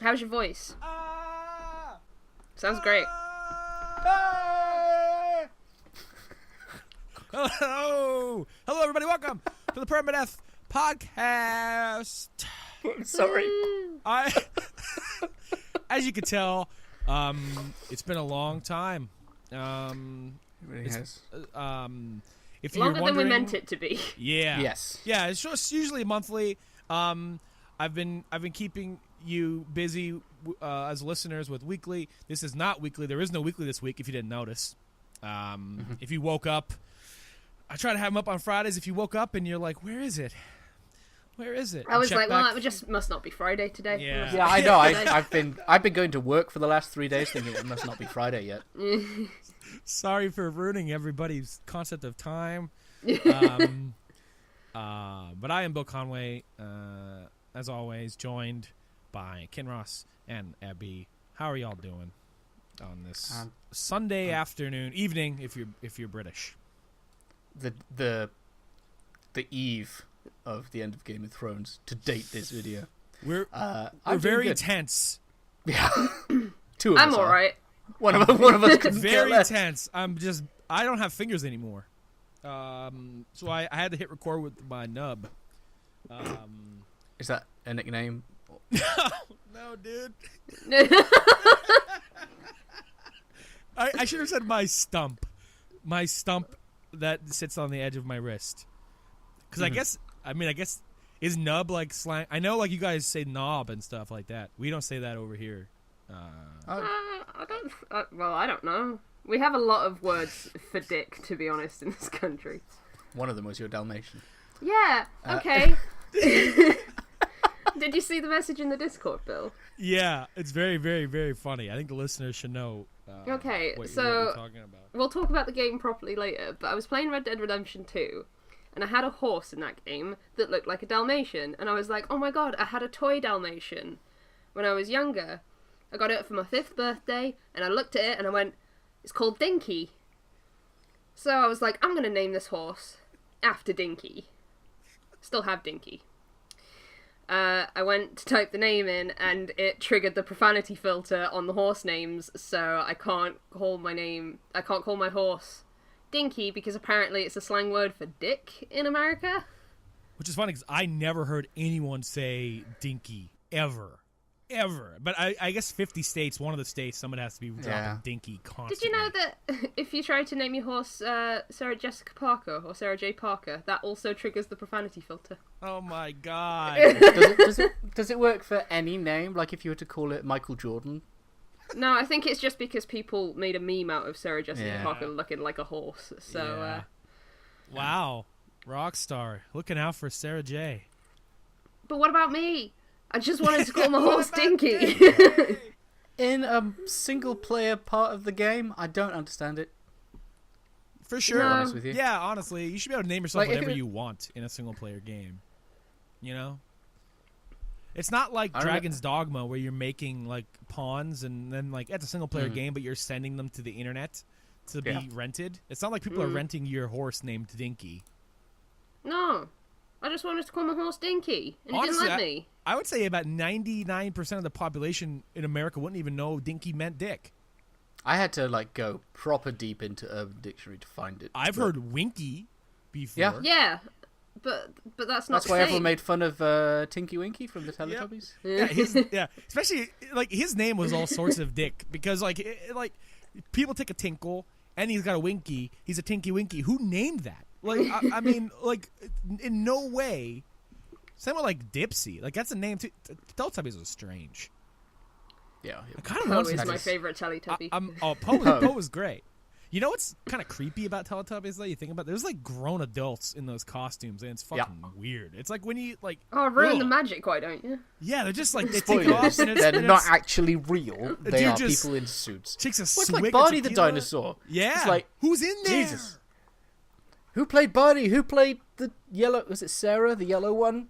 How's your voice? Sounds great. Hello, everybody. Welcome to the Permadeath podcast. Sorry. As you can tell, it's been a long time. It really has. If you're Longer than we wondering, meant it to be. Yeah. Yes. Yeah, it's just usually monthly. I've been keeping you busy as listeners with weekly. This is not weekly. There is no weekly this week. If you didn't notice, if you woke up, I try to have them up on Fridays. If you woke up and you're like, "Where is it? Where is it?" I was Check like, back. well, it just must not be Friday today. Yeah. Yeah, I know. I've been going to work for the last 3 days thinking it must not be Friday yet. Sorry for ruining everybody's concept of time. But I am Bill Conway, as always, joined by Kinross and Abby. How are y'all doing on this Sunday evening? If you're British, The eve of the end of Game of Thrones to date this video. we're I'm very doing good. tense. Yeah. Two of I'm us are. alright. One of us couldn't care Very less. tense. I don't have fingers anymore. So I had to hit record with my nub. Is that a nickname? No, dude. I should have said my stump. My stump that sits on the edge of my wrist. Because I guess is nub like slang? I know like you guys say knob and stuff like that. We don't say that over here. I don't know. We have a lot of words for dick, to be honest, in this country. One of them was your Dalmatian. Yeah, okay. Did you see the message in the Discord, Bill? Yeah, it's very, very, very funny. I think the listeners should know Okay, what so you're talking about. we'll talk about the game properly later, but I was playing Red Dead Redemption 2, and I had a horse in that game that looked like a Dalmatian, and I was like, oh my god, I had a toy Dalmatian when I was younger. I got it for my 5th birthday, and I looked at it, and I went, it's called Dinky. So I was like, I'm going to name this horse after Dinky. Still have Dinky. I went to type the name in, and it triggered the profanity filter on the horse names, so I can't call my horse Dinky, because apparently it's a slang word for dick in America. Which is funny because I never heard anyone say dinky ever. But I guess 50 states, one of the states, someone has to be dropping dinky constantly. Did you know that if you try to name your horse Sarah Jessica Parker or Sarah J. Parker, that also triggers the profanity filter? Oh my god. Does it work for any name? Like if you were to call it Michael Jordan? No, I think it's just because people made a meme out of Sarah Jessica Yeah. Parker looking like a horse. So, Yeah. Wow. Rockstar. Looking out for Sarah J. But what about me? I just wanted to call my horse Dinky. In a single-player part of the game, I don't understand it. For sure. To be honest with you. Yeah, honestly, you should be able to name yourself Like, if whatever it- you want in a single-player game. You know? It's not like I don't know. Dragon's Dogma where you're making, like, pawns and then, like, it's a single-player Mhm. game, but you're sending them to the internet to Yeah. be rented. It's not like people are renting your horse named Dinky. No. I just wanted to call my horse Dinky, and it Honestly, didn't let me. I would say about 99% of the population in America wouldn't even know Dinky meant dick. I had to like go proper deep into Urban Dictionary to find it. I've but heard Winky before. Yeah. Yeah, but that's not That's the why same. everyone made fun of Tinky Winky from the Teletubbies. Yeah, especially like his name was all sorts of dick because like people take a tinkle and he's got a winky. He's a Tinky Winky. Who named that? Like I mean, like in no way. Someone like Dipsy, like that's a name too. Teletubbies was strange. Yeah. I kind of Poe want is to. my favorite Teletubby. Poe was great. You know what's kind of creepy about Teletubbies though? You think about there's like grown adults in those costumes and it's fucking weird. It's like when you like ruin the magic, why don't you? Yeah, they're just like they take it off Spoilers. and it's, They're and not it's, actually real. They Dude, are just people in suits. takes a Well, it's swig like of Barney the tequila. dinosaur. Yeah, It's like, who's in there? Jesus. Who played Barney? Who played the yellow? Was it Sarah, the yellow one?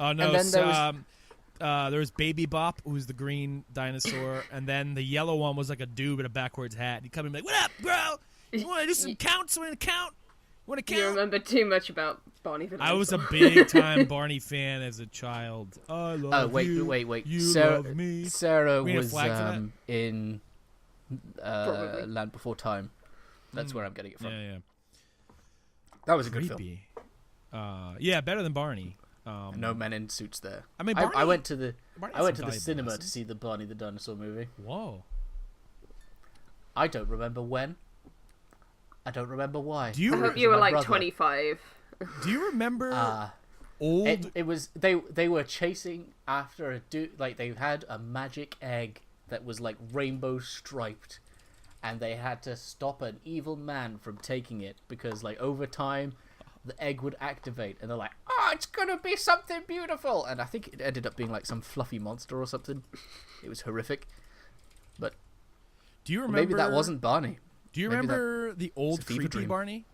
Oh no, And then there was Baby Bop, who's the green dinosaur, and then the yellow one was like a dude with a backwards hat. He'd come in and be like, "What up, bro? You want to do some counts? Want to count? Want to You count?" remember too much about Barney villain. I was a big time Barney fan as a child. I love wait. You Sarah, love me. Sarah We need a was flag for that? in Probably. Land Before Time. That's where I'm getting it from. Yeah. That was a good film. Creepy. Yeah, better than Barney. No men in suits there. I mean, I Barney, went to the Barney I had went some to the valuable cinema to lessons. see the Barney the Dinosaur movie. Whoa. I don't remember when. I don't remember why. Do you I hope Because you of were my like brother. 25. Do you remember old? It was they were chasing after a dude. Like, they had a magic egg that was like rainbow striped, and they had to stop an evil man from taking it because, like, over time the egg would activate, and they're like, oh, it's gonna be something beautiful, and I think it ended up being like some fluffy monster or something. It was horrific. But Do you remember? maybe that wasn't Barney. Do you maybe remember the old a fever creepy dream. Barney?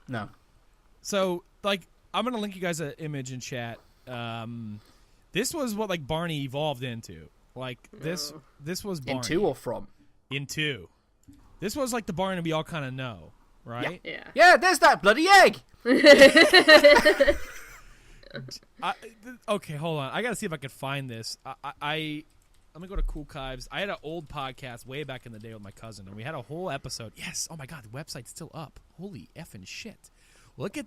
No. So, like, I'm gonna link you guys an image in chat. This was what like Barney evolved into. Like this was Barney In 2 or from? in 2. This was like the Barney we all kind of know, right? Yeah. Yeah, there's that bloody egg. Okay, hold on. I gotta see if I can find this. Let me go to Cool Kives. I had an old podcast way back in the day with my cousin, and we had a whole episode. Yes. Oh my god, the website's still up. Holy effing shit! Look at.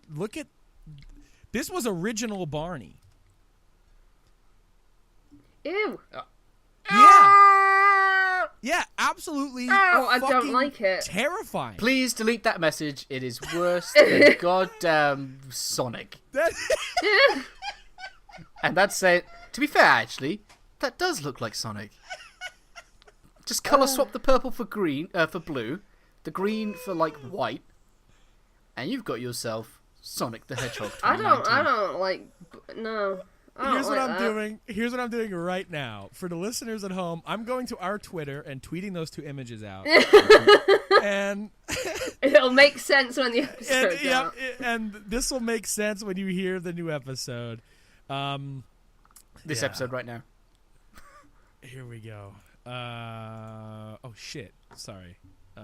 This was original Barney. Ew. Yeah. Yeah, absolutely. Oh, I don't fucking like it. Terrifying. Please delete that message. It is worse than goddamn Sonic. And that's it. To be fair, actually, that does look like Sonic. Just color swap the purple for green, for blue, the green for like white, and you've got yourself Sonic the Hedgehog. I 2019. don't like. No. I don't Here's what like I'm that. doing. Here's what I'm doing right now. For the listeners at home, I'm going to our Twitter and tweeting those 2 images out. and It'll make sense when the episode's yeah, out. and this will make sense when you hear the new episode. This Yeah. episode right now. Here we go. Oh shit. Sorry. Oh,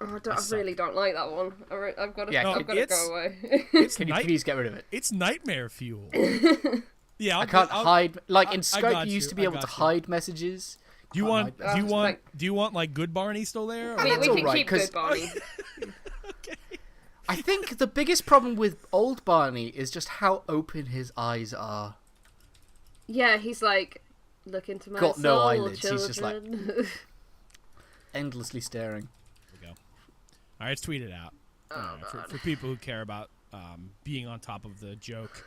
I really don't like that one. I've got to. Yeah, I've got to it's- go away. It's Can you please get rid of it? It's nightmare fuel. Yeah, I can't hide. Like in I Skype, got you used to be you, I able to got you. hide messages. Do you Can't want? hide Do you messages. want? Do you want like good Barney still there? or- we that's can alright, keep 'cause- good Barney. Okay. I think the biggest problem with old Barney is just how open his eyes are. Yeah, he's like, look into my Got no soul, eyelids, he's just like- children. Endlessly staring. There we go. All right, let's tweet it out. For people who care about being on top of the joke.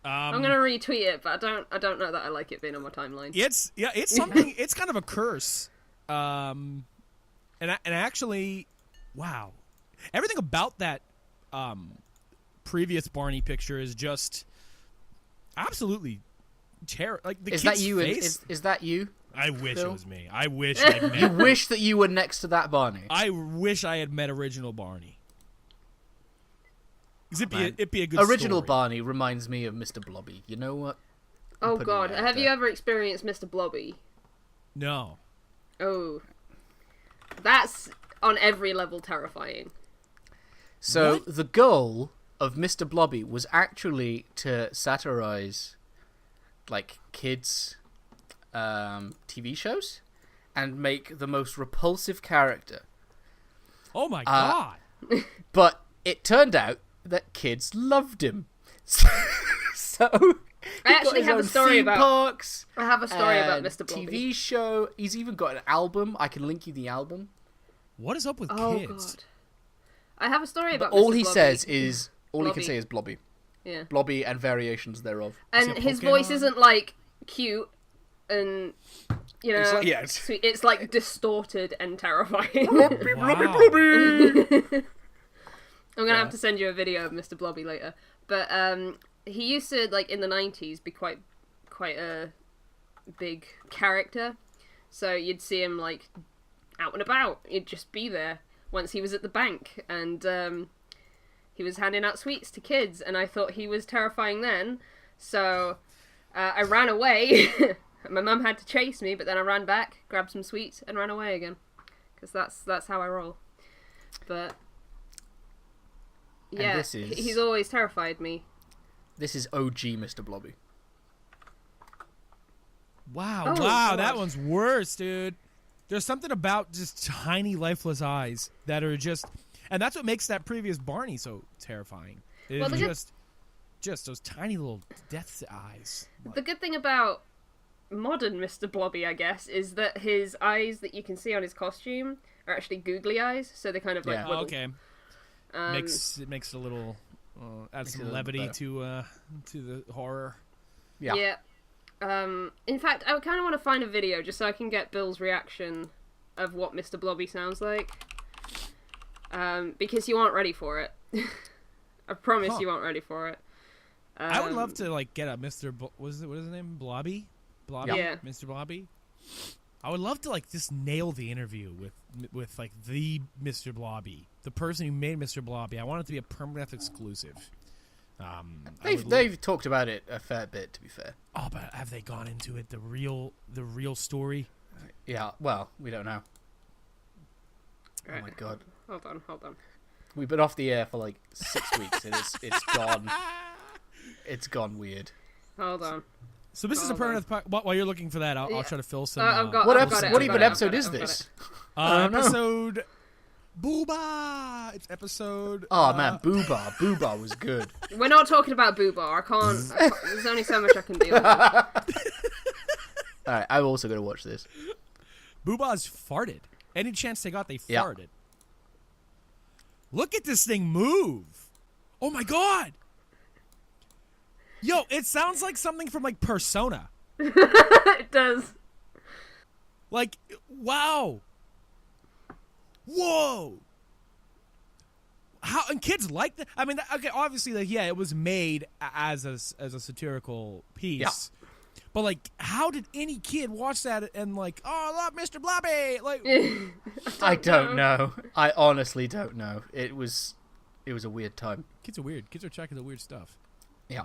I'm gonna retweet it, but I don't know that I like it being on my timeline. It's something. It's kind of a curse. And actually, wow, everything about that previous Barney picture is just absolutely terror. Like the Is kid's that you? face. Is that you? I wish it Phil? was me. I wish I You met. wish that you were next to that Barney. I wish I had met original Barney. 'Cause it'd be a good Original story. Barney reminds me of Mr. Blobby. You know what? Oh putting god, it out have you there. ever experienced Mr. Blobby? No. Oh, that's on every level terrifying. So What? the goal of Mr. Blobby was actually to satirize, like, kids' TV shows, and make the most repulsive character. Oh my god. But it turned out that kids loved him. So I actually have a story about. parks. I have a story about and Mr. Blobby. TV show. He's even got an album. I can link you the album. What is up with Oh kids? god, I have a story But about. all Mr. he Blobby. says is he Blobby. can say is Blobby. Yeah, Blobby and variations thereof. Is and it his voice Pokemon? isn't like cute and It's like, yeah, it's- sweet. It's like distorted and terrifying. Wow. I'm gonna have to send you a video of Mr. Blobby later. But he used to, like, in the 90s be quite a big character. So you'd see him, like, out and about. He'd just be there. Once he was at the bank and he was handing out sweets to kids, and I thought he was terrifying then. So I ran away. My mum had to chase me, but then I ran back, grabbed some sweets, and ran away again. Because that's how I roll. But Yeah, this is- he's always terrified me. This is OG Mr. Blobby. Wow, Oh, wow, God. that one's worse, dude. There's something about just tiny, lifeless eyes that are just... And that's what makes that previous Barney so terrifying. It's Well, just those tiny little death eyes. The good thing about modern Mr. Blobby, I guess, is that his eyes that you can see on his costume are actually googly eyes, so they kind of like Yeah. wiggle. Okay. It makes it a little... adds Makes it some a little levity better. to the horror. Yeah. In fact, I kind of want to find a video just so I can get Bill's reaction of what Mr. Blobby sounds like. Because you aren't ready for it. I promise you aren't ready for it. I would love to like get a Mr. What is his name? Blobby? Blobby? Yeah. Mr. Blobby? I would love to like just nail the interview with like the Mr. Blobby, the person who made Mr. Blobby. I want it to be a Permadeath exclusive. They've talked about it a fair bit, to be fair. Oh, but have they gone into it? The real story? Yeah, well, we don't know. Right. Oh my god. Hold on. We've been off the air for like 6 weeks, and it's gone. It's gone weird. Hold on. So this is a Permadeath. While you're looking for that, I'll try to fill some. I've got What it, episode? I've What got even it, episode I've is got it. this? I don't know. Episode Booba. It's episode. Oh man, Booba was good. We're not talking about Boobar. I can't. There's only so much I can deal with. All right, I'm also gonna watch this. Booba's farted. Any chance they got, they Yeah. farted. Look at this thing move. Oh my god. Yo, it sounds like something from like Persona. It does. Like, wow. Whoa. How and kids like that? I mean, okay, obviously, like, yeah, it was made as a satirical piece. Yeah. But like, how did any kid watch that and like, oh, I love Mr. Blobby? Like, I don't know. I honestly don't know. It was a weird time. kids are weird. Kids are checking the weird stuff. Yeah.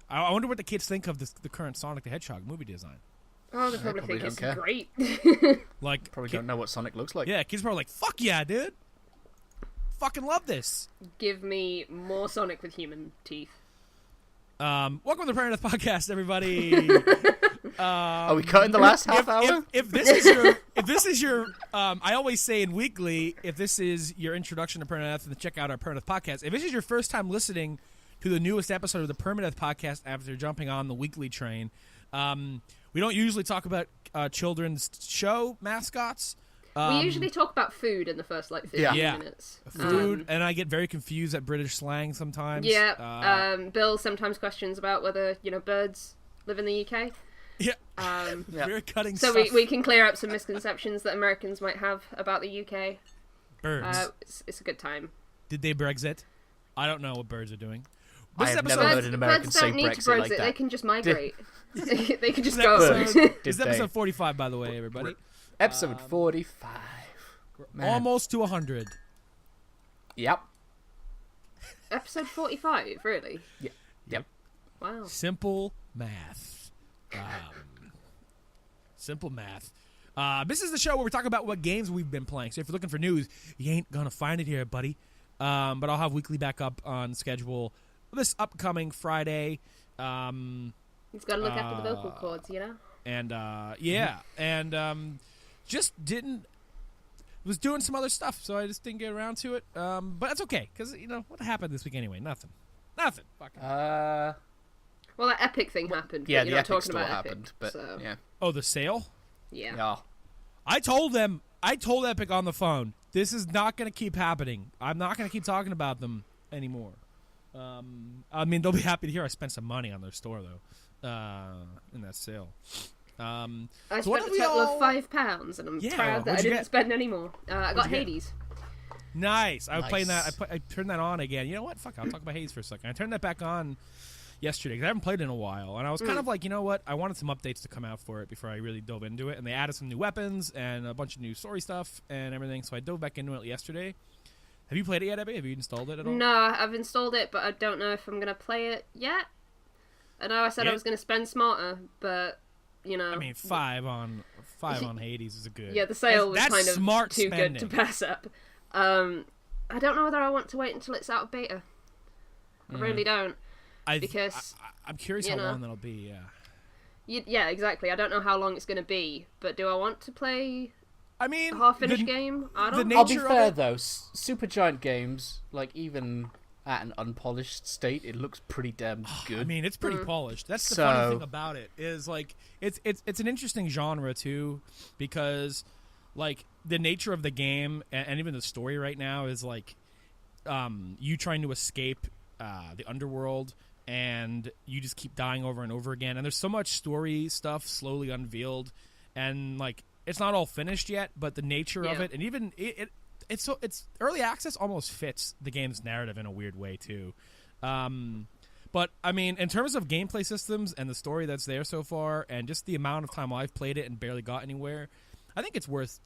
I wonder what the kids think of the current Sonic the Hedgehog movie design. Oh, they probably probably think it's don't care. great. Like, Probably don't know what Sonic looks like. yeah, kids are probably like, fuck yeah, dude. Fucking love this. Give me more Sonic with human teeth. Welcome to the Permadeath Podcast, everybody. Are we cutting the last half hour? If this is your, I always say in weekly, if this is your introduction to Permadeath, then check out our Permadeath Podcast. If this is your first time listening to the newest episode of the Permadeath Podcast after jumping on the weekly train, we don't usually talk about children's show mascots. We usually talk about food in the first, like, 15 Yeah. minutes. Food, and I get very confused at British slang sometimes. Yeah. Bill sometimes questions about whether, birds live in the UK. Yeah. Yeah. We're cutting So stuff. we can clear up some misconceptions that Americans might have about the UK. Birds. It's a good time. Did they Brexit? I don't know what birds are doing. I This have episode, never heard an American birds say don't need to Brexit Brexit. like that. They can just migrate. They can just this go. episode, Did this is they? episode 45, by the way, everybody. Episode 45. Man. Almost to 100. Yep. Episode 45, really? Yep. Wow. Simple math. Simple math. This is the show where we talk about what games we've been playing. So if you're looking for news, you ain't gonna find it here, buddy. But I'll have weekly back up on schedule this upcoming Friday. He's got to look after the vocal cords, And just didn't was doing some other stuff, so I just didn't get around to it. But that's okay, because what happened this week anyway? Nothing. Fucking. Well, that Epic thing happened. Yeah, but the you're not Epic talking store about happened, Epic, but so, yeah. Oh, the sale. yeah. Yeah. I told Epic on the phone, this is not going to keep happening. I'm not going to keep talking about them anymore. I mean, they'll be happy to hear I spent some money on their store, though, in that sale. I so spent a total of £5, and I'm proud that I what'd you didn't get? spend any more. I got you get? Hades. Nice. I was playing Nice. that. I turned that on again. You know what? Fuck, I'll talk about Hades for a second. I turned that back on yesterday because I haven't played it in a while, and I was kind of like, you know what? I wanted some updates to come out for it before I really dove into it, and they added some new weapons and a bunch of new story stuff and everything, so I dove back into it yesterday. Have you played it yet, Abby? Have you installed it at all? No, I've installed it, but I don't know if I'm going to play it yet. I know I said I was going to spend smarter, but, I mean, 5 on Hades is a good. Yeah, the sale was that's kind of smart too spending. good to pass up. I don't know whether I want to wait until it's out of beta. I really don't. Because I'm curious how long that'll be. Yeah. Yeah, exactly. I don't know how long it's going to be, but do I want to play? I mean, a half-finished game? I don't. I'll be fair though. Supergiant games, like even at an unpolished state, it looks pretty damn good. I mean, it's pretty polished. That's the funny thing about it is like it's an interesting genre too, because like the nature of the game and even the story right now is like you trying to escape the underworld, and you just keep dying over and over again. And there's so much story stuff slowly unveiled, and like it's not all finished yet, but the nature of it, and even it's early access almost fits the game's narrative in a weird way too. But I mean, in terms of gameplay systems and the story that's there so far, and just the amount of time I've played it and barely got anywhere, I think it's worth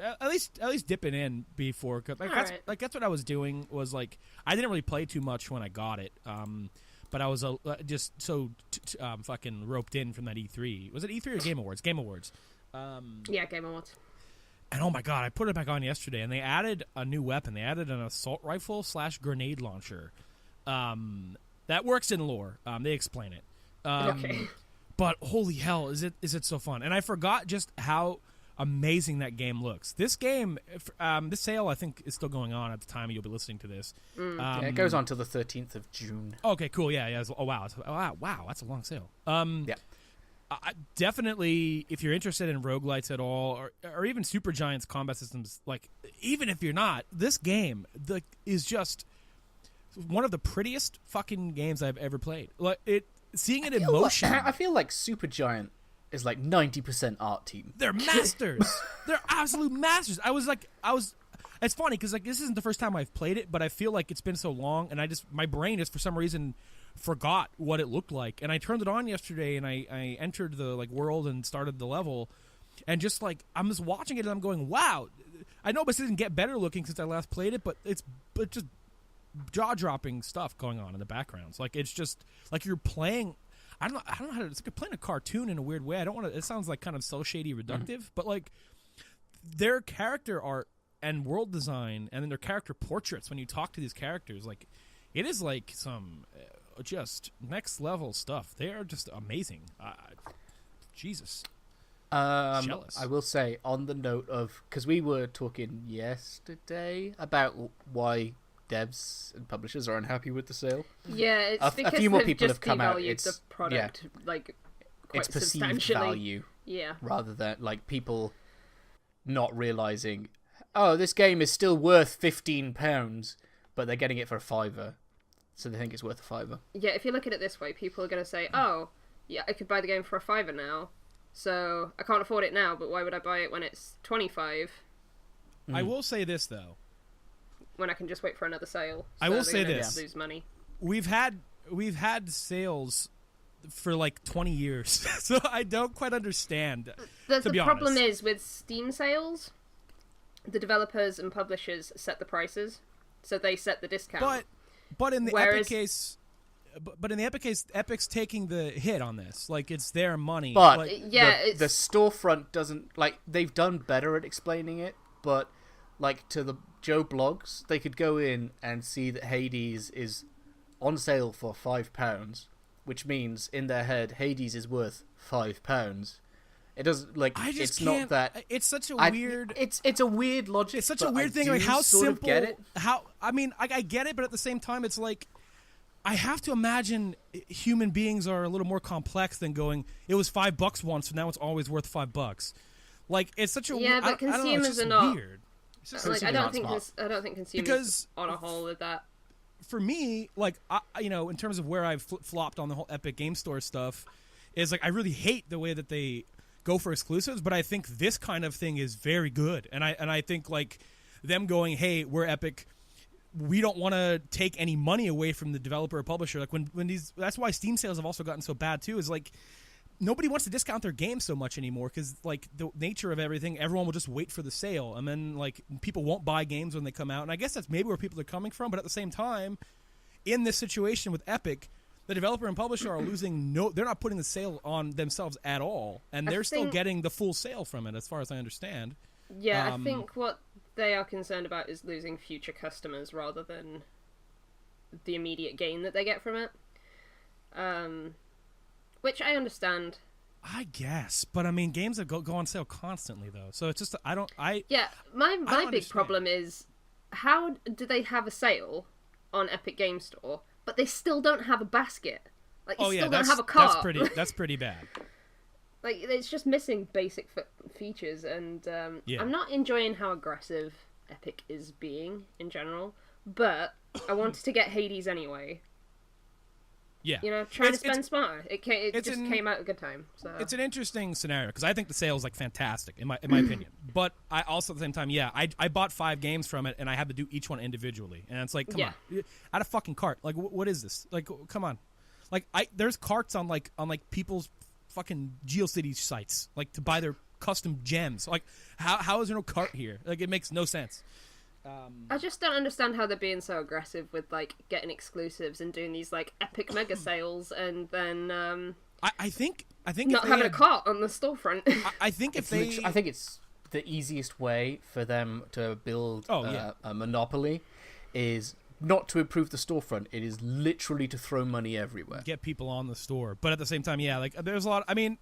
at least dipping in before. Cause that's what I was doing. Was like I didn't really play too much when I got it. But I was just so fucking roped in from that E3. Was it E3 or Game Awards? Game Awards. Yeah, Game Awards. And oh my god, I put it back on yesterday, and they added a new weapon. They added an assault rifle / grenade launcher. That works in lore. They explain it. Okay. But holy hell, is it so fun? And I forgot just how amazing that game looks. This game, this sale I think is still going on at the time you'll be listening to this. Yeah, it goes on till the 13th of June. Okay, cool. Yeah. Oh wow, that's a long sale. Yeah. Definitely, if you're interested in roguelites at all, or even Supergiant's combat systems, like even if you're not, this game is just one of the prettiest fucking games I've ever played. Like seeing it in motion. I feel like Supergiant is like 90% art team. They're masters. They're absolute masters. It's funny because like this isn't the first time I've played it, but I feel like it's been so long, and my brain just for some reason forgot what it looked like. And I turned it on yesterday, and I entered the like world and started the level, and just like I'm just watching it, and I'm going, wow. I know this didn't get better looking since I last played it, but it's just jaw-dropping stuff going on in the backgrounds. Like it's just like you're playing. I don't know how to. It's like playing a cartoon in a weird way. I don't want to. It sounds like kind of so shady reductive, but like their character art and world design, and then their character portraits when you talk to these characters, like it is like some just next level stuff. They are just amazing. Jesus. Jealous. I will say on the note of because we were talking yesterday about why devs and publishers are unhappy with the sale. Yeah, it's because a few more they've people just have come out. devalued the product like quite it's perceived substantially. value, Yeah, rather than like people not realizing, oh, this game is still worth £15, but they're getting it for a $5, so they think it's worth a $5. Yeah, if you look at it this way, people are going to say, oh, yeah, I could buy the game for a $5 now, so I can't afford it now, but why would I buy it when it's $25? I will say this though. When I can just wait for another sale. I will say this: lose money. We've had sales for like 20 years, so I don't quite understand. The problem honest. is with Steam sales, the developers and publishers set the prices, so they set the discount. But in the Epic case, Epic's taking the hit on this. Like it's their money. But like, the storefront doesn't like they've done better at explaining it, but like to the Joe blogs, they could go in and see that Hades is on sale for £5, which means in their head Hades is worth £5. It doesn't like it's not that. It's such a weird. It's a weird logic. It's such a weird thing. Like how simple. Get it. I mean, I get it, but at the same time, it's like I have to imagine human beings are a little more complex than going. It was $5 once, so now it's always worth $5. Like it's such a yeah, but consumers are not weird. Like I don't think consumers on a whole with that. For me, like in terms of where I've flopped on the whole Epic Game Store stuff, is like I really hate the way that they go for exclusives, but I think this kind of thing is very good, and I think like them going, hey, we're Epic, we don't want to take any money away from the developer or publisher. Like when these, that's why Steam sales have also gotten so bad too. Is like nobody wants to discount their games so much anymore because like the nature of everything, everyone will just wait for the sale, and then like people won't buy games when they come out. And I guess that's maybe where people are coming from. But at the same time, in this situation with Epic, the developer and publisher are losing they're not putting the sale on themselves at all, and they're still getting the full sale from it, as far as I understand. Yeah, I think what they are concerned about is losing future customers rather than the immediate gain that they get from it. Which I understand. I guess, but I mean, games that go on sale constantly, though. So it's just my big problem is, how do they have a sale on Epic Game Store, but they still don't have a basket? Like, you still don't have a cart. That's pretty bad. Like, it's just missing basic features, and I'm not enjoying how aggressive Epic is being in general. But I wanted to get Hades anyway. Yeah, trying to spend smarter. It came out a good time. So it's an interesting scenario because I think the sale is like fantastic in my opinion. But I also at the same time, I bought 5 games from it and I had to do each one individually, and it's like, come on, add a fucking cart. Like, what is this? Like, come on. Like, there's carts on people's fucking GeoCities sites, like, to buy their custom gems. Like, how is there no cart here? Like, it makes no sense. I just don't understand how they're being so aggressive with, like, getting exclusives and doing these, like, epic mega sales, and then I think not having a cart on the storefront. I think I think it's the easiest way for them to build a monopoly is not to improve the storefront. It is literally to throw money everywhere, get people on the store. But at the same time, like, there's a lot. I mean,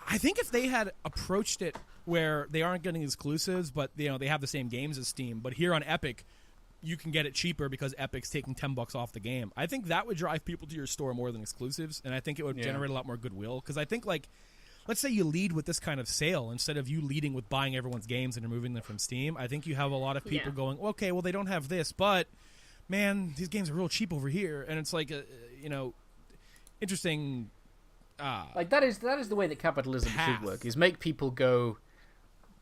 I think if they had approached it where they aren't getting exclusives, but they have the same games as Steam, but here on Epic, you can get it cheaper because Epic's taking $10 off the game. I think that would drive people to your store more than exclusives, and I think it would generate a lot more goodwill. Because I think, like, let's say you lead with this kind of sale instead of you leading with buying everyone's games and removing them from Steam. I think you have a lot of people going, okay, well, they don't have this, but man, these games are real cheap over here, and it's like interesting. Like, that is the way that capitalism should work: is make people go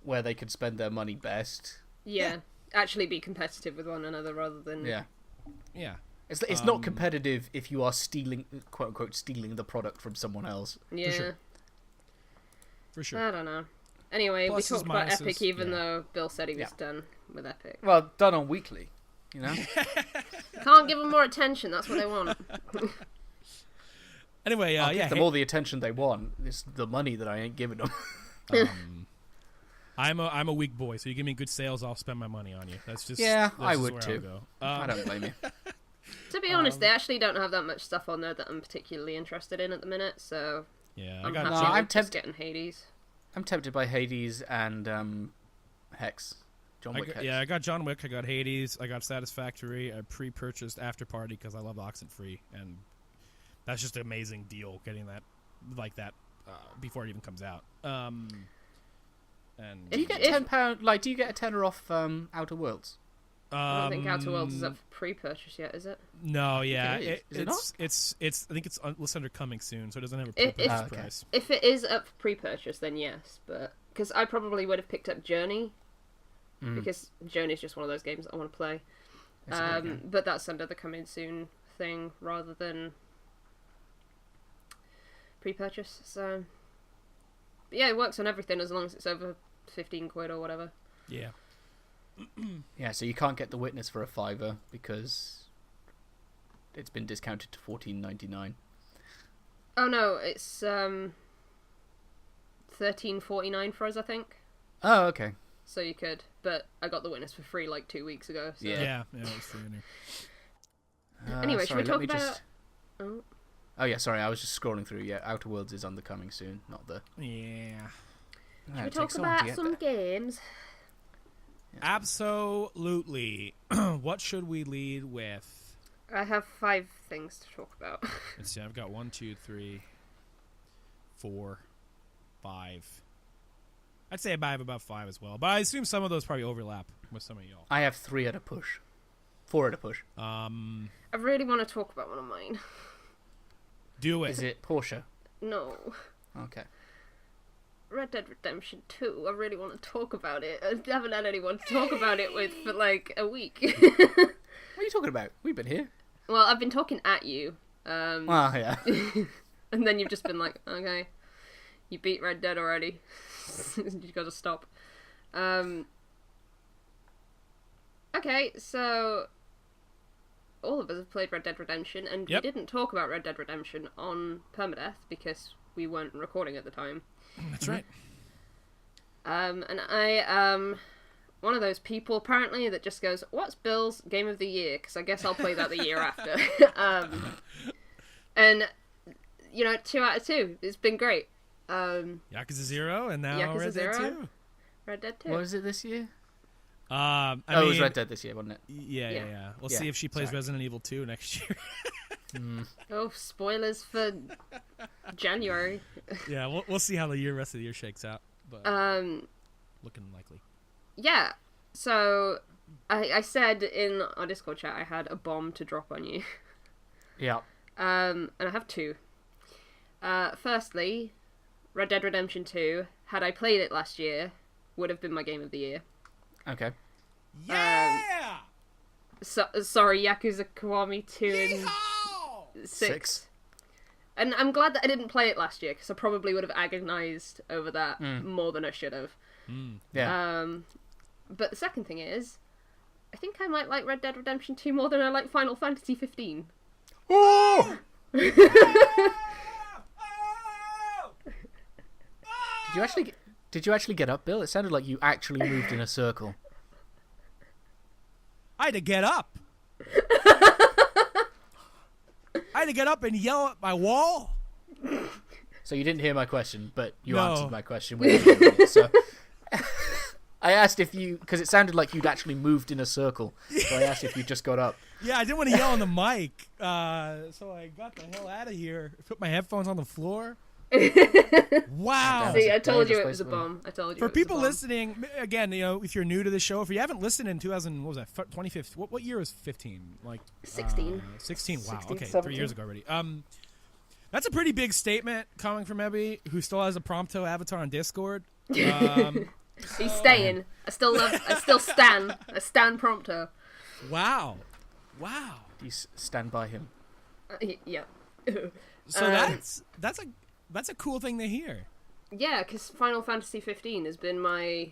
where they could spend their money best. Yeah. Actually be competitive with one another rather than... Yeah. It's not competitive if you are stealing, quote-unquote, stealing the product from someone else. Yeah. For sure. I don't know. Anyway, Pluses, we talked about minuses, Epic even though Bill said he was done with Epic. Well, done on Weekly, Can't give them more attention, that's what they want. Anyway, I'll give them all the attention they want. It's the money that I ain't giving them. I'm a weak boy, so you give me good sales, I'll spend my money on you. That's just I would too. I don't blame you. To be honest, they actually don't have that much stuff on there that I'm particularly interested in at the minute, so I'm just getting Hades. I'm tempted by Hades and Hex. John Wick Hex. Yeah, I got John Wick, I got Hades, I got Satisfactory, I pre-purchased After Party because I love Oxenfree, and that's just an amazing deal getting that like that before it even comes out. And do you get £10? Like, do you get a tenner off Outer Worlds? I don't think Outer Worlds is up for pre-purchase yet, is it? No, yeah, is it not? It's. I think it's listed under coming soon, so it doesn't have a pre-purchase price. If it is up for pre-purchase, then yes, but because I probably would have picked up Journey, because Journey is just one of those games that I want to play. But that's under the coming soon thing rather than pre-purchase. So, but yeah, it works on everything as long as it's over £15 or whatever. Yeah. Yeah, so you can't get The Witness for a $5 because it's been discounted to $14.99. Oh no, it's $13.49 for us, I think. Oh, okay. So you could, but I got The Witness for free like 2 weeks ago. So. Yeah, it was free in here. Anyway, should we talk about? Oh yeah, sorry, I was just scrolling through. Yeah, Outer Worlds is on the coming soon, not the. Yeah. Should we talk about some games? Yeah. Absolutely. What should we lead with? I have 5 things to talk about. Let's see. I've got 1, 2, 3, 4, 5. I'd say I have about 5 as well, but I assume some of those probably overlap with some of y'all. I have 3 at a push. 4 at a push. I really want to talk about one of mine. Do it. Is it Porsche? No. Okay. Red Dead Redemption 2. I really want to talk about it. I haven't had anyone to talk about it with for like a week. What are you talking about? We've been here. Well, I've been talking at you. Well, yeah. And then you've just been like, okay, you beat Red Dead already. You gotta stop. Okay, so all of us have played Red Dead Redemption, and we didn't talk about Red Dead Redemption on Permadeath because we weren't recording at the time. That's right. And I one of those people apparently that just goes, "What's Bill's game of the year?" Because I guess I'll play that the year after. And 2 out of 2. It's been great. Yakuza 0 and now Yakuza Red 0. Dead 2. Red Dead 2. What was it this year? I it mean, was Red Dead this year, wasn't it? Yeah. We'll Yeah, see if she plays sorry. Resident Evil 2 next year. Oh, spoilers for January. Yeah, we'll see how the rest of the year shakes out. But looking likely. Yeah. So I said in our Discord chat I had a bomb to drop on you. Yeah. And I have 2. Firstly, Red Dead Redemption 2, had I played it last year, would have been my game of the year. Okay. Yeah! Sorry, Yakuza Kiwami 2 and 6. And I'm glad that I didn't play it last year, because I probably would have agonized over that more than I should have. Yeah. But the second thing is, I think I might like Red Dead Redemption 2 more than I like Final Fantasy 15. Oh! Did you actually get up, Bill? It sounded like you actually moved in a circle. I had to get up. I had to get up and yell at my wall. So you didn't hear my question, but you No. answered my question when you heard it. So I asked if you, because it sounded like you'd actually moved in a circle. So I asked if you just got up. Yeah, I didn't want to yell on the mic, so I got the hell out of here. Put my headphones on the floor. Wow. See, I Dangerous told you it place was a to be. bomb. I told you. For it was people a bomb. listening, again, if you're new to the show, if you haven't listened in 2015, what year was 15? Like 16. 16. Wow. 16, Okay, 17. 3 years ago already. That's a pretty big statement coming from Ebby, who still has a Prompto avatar on Discord. He's staying. I still stan. I stan Prompto. Wow. Do you stand by him? Yeah. So that's a cool thing to hear. Yeah, because Final Fantasy 15 has been my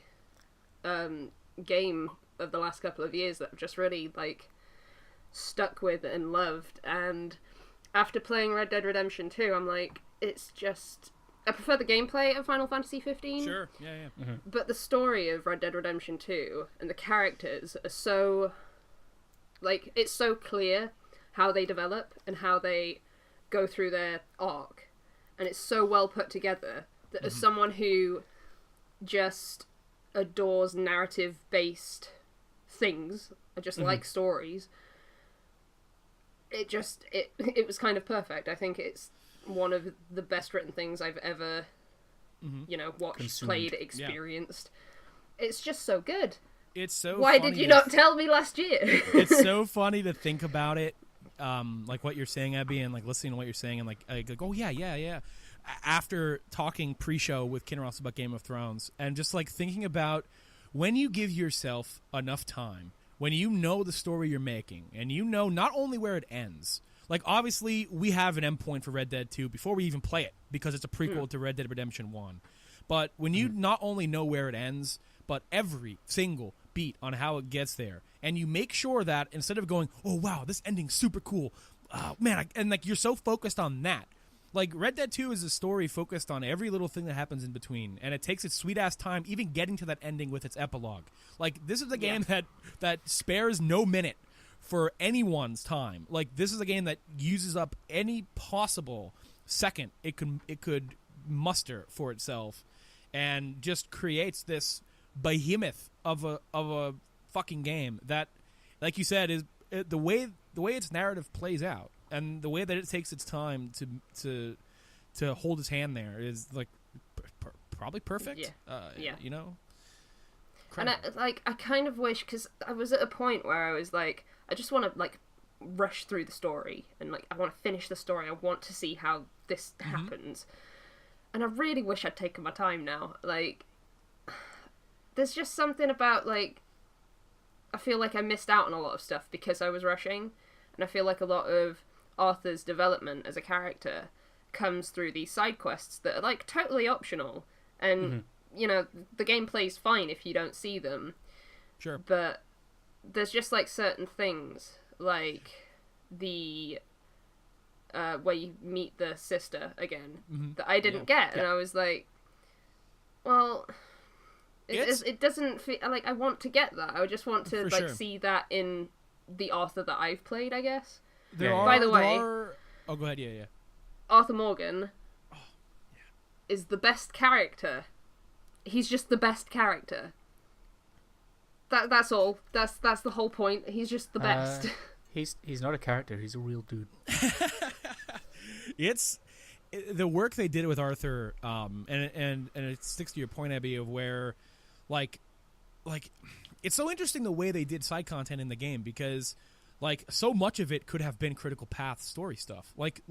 game of the last couple of years that I've just really stuck with and loved. And after playing Red Dead Redemption 2, I'm like, it's just, I prefer the gameplay of Final Fantasy 15. Sure. Yeah. Mm-hmm. But the story of Red Dead Redemption 2 and the characters are so, it's so clear how they develop and how they go through their arc. And it's so well put together that as someone who just adores narrative-based things, I just like stories, it was kind of perfect. I think it's one of the best written things I've ever, watched, Consumed. played, experienced. It's just so good. It's so Why funny did you to- not tell me last year? It's so funny to think about it, like what you're saying, Abby, and listening to what you're saying, and I go, oh yeah. After talking pre-show with Kinross about Game of Thrones, and just thinking about when you give yourself enough time, when you know the story you're making, and you know not only where it ends. Obviously, we have an endpoint for Red Dead 2 before we even play it, because it's a prequel to Red Dead Redemption 1. But when you not only know where it ends, but every single beat on how it gets there, and you make sure that instead of going, oh wow, this ending's super cool, man, you're so focused on that. Red Dead 2 is a story focused on every little thing that happens in between, and it takes its sweet-ass time even getting to that ending with its epilogue. This is a game that spares no minute for anyone's time. This is a game that uses up any possible second it could muster for itself, and just creates this behemoth of a fucking game that, like you said, is the way its narrative plays out. And the way that it takes its time to hold its hand there is probably perfect. Yeah. Incredible. And I kind of wish, because I was at a point where I was I just want to rush through the story, and I want to finish the story. I want to see how this happens, and I really wish I'd taken my time now. There's just something about I feel like I missed out on a lot of stuff because I was rushing, and I feel like a lot of Arthur's development as a character comes through these side quests that are totally optional, and the gameplay's fine if you don't see them. Sure. But there's just certain things, the where you meet the sister again, that I didn't get, and I was well, It doesn't feel like I want to get that. I just want to like sure. see that in the Arthur that I've played, I guess. By the way, oh, go ahead. Yeah. Arthur Morgan is the best character. He's just the best character. That's all. That's the whole point. He's just the best. He's not a character. He's a real dude. It's the work they did with Arthur, and it sticks to your point, Abby, of where, like, it's so interesting the way they did side content in the game because, like, so much of it could have been critical path story stuff, like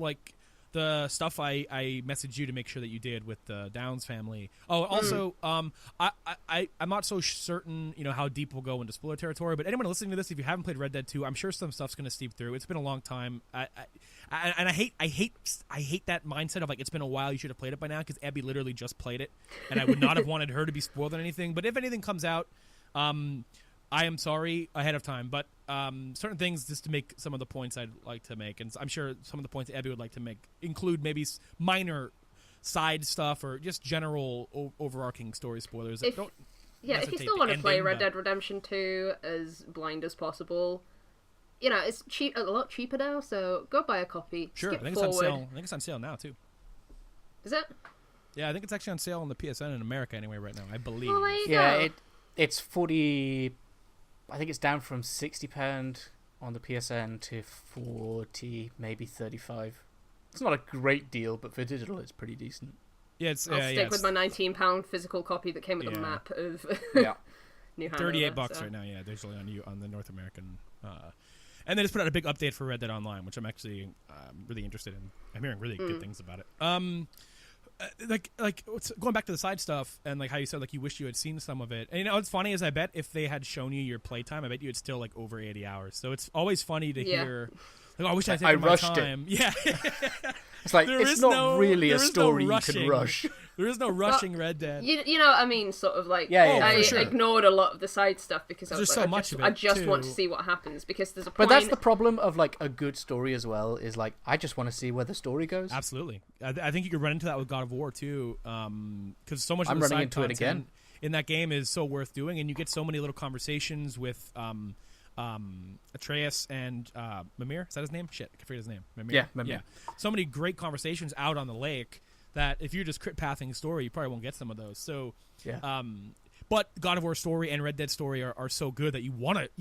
the stuff I messaged you to make sure that you did with the Downs family. Oh, also, I'm not so certain, how deep we'll go into spoiler territory, but anyone listening to this, if you haven't played Red Dead 2, I'm sure some stuff's going to seep through. It's been a long time. I hate that mindset of, like, it's been a while, you should have played it by now, because Abby literally just played it, and I would not have wanted her to be spoiled on anything. But if anything comes out, I am sorry ahead of time, but certain things, just to make some of the points I'd like to make, and I'm sure some of the points Abby would like to make include maybe minor side stuff or just general overarching story spoilers. If you still want to play Red Dead Redemption 2 as blind as possible, it's a lot cheaper now, so go buy a copy. Sure, Skip I think forward. it's on sale. I think it's on sale now too. Is it? Yeah, I think it's actually on sale on the PSN in America anyway right now, I believe. Well, there you go. It's 40. I think it's down from £60 on the PSN to 40, maybe 35. It's not a great deal, but for digital, it's pretty decent. Yeah, I'll stick with my £19 physical copy that came with a map of New Hanover. $38 right now. Yeah, digitally on the North American. And they just put out a big update for Red Dead Online, which I'm actually really interested in. I'm hearing really good things about it. Going back to the side stuff and like how you said like you wish you had seen some of it. And what's funny is I bet if they had shown you your playtime, I bet you it's still like over 80 hours. So it's always funny to hear. Like, I wish I taken my time. Yeah. It's like it's not really a story you can rush. There is no rushing Red Dead. You know what I mean? Sort of like I ignored a lot of the side stuff because I was so much of it. I just want to see what happens because there's a point. But that's the problem of like a good story as well. Is like I just want to see where the story goes. Absolutely, I think you could run into that with God of War too, because so much of I'm the running side into it again in that game is so worth doing, and you get so many little conversations with Atreus and Mimir. Is that his name? Shit, I forget his name. Mimir. Yeah, Mimir. Yeah. So many great conversations out on the lake that if you're just crit pathing story, you probably won't get some of those. So, yeah. But God of War story and Red Dead story are so good that you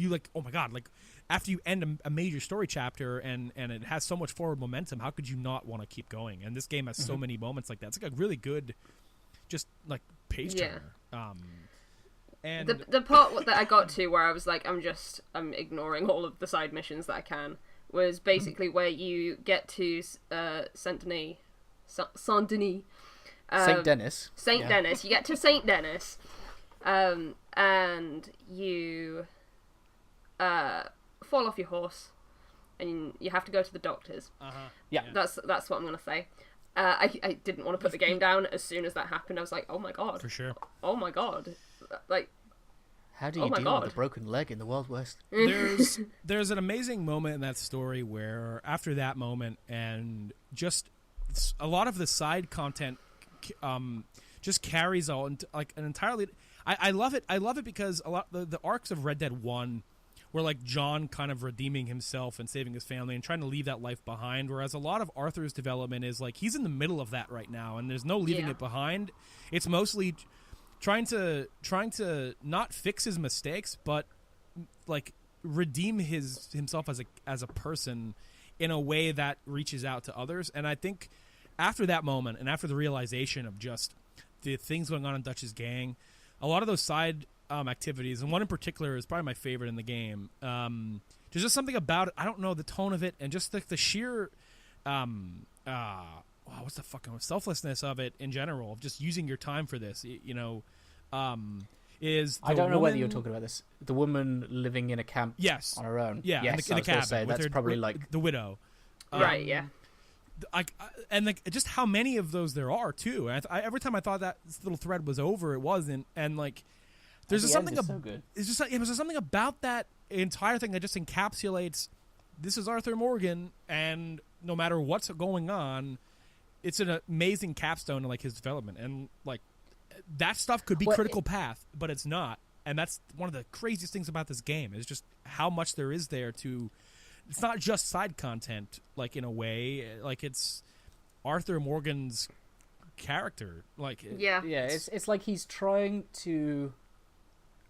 like, oh my god, like after you end a major story chapter and it has so much forward momentum, how could you not want to keep going? And this game has so many moments like that. It's like a really good, just like page turner. And the part that I got to where I was like, I'm ignoring all of the side missions that I can was basically where you get to Saint Denis. Saint Denis. Saint Denis. You get to Saint Denis, and you fall off your horse, and you have to go to the doctors. Yeah, that's what I'm gonna say. I didn't want to put the game down as soon as that happened. I was like, oh my god, for sure. Oh my god, like. How do you deal with a broken leg in the Wild West? There's an amazing moment in that story where after that moment and just a lot of the side content just carries on like an entirely. I love it. I love it because a lot the arcs of Red Dead 1 were like John kind of redeeming himself and saving his family and trying to leave that life behind, whereas a lot of Arthur's development is like he's in the middle of that right now and there's no leaving it behind. It's mostly trying to not fix his mistakes, but like redeem himself as a person in a way that reaches out to others. And I think after that moment and after the realization of just the things going on in Dutch's gang, a lot of those side activities, and one in particular is probably my favorite in the game. There's just something about it. I don't know, the tone of it and just the sheer what's the fucking selflessness of it in general, of just using your time for this, is I don't know whether you're talking about this. The woman living in a camp on her own. Yeah, yes, in the cabin. Say, that's probably like the widow. Right, yeah. And like just how many of those there are too. And every time I thought that this little thread was over, it wasn't. And like there's just something so good. It's just it was just something about that entire thing that just encapsulates this is Arthur Morgan, and no matter what's going on, it's an amazing capstone to like his development. And like that stuff could be Well, critical path, but it's not. And that's one of the craziest things about this game is just how much there is there to. It's not just side content, like in a way, like it's Arthur Morgan's character. Like it's like he's trying to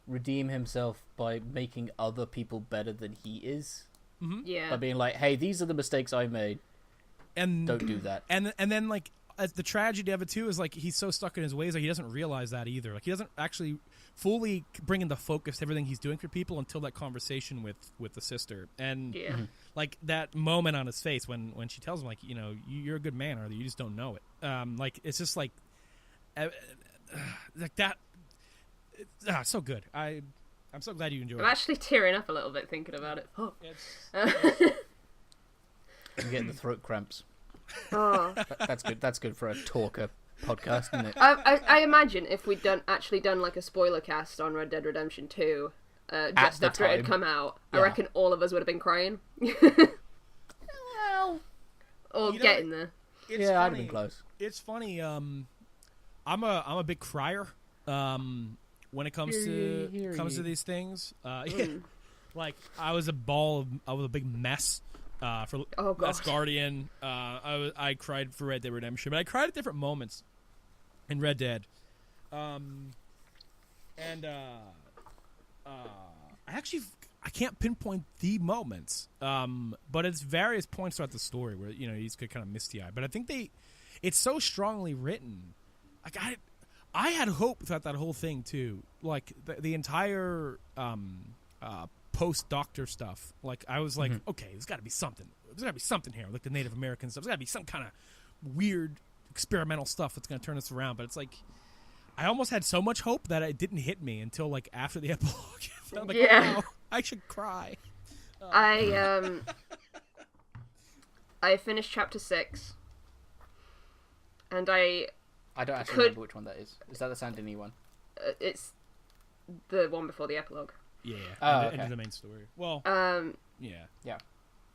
redeem himself by making other people better than he is. Mm-hmm. Yeah. By being like, hey, these are the mistakes I made. And don't do that. And then like the tragedy of it too is like he's so stuck in his ways that he doesn't realize that either. Like he doesn't actually fully bring into focus everything he's doing for people until that conversation with the sister. And like that moment on his face when she tells him like, you know, you're a good man, Arthur, you just don't know it. Like it's just like that. So good. I'm so glad you enjoyed it. I'm actually tearing up a little bit thinking about it. Oh. I'm getting the throat cramps. Oh. That's good. That's good for a talker podcast, isn't it? I imagine if we'd done like a spoiler cast on Red Dead Redemption 2 just after it had come out, I reckon all of us would have been crying. Well, or getting there. It's I'd have funny. been close. It's funny. I'm a big crier. When it comes to these things, like I was a big mess for Last Guardian. I cried for Red Dead Redemption, but I cried at different moments in Red Dead. I can't pinpoint the moments, but it's various points throughout the story where you know you could kind of misty eye. But I think it's so strongly written. Like I had hope throughout that whole thing too. Like the entire post-Doctor stuff. Like I was like, okay, there's got to be something. There's got to be something here. Like the Native American stuff. There's got to be some kind of weird experimental stuff that's going to turn us around. But it's like I almost had so much hope that it didn't hit me until like after the epilogue. I'm like, oh, I should cry. I finished chapter 6, and I don't actually remember which one that is. Is that the Saint Denis one? It's the one before the epilogue. Yeah. Oh, Into the main story. Well. Yeah.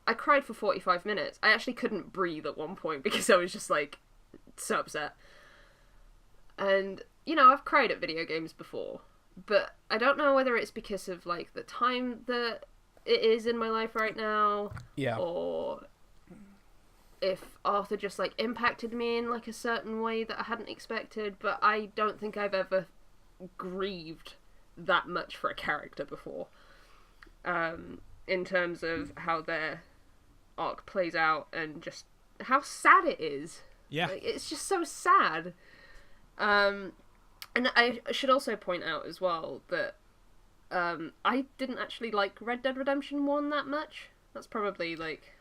I cried for 45 minutes. I actually couldn't breathe at one point because I was just like so upset. And you know, I've cried at video games before, but I don't know whether it's because of like the time that it is in my life right now, or if Arthur just like impacted me in like a certain way that I hadn't expected. But I don't think I've ever grieved that much for a character before, in terms of how their arc plays out and just how sad it is. Like, it's just so sad. And I should also point out as well that I didn't actually like Red Dead Redemption 1 that much. That's probably like...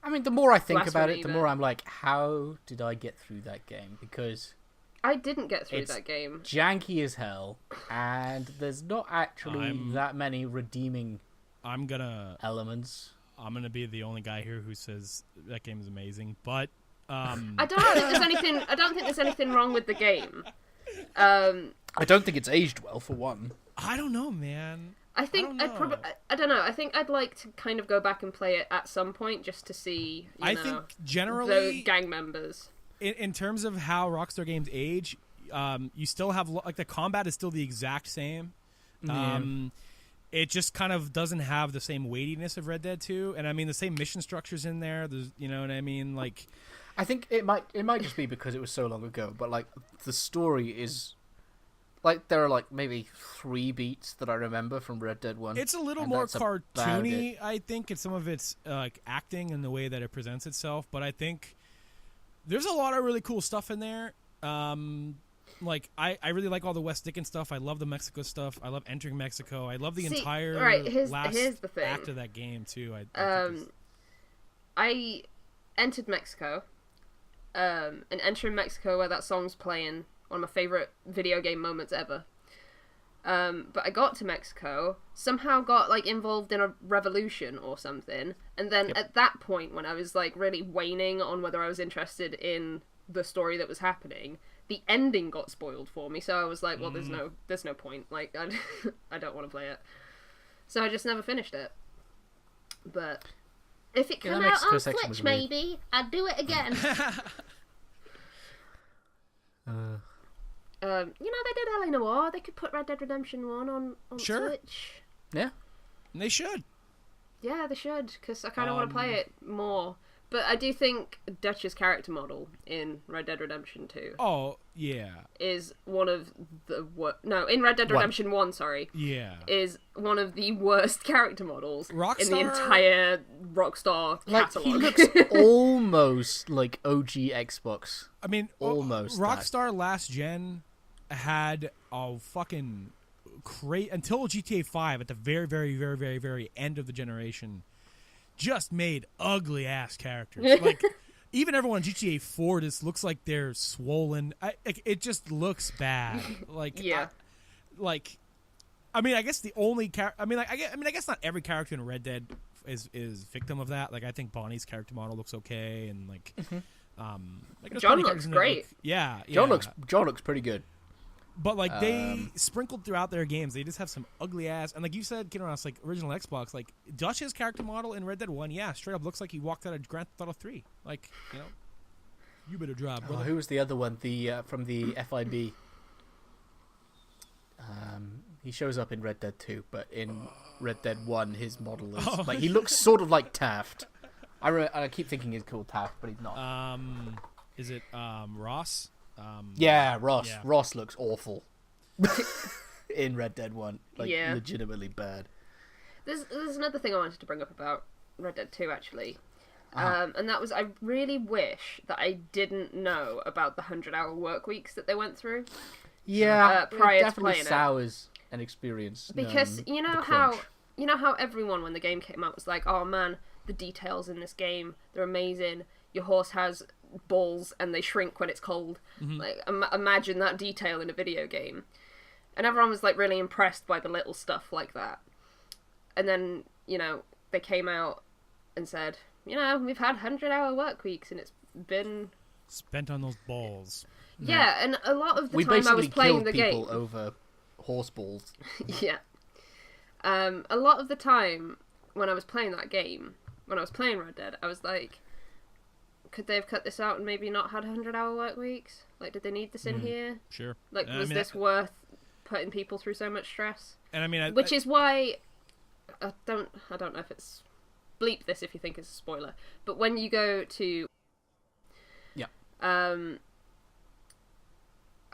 I mean, the more I think about it, the blasphemy, more I'm like, how did I get through that game? Because I didn't get through that game. Janky as hell, and there's not actually that many redeeming elements. I'm gonna be the only guy here who says that game is amazing, but I don't think there's anything wrong with the game. I don't think it's aged well, for one. I don't know, man. I think I don't know. I think I'd like to kind of go back and play it at some point just to see. I think generally the gang members. In terms of how Rockstar games age, you still have like the combat is still the exact same. It just kind of doesn't have the same weightiness of Red Dead 2, and I mean the same mission structures in there. There's, you know what I mean? Like, I think it might just be because it was so long ago, but like the story is. Like, there are, like, maybe 3 beats that I remember from Red Dead 1. It's a little more cartoony, I think, in some of its, like, acting and the way that it presents itself. But I think there's a lot of really cool stuff in there. Like, I really like all the West Dickens stuff. I love the Mexico stuff. I love entering Mexico. I love the entire last act of that game, too. I entered Mexico, and entering Mexico where that song's playing... one of my favourite video game moments ever. But I got to Mexico, somehow got like involved in a revolution or something, and then at that point when I was like really waning on whether I was interested in the story that was happening, the ending got spoiled for me, so I was like, well, there's no point, like I don't want to play it. So I just never finished it. But if it came out on Switch maybe, I'd do it again. They did LA Noire. They could put Red Dead Redemption 1 on Sure. Switch. Yeah. And they should. Yeah, they should, because I kind of want to play it more. But I do think Dutch's character model in Red Dead Redemption 2 Oh, yeah. is one of the in Red Dead Redemption 1, sorry. Yeah. Is one of the worst character models in the Rockstar- entire Rockstar Like, catalog. he looks almost like OG Xbox. I mean, Almost Rockstar last gen had a fucking until GTA 5 at the very, very, very, very, very end of the generation, just made ugly ass characters. Like, even everyone in GTA 4 just looks like they're swollen. It just looks bad. Like, Yeah. I mean, I guess the only I guess not every character in Red Dead is victim of that. Like, I think Bonnie's character model looks okay, and there's John plenty of looks characters in there great. yeah. John looks pretty good. But, like, they sprinkled throughout their games, they just have some ugly ass. And, like you said, Kinross, like, original Xbox, like, Dutch's character model in Red Dead 1, yeah, straight up looks like he walked out of Grand Theft Auto 3. Like, you better drop, brother. Who was the other one? From the FIB. He shows up in Red Dead 2, but in Red Dead 1, his model is he looks sort of like Taft. I keep thinking he's called Taft, but he's not. Is it Ross? Yeah, Ross. Yeah. Ross looks awful in Red Dead 1. Like, Yeah. legitimately bad. There's another thing I wanted to bring up about Red Dead 2, actually. And that was, I really wish that I didn't know about the 100-hour work weeks that they went through. Yeah, prior it to definitely playing it. sours an experience. Because the you know crunch. how everyone, when the game came out, was like, oh man, the details in this game, they're amazing. Your horse has balls and they shrink when it's cold. Like, imagine that detail in a video game. And everyone was like really impressed by the little stuff like that. And then, they came out and said, we've had 100-hour work weeks and it's been Spent on those balls. Yeah, and a lot of the we time I basically was playing killed the people game. over horse balls. Yeah. A lot of the time when I was playing that game, when I was playing Red Dead, I was like, could they have cut this out and maybe not had 100-hour work weeks? Like, did they need this in here? Sure. Like, was this worth putting people through so much stress? And I mean, Which is why I don't know if it's bleep this if you think it's a spoiler, but when you go to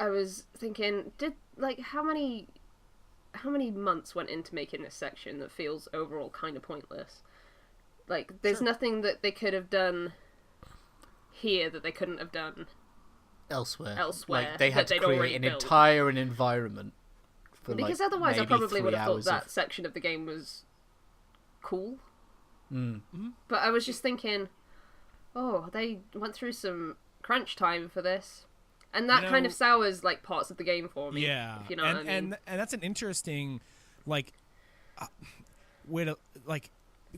I was thinking, how many months went into making this section that feels overall kind of pointless? Like, there's nothing that they could have done here that they couldn't have done Elsewhere. Elsewhere Like, they had that to they'd create already an built. entire environment. For because like, otherwise I maybe probably would 3 have thought hours that section of the game was cool. Mm. But I was just thinking, they went through some crunch time for this. And that kind of sours, like, parts of the game for me. Yeah. If you know what I mean. And that's an interesting, like, way to, like,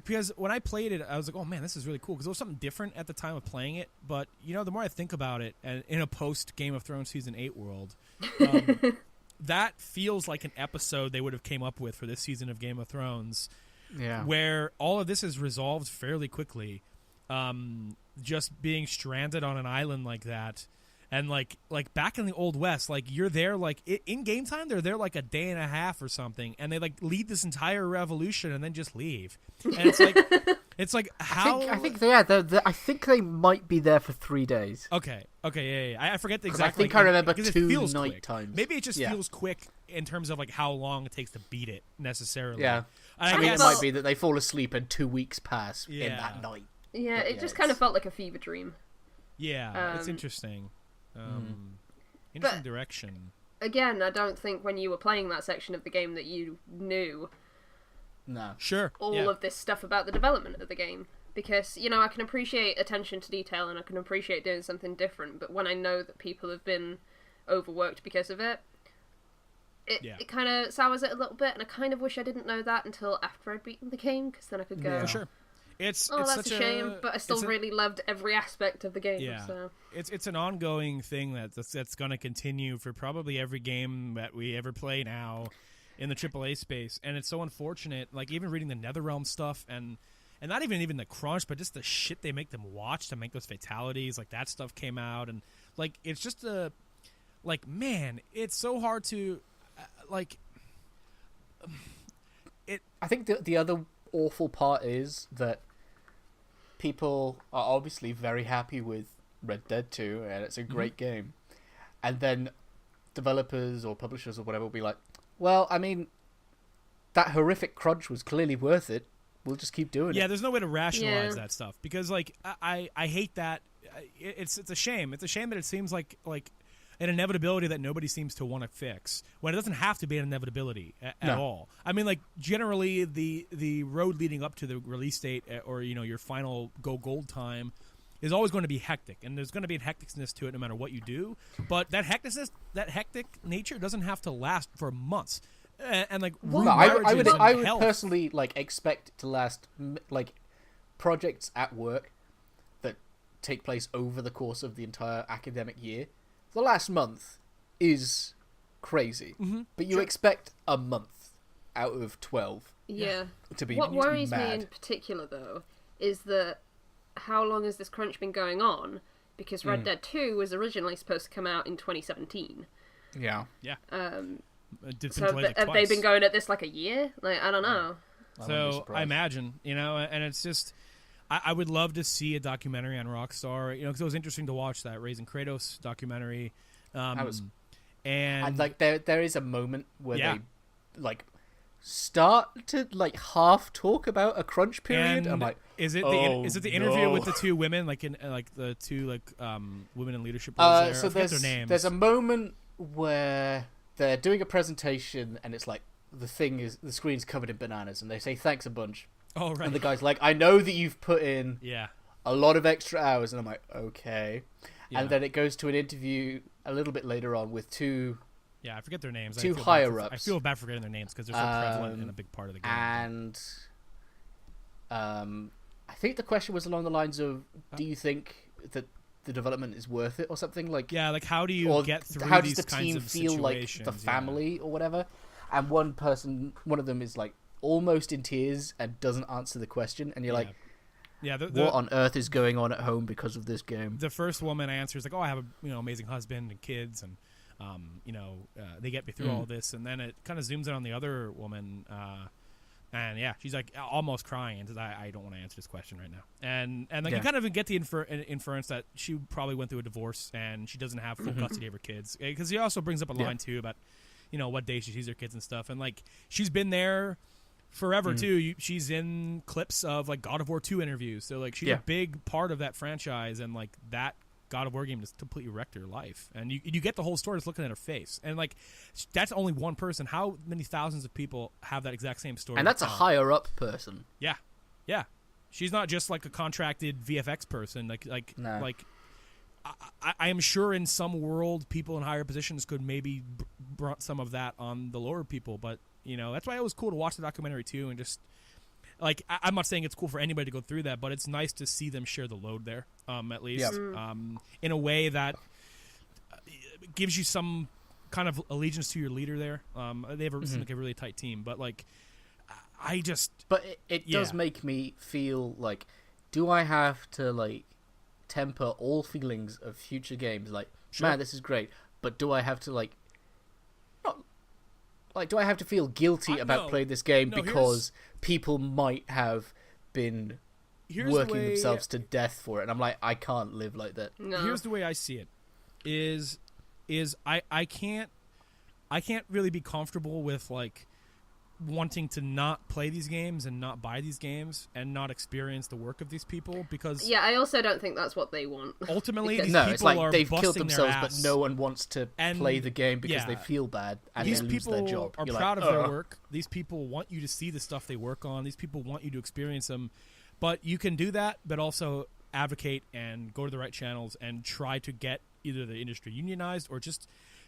because when I played it, I was like, oh man, this is really cool. Because it was something different at the time of playing it. But, the more I think about it, and in a post-Game of Thrones Season 8 world, that feels like an episode they would have came up with for this season of Game of Thrones. Yeah. Where all of this is resolved fairly quickly. Just being stranded on an island like that. And, like back in the Old West, like, you're there, like, in game time, they're there, like, a day and a half or something, and they, like, lead this entire revolution and then just leave. And it's like, how... I think I think they might be there for 3 days. Okay, yeah. I forget the 'Cause exact... I think I remember because 2 it feels night quick. times. Maybe it just feels quick in terms of, like, how long it takes to beat it, necessarily. Yeah. And I mean, guess- it might be that they fall asleep and 2 weeks pass in Yeah. that night. Yeah, But it yeah, just kind of felt like a fever dream. Yeah, it's interesting. Interesting direction. Again, I don't think when you were playing that section of the game that you knew No. Sure. all of this stuff about the development of the game. Because, I can appreciate attention to detail and I can appreciate doing something different, but when I know that people have been overworked because of it, it kind of sours it a little bit, and I kind of wish I didn't know that until after I'd beaten the game, because then I could go, For sure. It's that's such a shame, but I still really loved every aspect of the game. Yeah, So. it's an ongoing thing that's going to continue for probably every game that we ever play now in the AAA space, and it's so unfortunate. Like, even reading the NetherRealm stuff, and not even the crunch, but just the shit they make them watch to make those fatalities. Like, that stuff came out, and like, it's just like, man, it's so hard to like it. I think the other awful part is that people are obviously very happy with Red Dead 2, and it's a great game. And then developers or publishers or whatever will be like, well, I mean, that horrific crunch was clearly worth it. We'll just keep doing it. Yeah, there's no way to rationalize that stuff because, like, I hate that. It's a shame. It's a shame that it seems like an inevitability that nobody seems to want to fix when it doesn't have to be an inevitability at all. I mean, like, generally the road leading up to the release date or, you know, your final go gold time is always going to be hectic, and there's going to be a hecticness to it no matter what you do. But that hectic nature doesn't have to last for months. And like, I would personally like expect it to last, like, projects at work that take place over the course of the entire academic year. The last month is crazy, but you expect a month out of 12. Yeah. To be what worries mad. me in particular, though, is that how long has this crunch been going on? Because Red Dead 2 was originally supposed to come out in 2017. Yeah. Yeah. So have they been going at this like a year? Like, I don't know. So I imagine, you know, and it's just, I would love to see a documentary on Rockstar, you know, because it was interesting to watch that Raising Kratos documentary. And like there is a moment where they like start to like half talk about a crunch period. I'm like, is it the interview with the two women, like in like the two like women in leadership roles there? So there's a moment where they're doing a presentation and it's like the screen's covered in bananas and they say thanks a bunch. Oh, right. And the guy's like, I know that you've put in a lot of extra hours. And I'm like, okay. Yeah. And then it goes to an interview a little bit later on with two... Yeah, I forget their names. Two higher-ups. I feel bad forgetting their names because they're so prevalent in a big part of the game. And I think the question was along the lines of, do you think that the development is worth it or something? Like, yeah, like how do you get through how these does the kinds team of feel situations? Like the family or whatever? And one of them is like almost in tears and doesn't answer the question, and you're like, what on earth is going on at home because of this game? The first woman answers like, oh, I have a amazing husband and kids, and they get me through all this, and then it kind of zooms in on the other woman, and she's like almost crying and says, I don't want to answer this question right now, and like you kind of get the inference that she probably went through a divorce and she doesn't have full custody of her kids, because he also brings up a line too about what day she sees her kids and stuff, and like she's been there forever too. She's in clips of like God of War 2 interviews, so like she's a big part of that franchise, and like that God of War game just completely wrecked her life, and you get the whole story just looking at her face, and like that's only one person. How many thousands of people have that exact same story? And that's a higher up person. Yeah she's not just like a contracted VFX person. I am sure in some world people in higher positions could maybe brought some of that on the lower people, but that's why it was cool to watch the documentary too, and just like I'm not saying it's cool for anybody to go through that, but it's nice to see them share the load there, at least in a way that gives you some kind of allegiance to your leader there. They have seem like a really tight team, but like but it does make me feel like, do I have to like temper all feelings of future games like, man, this is great, but do I have to like do I have to feel guilty about playing this game because people might have been working themselves to death for it? And I'm like, I can't live like that. No. Here's the way I see it: is I can't really be comfortable with like wanting to not play these games and not buy these games and not experience the work of these people, because I also don't think that's what they want. Ultimately, these no, people it's like are they've killed busting themselves, their but ass. no one wants to play the game because they feel bad and these they lose people their job. are You're proud like, of their work. These people want you to see the stuff they work on. These people want you to experience them, but you can do that, but also advocate and go to the right channels and try to get either the industry unionized or just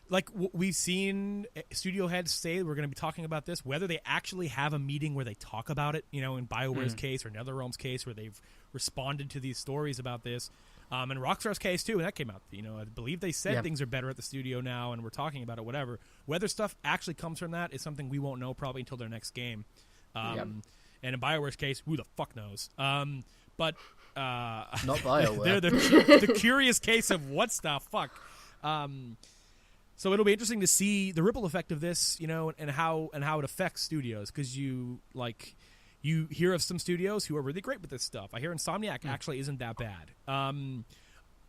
like we've seen studio heads say we're going to be talking about this, whether they actually have a meeting where they talk about it, in BioWare's case or NetherRealm's case, where they've responded to these stories about this, and Rockstar's case too, when that came out. I believe they said things are better at the studio now, and we're talking about it. Whatever, whether stuff actually comes from that is something we won't know probably until their next game. And in BioWare's case, who the fuck knows? But not BioWare. they're the curious case of what's the fuck. So it'll be interesting to see the ripple effect of this, you know, and how it affects studios, because you hear of some studios who are really great with this stuff. I hear Insomniac actually isn't that bad.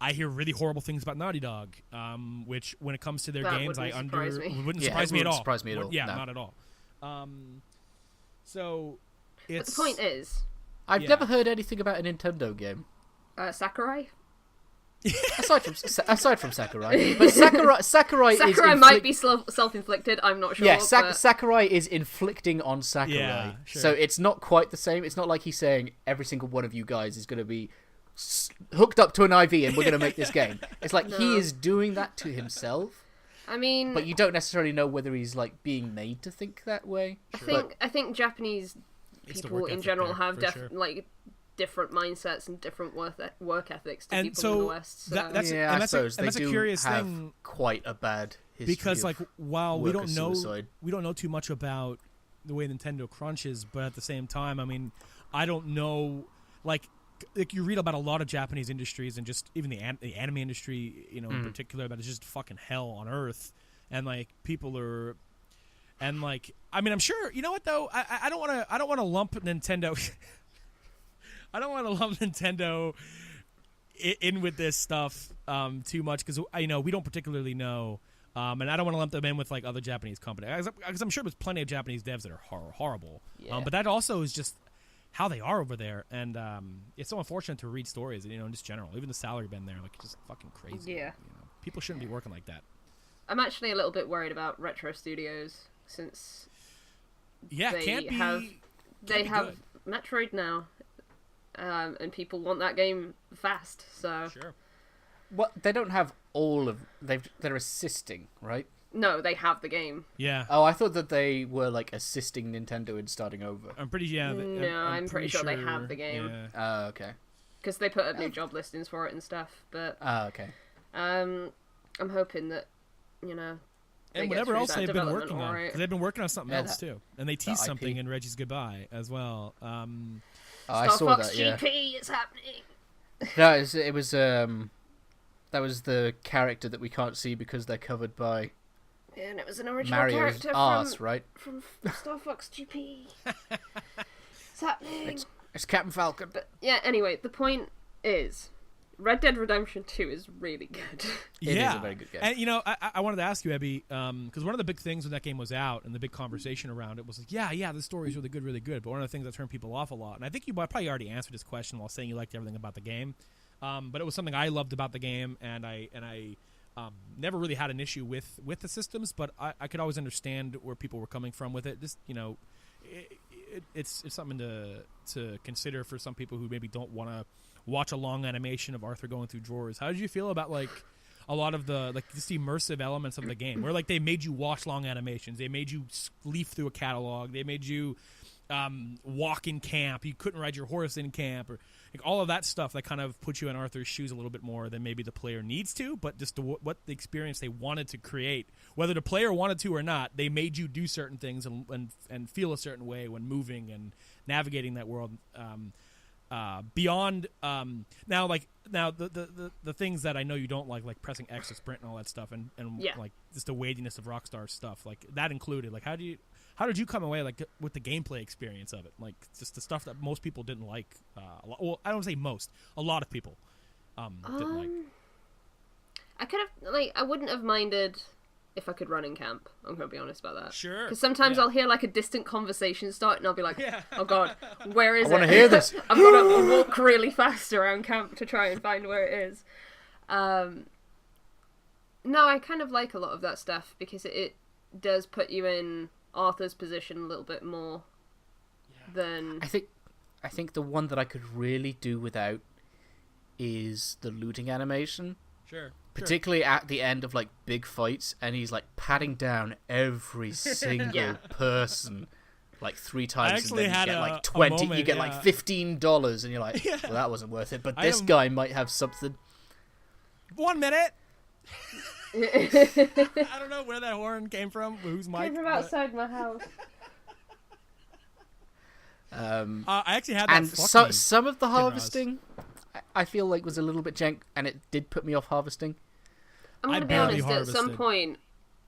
I hear really horrible things about Naughty Dog, which when it comes to their games, wouldn't surprise me at all. Surprise me at all. Yeah, No. not at all. So it's. But the point is, I've never heard anything about a Nintendo game. Sakurai. aside from Sakurai, but Sakurai might be self-inflicted. I'm not sure. Yeah, but... Sakurai is inflicting on Sakurai. Yeah, sure. So it's not quite the same. It's not like he's saying every single one of you guys is going to be hooked up to an IV and we're going to make this game. It's like he is doing that to himself. I mean, but you don't necessarily know whether he's like being made to think that way. I think Japanese people in general have different mindsets and different work ethics to people in the West. So. That's a curious thing. Quite a bad history because, like, while we don't know too much about the way Nintendo crunches, but at the same time, I mean, I don't know, like you read about a lot of Japanese industries and just even the anime industry, you know, in particular, that is just fucking hell on earth, and like people are. And like, I mean, I'm sure. You know what though? I don't want to lump Nintendo. I don't want to lump Nintendo in with this stuff too much, because we don't particularly know, and I don't want to lump them in with like other Japanese companies, because I'm sure there's plenty of Japanese devs that are horrible. Yeah. But that also is just how they are over there, and it's so unfortunate to read stories, in just general. Even the salary band there, like, just fucking crazy. Yeah. People shouldn't be working like that. I'm actually a little bit worried about Retro Studios, since they have Metroid now, and people want that game fast. So sure. What, they don't have all of they're assisting, right? No, they have the game. Yeah. Oh, I thought that they were like assisting Nintendo in starting over. I'm pretty I'm pretty sure they have the game. Yeah. Okay. Because they put up new job listings for it and stuff. But okay. I'm hoping that and whatever else they've been working on. Right. They've been working on something else too, and they teased something in Reggie's Goodbye as well. I saw Fox that. Yeah. GP is happening. No, it was that was the character that we can't see because they're covered by. Yeah, and it was an original Mario's character arse, right? From Star Fox GP. It's happening. It's Captain Falcon. But yeah, anyway, the point is, Red Dead Redemption 2 is really good. It is a very good game. And I wanted to ask you, Abby, because one of the big things when that game was out and the big conversation around it was like, yeah, the story's really good. But one of the things that turned people off a lot, and I think you probably already answered this question while saying you liked everything about the game, but it was something I loved about the game, and I never really had an issue with the systems, but I could always understand where people were coming from with it. Just it's something to consider for some people who maybe don't want to watch a long animation of Arthur going through drawers. How did you feel about like a lot of the just immersive elements of the game, where like they made you watch long animations, they made you leaf through a catalog, they made you walk in camp, you couldn't ride your horse in camp, or like all of that stuff that kind of puts you in Arthur's shoes a little bit more than maybe the player needs to, but just what the experience they wanted to create, whether the player wanted to or not, they made you do certain things and feel a certain way when moving and navigating that world. Beyond now the things that I know you don't like pressing X to sprint and all that stuff, and like just the weightiness of Rockstar stuff, like that included. Like how did you come away like with the gameplay experience of it? Like just the stuff that most people didn't like. Well, I don't say most. A lot of people didn't like. I could have I wouldn't have minded if I could run in camp. I'm gonna be honest about that. Sure. Because sometimes I'll hear like a distant conversation start, and I'll be like, "Oh God, where is it?" I want to hear this. I'm gonna walk really fast around camp to try and find where it is. No, I kind of like a lot of that stuff because it does put you in Arthur's position a little bit more than. I think the one that I could really do without is the looting animation. Sure. Particularly at the end of like big fights, and he's like patting down every single person like 3 times, and then you get like 20, you get like $15, and you're like, well, that wasn't worth it. But this guy might have something. 1 minute. I don't know where that horn came from. Whose mic? Came from outside my house. I actually had that. And some of the harvesting, I feel like was a little bit jank, and it did put me off harvesting. I'm going to be honest, at some point,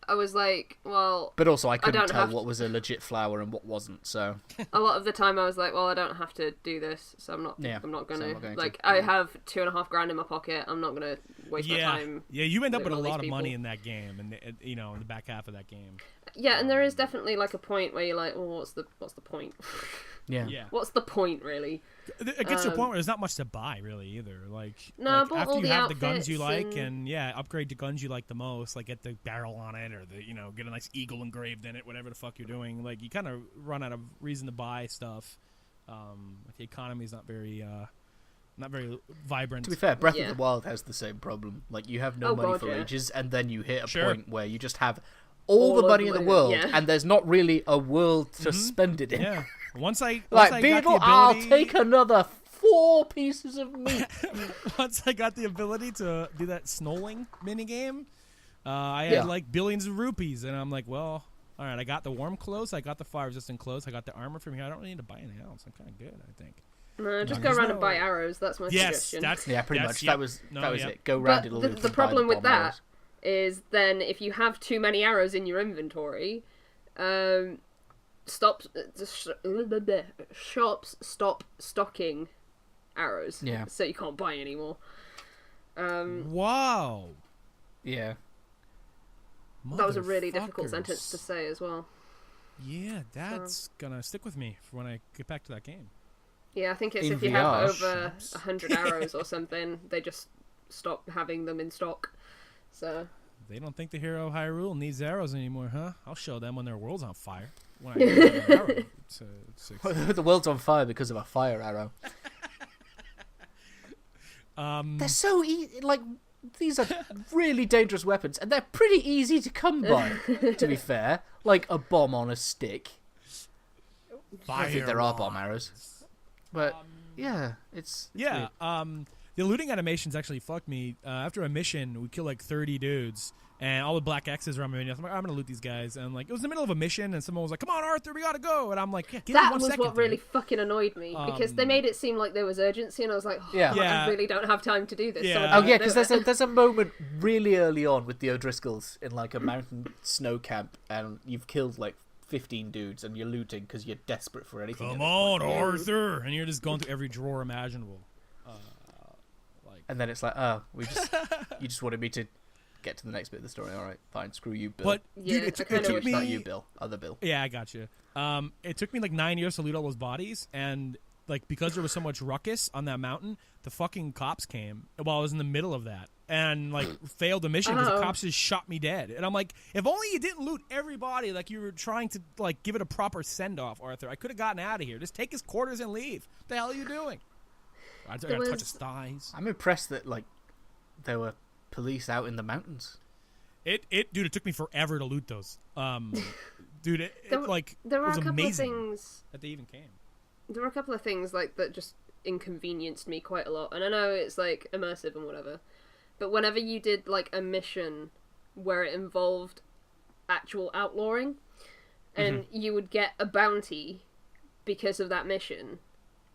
I was like, well... But also, I couldn't don't tell have what was a legit flower and what wasn't, so... A lot of the time I was like, well, I don't have to do this, so I'm not Yeah, going so I'm not to. going Like, to. I have $2.5 in my pocket, I'm not going to waste my time. Yeah, you end up with with a all these lot of money people. in that game, and in the back half of that game. Yeah, and there is definitely, like, a point where you're like, well, what's the point? Yeah. Yeah. What's the point, really? It gets to a point where there's not much to buy, really, either. Like, No, I like bought after all you the have the guns you outfits like, and- upgrade the guns you like the most, like get the barrel on it, or get a nice eagle engraved in it, whatever the fuck you're doing. Like, you kind of run out of reason to buy stuff. The economy's not very vibrant. To be fair, Breath Yeah. of the Wild has the same problem. Like, you have no Oh, money God, for yeah. ages, and then you hit a Sure. point where you just have all the of money the in the money, world, yeah. and there's not really a world to spend it in. Yeah. Once I Like, got people, the ability, I'll take another 4 pieces of meat. once I got the ability to do that snowing minigame, I had Yeah. like billions of rupees, and I'm like, well, all right, I got the warm clothes, I got the fire-resistant clothes, I got the armor from here. I don't really need to buy anything else. I'm kind of good, I think. No, just No, go there's around no- and buy arrows, that's my Yes, suggestion. that's Yeah, pretty that's- much. yep. That was No, that was yep. it. Go But round it a the loop. problem with that Arrows. is then if you have too many arrows in your inventory, shops stop stocking arrows. Yeah. So you can't buy anymore. Wow. Yeah. That was a really difficult Motherfuckers. sentence to say as well. Yeah, that's gonna stick with me for when I get back to that game. Yeah, I think it's In if you VR, have over shops. 100 arrows or something, they just stop having them in stock. So They don't think the hero of Hyrule needs arrows anymore, huh? I'll show them when their world's on fire. When I get an arrow to The world's on fire because of a fire arrow. They're so easy. Like, these are really dangerous weapons, and they're pretty easy to come by, to be fair. Like a bomb on a stick. I think there are bomb arrows. But, yeah, it's Yeah, weird. the looting animations actually fucked me. After a mission, we killed like 30 dudes, and all the black X's around my menu. I'm like, I'm gonna loot these guys, and like it was in the middle of a mission, and someone was like, "Come on, Arthur, we gotta go," and I'm like, "Yeah, give me that 1 was second, what really dude." fucking annoyed me because they made it seem like there was urgency, and I was like, oh, Yeah. God, Yeah. I really don't have time to do this. so I Yeah. Oh don't yeah, do because it. there's a moment really early on with the O'Driscolls in like a mountain snow camp, and you've killed like 15 dudes, and you're looting because you're desperate for anything. Come at this point. on, Arthur, and you're just going through every drawer imaginable. And then it's like, oh, you just wanted me to get to the next bit of the story. All right, fine, screw you, Bill. But Yeah, dude, I it kinda took wish me. Not you, Bill. Other Bill. Yeah, I got you. It took me like 9 years to loot all those bodies, and like because there was so much ruckus on that mountain, the fucking cops came while I was in the middle of that, and like failed the mission because the Oh. cops just shot me dead. And I'm like, if only you didn't loot everybody, like you were trying to like give it a proper send off, Arthur. I could have gotten out of here. Just take his quarters and leave. What the hell are you doing? I gotta touch was- his thighs. I'm impressed that like there were police out in the mountains. Dude, it took me forever to loot those. Dude, it There were was a couple amazing of things. that they even came. There were a couple of things like that just inconvenienced me quite a lot, and I know it's like immersive and whatever, but whenever you did like a mission where it involved actual outlawing, and you would get a bounty because of that mission,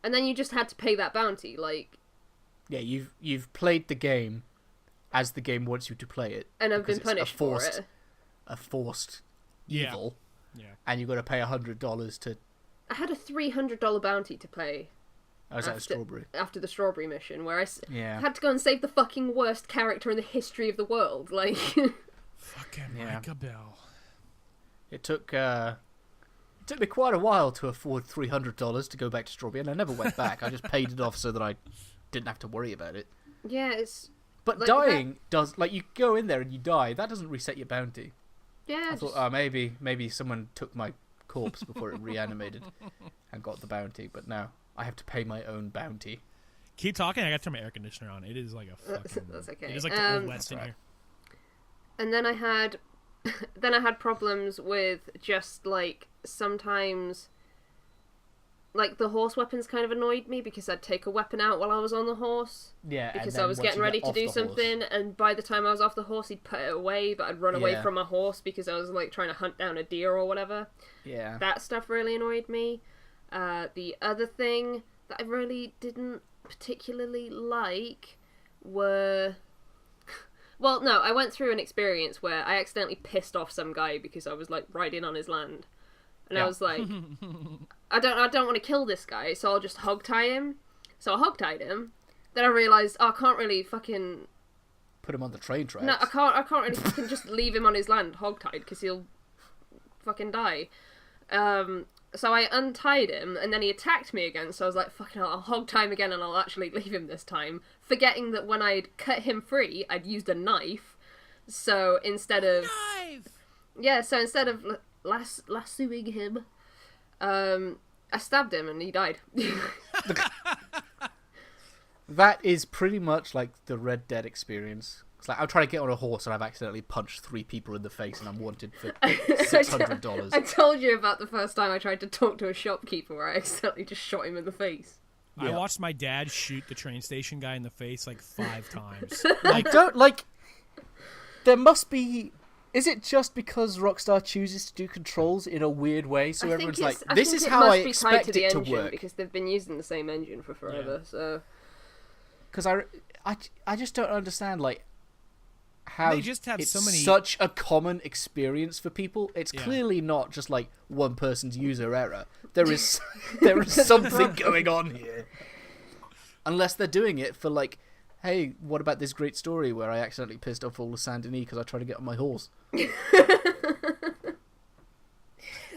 and then you just had to pay that bounty, like. Yeah, you've played the game as the game wants you to play it, And I've because been it's punished for it. a forced Yeah. evil, Yeah. and you got to pay $100 to. I had a $300 bounty to pay Oh, is that a strawberry? after the strawberry mission, where I Yeah. had to go and save the fucking worst character in the history of the world. Like, Fucking Yeah. Micah Bell. It took me quite a while to afford $300 to go back to Strawberry, and I never went back. I just paid it off so that I didn't have to worry about it. yeah, it's But Like, dying does, like, you go in there and you die. That doesn't reset your bounty. yeah. I thought, Just, oh, maybe someone took my corpse before it reanimated and got the bounty. But no, I have to pay my own bounty. Keep talking. I got to turn my air conditioner on. It is like a fucking. That's okay. It is like the old west in right. here. and then I had, problems with just like sometimes. Like, the horse weapons kind of annoyed me because I'd take a weapon out while I was on the horse. Yeah, Because I was getting ready to do something, and by the time I was off the horse, he'd put it away, but I'd run away Yeah. from my horse because I was, like, trying to hunt down a deer or whatever. Yeah. That stuff really annoyed me. The other thing that I really didn't particularly like were Well, no, I went through an experience where I accidentally pissed off some guy because I was like riding on his land, and I was like, I don't want to kill this guy, so I'll just hogtie him. So I hogtied him. Then I realised, I can't really fucking put him on the train tracks. No, I can't really fucking just leave him on his land hogtied because he'll fucking die. So I untied him, and then he attacked me again, so I was like, fucking hell, I'll hogtie him again and I'll actually leave him this time. Forgetting that when I'd cut him free, I'd used a knife. So instead of... Knife! Yeah, so instead of lassoing him, I stabbed him and he died. That is pretty much like the Red Dead experience. It's like I'm trying to get on a horse and I've accidentally punched 3 people in the face and I'm wanted for $600. I told you about the first time I tried to talk to a shopkeeper where I accidentally just shot him in the face. I watched my dad shoot the train station guy in the face like 5 times. I don't like. There must be. Is it just because Rockstar chooses to do controls in a weird way, so everyone's like, "This is how I expect it to work"? Because they've been using the same engine for forever. So. Because I just don't understand like how they just have it's so many... such a common experience for people. It's clearly not just like one person's user error. There is something going on here. Unless they're doing it for like, hey, what about this great story where I accidentally pissed off all of Saint Denis because I tried to get on my horse? I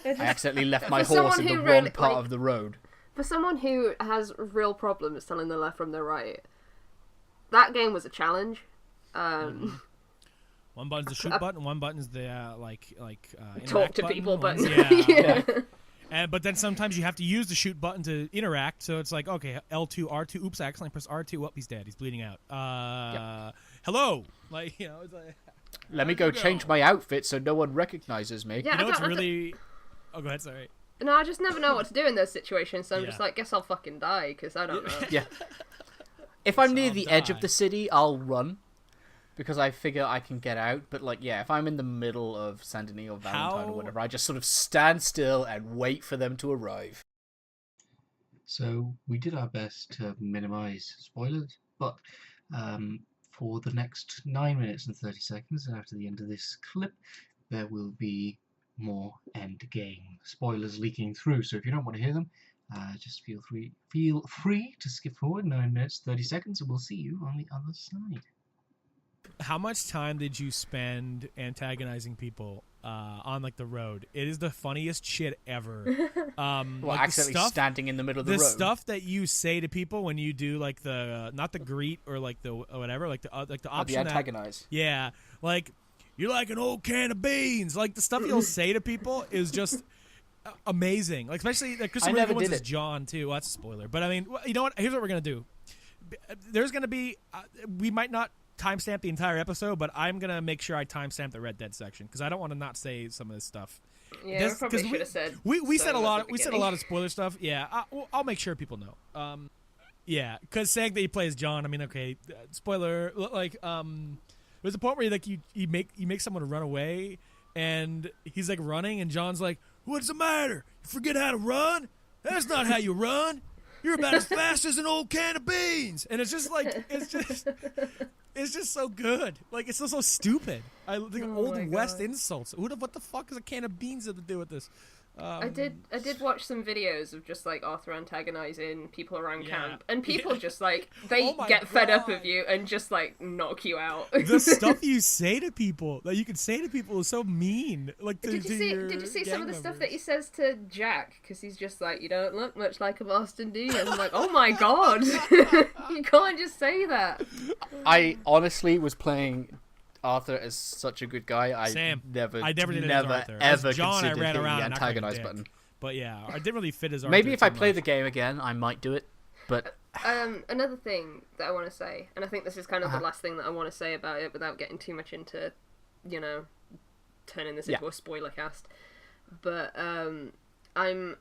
accidentally left my horse in the wrong part of the road. For someone who has real problems telling the left from the right, that game was a challenge. One button's the shoot button, one button's the talk to button, people button. Yeah. But then sometimes you have to use the shoot button to interact. So it's like, okay, L2, R2. Oops, I accidentally pressed R2. Oh, he's dead. He's bleeding out. Hello. Like, you know, it's like, let me go change my outfit so no one recognizes me. Yeah, you know, it's really. Oh, go ahead. Sorry. No, I just never know what to do in those situations. So I'm just like, guess I'll fucking die because I don't know. Yeah. If I'm near the edge of the city, I'll run. Because I figure I can get out, but like, yeah, if I'm in the middle of Saint Denis or Valentine or whatever, I just sort of stand still and wait for them to arrive. So we did our best to minimize spoilers, but for the next 9 minutes and 30 seconds after the end of this clip, there will be more end game spoilers leaking through. So if you don't want to hear them, just feel free to skip forward 9 minutes 30 seconds, and we'll see you on the other side. How much time did you spend antagonizing people on like the road? It is the funniest shit ever. Well, like accidentally standing in the middle of the road. The stuff that you say to people when you do like the not the greet or like the whatever, like the option the antagonize. Yeah, like you're like an old can of beans. Like the stuff you'll say to people is just amazing. Like especially like Christopher Reeves is John too. Well, that's a spoiler, but I mean, you know what? Here's what we're gonna do. There's gonna be we might not timestamp the entire episode, but I'm gonna make sure I timestamp the Red Dead section because I don't want to not say some of this stuff. Yeah, we probably should have said. We said a lot. We said a lot of spoiler stuff. Yeah, I'll make sure people know. Yeah, because saying that you play as John, I mean, okay, spoiler. Like, there's a point where like you make someone run away, and he's like running, and John's like, "What's the matter? You forget how to run? That's not how you run. You're about as fast as an old can of beans." And it's just like it's just so good. Like it's so stupid. I think old West insults. What the fuck is a can of beans have to do with this? I did watch some videos of just like Arthur antagonizing people around camp, and people just like they get fed up of you and just like knock you out. The stuff you say to people that you can say to people is so mean. Like did you see some of the stuff that he says to Jack? Because he's just like, you don't look much like a Boston, do you? And I'm like, oh my god, you can't just say that. I honestly was playing Arthur is such a good guy. I never did ever John, considered I ran hitting around the antagonize button. But yeah, I didn't really fit his Arthur. Maybe if I play the game again, I might do it. But another thing that I want to say, and I think this is kind of the last thing that I want to say about it, without getting too much into, you know, turning this into a spoiler cast. But I'm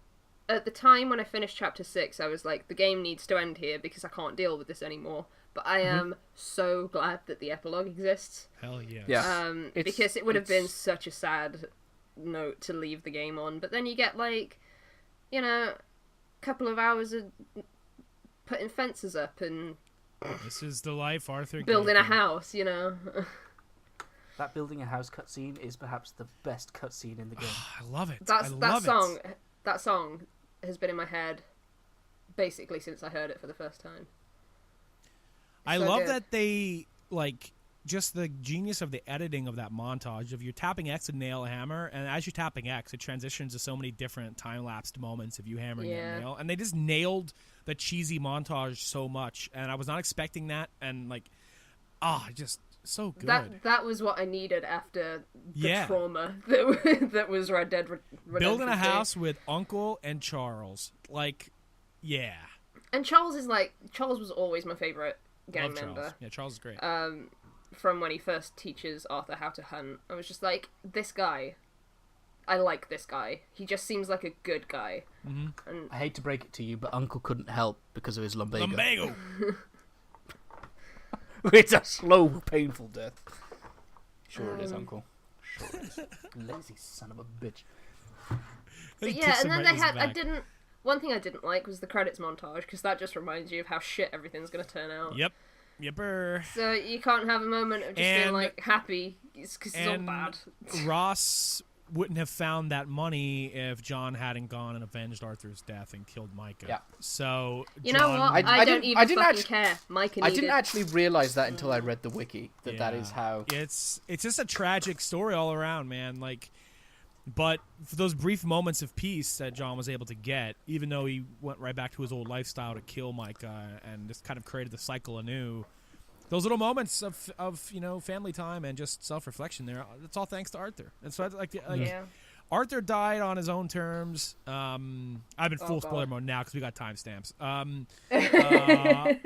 at the time when I finished chapter 6, I was like, the game needs to end here because I can't deal with this anymore. But I am so glad that the epilogue exists. Hell yeah. Yeah. Because it would have been such a sad note to leave the game on. But then you get, like, you know, a couple of hours of putting fences up and... This is the life Arthur building a house, you know. That building a house cutscene is perhaps the best cutscene in the game. I love it. That song has been in my head basically since I heard it for the first time. I So love good. that they just the genius of the editing of that montage of you tapping X to nail a hammer, and as you're tapping X, it transitions to so many different time-lapsed moments of you hammering that nail, and they just nailed the cheesy montage so much, and I was not expecting that, and just so good. That was what I needed after the trauma that was Red Dead Redemption. Building a 2. house with Uncle and Charles, And Charles was always my favorite gang Love member. Charles. Yeah, Charles is great. From when he first teaches Arthur how to hunt, I was just like, this guy. I like this guy. He just seems like a good guy. Mm-hmm. And I hate to break it to you, but Uncle couldn't help because of his lumbago. Lumbago. It's a slow, painful death. Sure it is, Uncle. Sure it is. Lazy son of a bitch. But yeah, and then they had. One thing I didn't like was the credits montage, because that just reminds you of how shit everything's gonna turn out. Yep. Yepper. So you can't have a moment of just being happy, because it's all bad. Ross wouldn't have found that money if John hadn't gone and avenged Arthur's death and killed Micah. Yeah. So you know what? I don't even care. Micah I didn't actually realize that until I read the wiki. That is how it's just a tragic story all around, man. But for those brief moments of peace that John was able to get, even though he went right back to his old lifestyle to kill Micah and just kind of created the cycle anew, those little moments of family time and just self-reflection there, it's all thanks to Arthur. And so Arthur died on his own terms. I'm in full spoiler mode now because we got timestamps.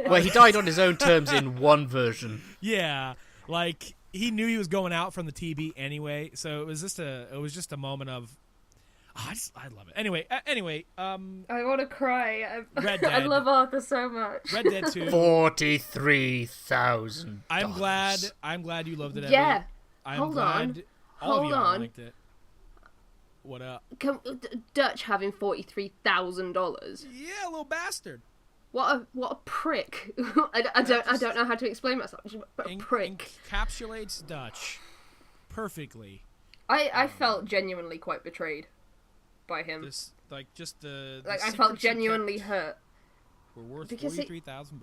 Well, he died on his own terms in one version. Yeah, he knew he was going out from the TB anyway, so it was just a moment of I love it. Anyway, I want to cry. Red Dead. I love Arthur so much. Red Dead 2. $43,000. I'm glad you loved it. Yeah. I'm glad all of you liked it. What up? Dutch having $43,000. Yeah, little bastard. What a prick. I don't know how to explain myself. But a prick. Encapsulates Dutch perfectly. I felt genuinely quite betrayed by him. I felt genuinely hurt. We're worth because $43,000.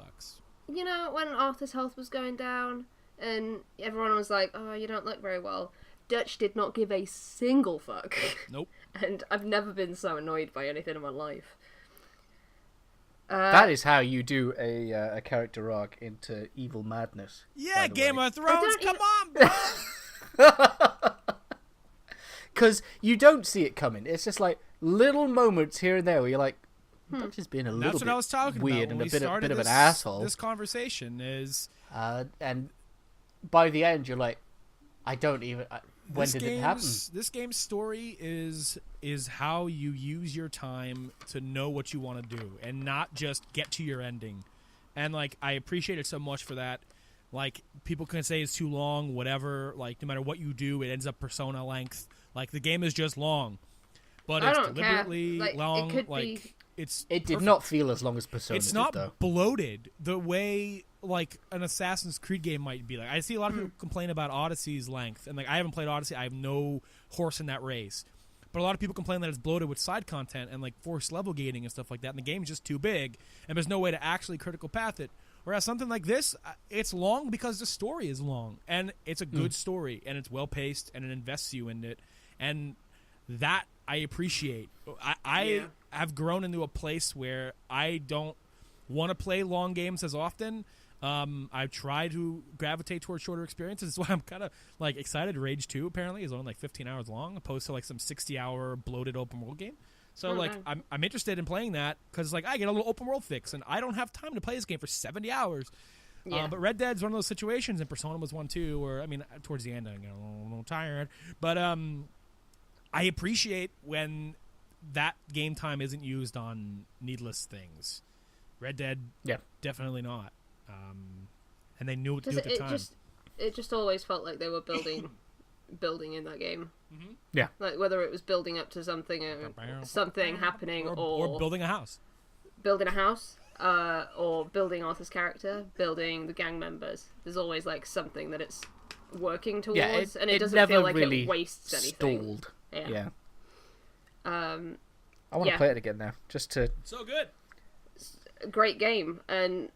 You know, when Arthur's health was going down and everyone was like, "Oh, you don't look very well," Dutch did not give a single fuck. Nope. And I've never been so annoyed by anything in my life. That is how you do a character arc into evil madness. Yeah, Game of Thrones, come on, bro! Because you don't see it coming. It's just like little moments here and there where you're like, Dutch is being a little bit I was talking weird about and a bit of an asshole. This conversation is... and by the end, you're like, I don't even... when did it happen? This game's story is how you use your time to know what you want to do and not just get to your ending. And I appreciate it so much for that. People can say it's too long, whatever. No matter what you do, it ends up Persona length. The game is just long, but it's deliberately long. It did not feel as long as Persona. It's not though. bloated the way an Assassin's Creed game might be. I see a lot of people complain about Odyssey's length, and I haven't played Odyssey. I have no horse in that race. But a lot of people complain that it's bloated with side content and forced level gating and stuff like that, and the game's just too big, and there's no way to actually critical path it. Whereas something like this, it's long because the story is long, and it's a good story, and it's well paced, and it invests you in it, and that I appreciate. I have grown into a place where I don't want to play long games as often. I've tried to gravitate towards shorter experiences. That's why I'm kind of excited. Rage 2 apparently is only 15 hours long, opposed to some 60-hour bloated open world game. So I'm interested in playing that because I get a little open world fix, and I don't have time to play this game for 70 hours. Yeah. But Red Dead's one of those situations, and Persona was one too. Where towards the end I get a little tired, but I appreciate when that game time isn't used on needless things. Red Dead, definitely not. And they knew it at the time. It just always felt like they were building in that game. Mm-hmm. Yeah. Whether it was building up to something happening or building a house. Building a house, or building Arthur's character, building the gang members. There's always something that it's working towards, Yeah, and it doesn't never feel like really it wastes anything. stalled. Yeah. I want to play it again now, just to. So good. Great game, and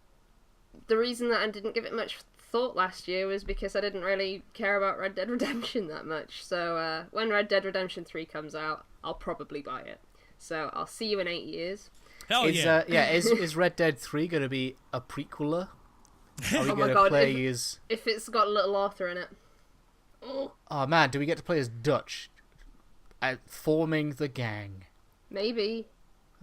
the reason that I didn't give it much thought last year was because I didn't really care about Red Dead Redemption that much. So when Red Dead Redemption 3 comes out, I'll probably buy it. So I'll see you in 8 years. Hell Is Red Dead 3 going to be a prequeler? Are we Oh my going to God, play as... If it's got little Arthur in it. Oh man, do we get to play as Dutch? Forming the gang. Maybe.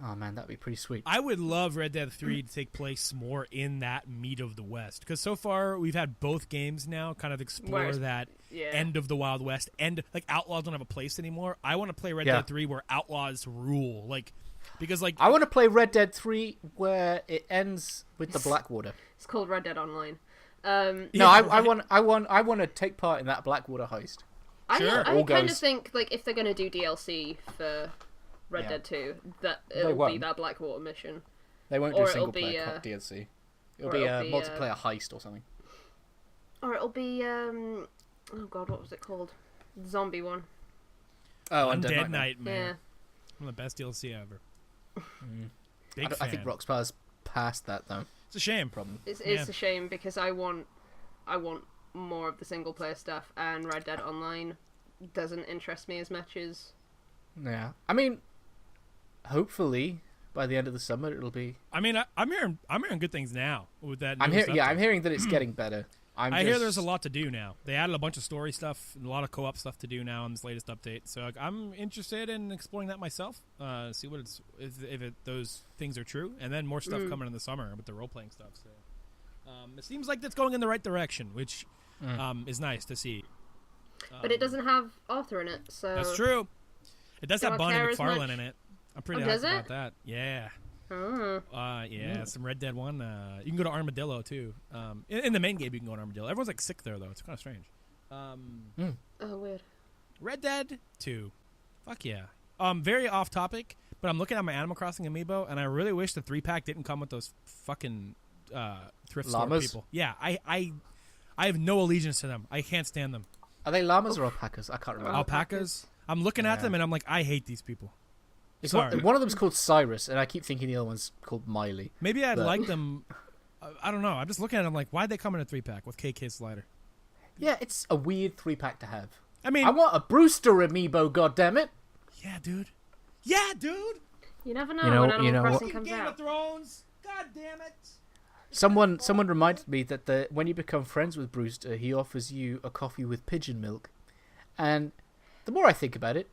Oh man, that'd be pretty sweet. I would love Red Dead 3 to take place more in that meat of the West. Because so far, we've had both games now kind of explore that end of the Wild West. Like, outlaws don't have a place anymore. I want to play Red Dead 3 where outlaws rule. Because I want to play Red Dead 3 where it ends with the Blackwater. It's called Red Dead Online. No, I want to take part in that Blackwater heist. I kind of think, like, if they're going to do DLC for Red Dead 2, that it'll be that Blackwater mission. They won't do a single player DLC. It'll be a multiplayer heist or something. Or it'll be, oh god, what was it called? The zombie one. Oh, Undead Nightmare. Yeah. One of the best DLC ever. I think Rockstar's past that, though. It's a shame. It's a shame, because I want more of the single player stuff, and Red Dead Online doesn't interest me as much as... Yeah. I mean, hopefully by the end of the summer it'll be... I mean, I'm hearing good things now with that. I'm hearing that it's getting better. I hear there's a lot to do now. They added a bunch of story stuff and a lot of co-op stuff to do now in this latest update. So I'm interested in exploring that myself. See what those things are true, and then more stuff coming in the summer with the role playing stuff. So it seems like that's going in the right direction, which is nice to see. But it doesn't have Arthur in it, so that's true. It does have Bonnie McFarlane in it. I'm pretty hyped about that. Yeah. Some Red Dead 1. You can go to Armadillo, too. In the main game, you can go to Armadillo. Everyone's, like, sick there, though. It's kind of strange. Oh, weird. Red Dead 2. Fuck yeah. Very off topic, but I'm looking at my Animal Crossing amiibo, and I really wish the 3-pack didn't come with those fucking thrift store people. Yeah, I have no allegiance to them. I can't stand them. Are they llamas or alpacas? I can't remember. Alpacas? I'm looking at them, and I'm like, I hate these people. Sorry. One of them's called Cyrus, and I keep thinking the other one's called Miley. Maybe I'd like them. I don't know. I'm just looking at them like, why'd they come in a 3-pack with KK Slider? Yeah, it's a weird 3-pack to have. I mean, I want a Brewster amiibo, goddammit. Yeah, dude. You never know when Animal Crossing comes Game out. of Thrones. God damn it. Someone reminded me that when you become friends with Brewster, he offers you a coffee with pigeon milk. And the more I think about it,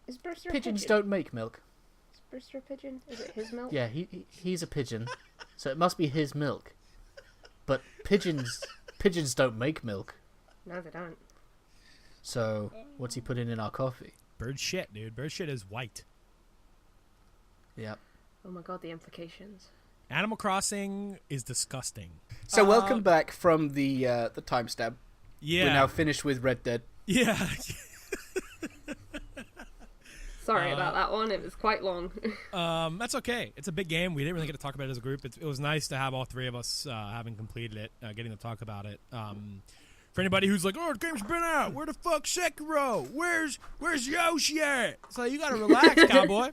Is Brewster pigeons a pigeon? don't make milk. Is Brewster a pigeon? Is it his milk? Yeah, he's a pigeon, so it must be his milk. But pigeons don't make milk. No, they don't. So what's he putting in our coffee? Bird shit, dude. Bird shit is white. Yep. Oh my god, the implications. Animal Crossing is disgusting. So welcome back from the timestamp. Yeah. We're now finished with Red Dead. Yeah. Sorry about that one. It was quite long. That's okay. It's a big game. We didn't really get to talk about it as a group. It was nice to have all three of us having completed it, getting to talk about it. For anybody who's like, oh, the game's been out. Where the fuck's Sekiro? Where's Yoshi at? So you gotta relax, cowboy.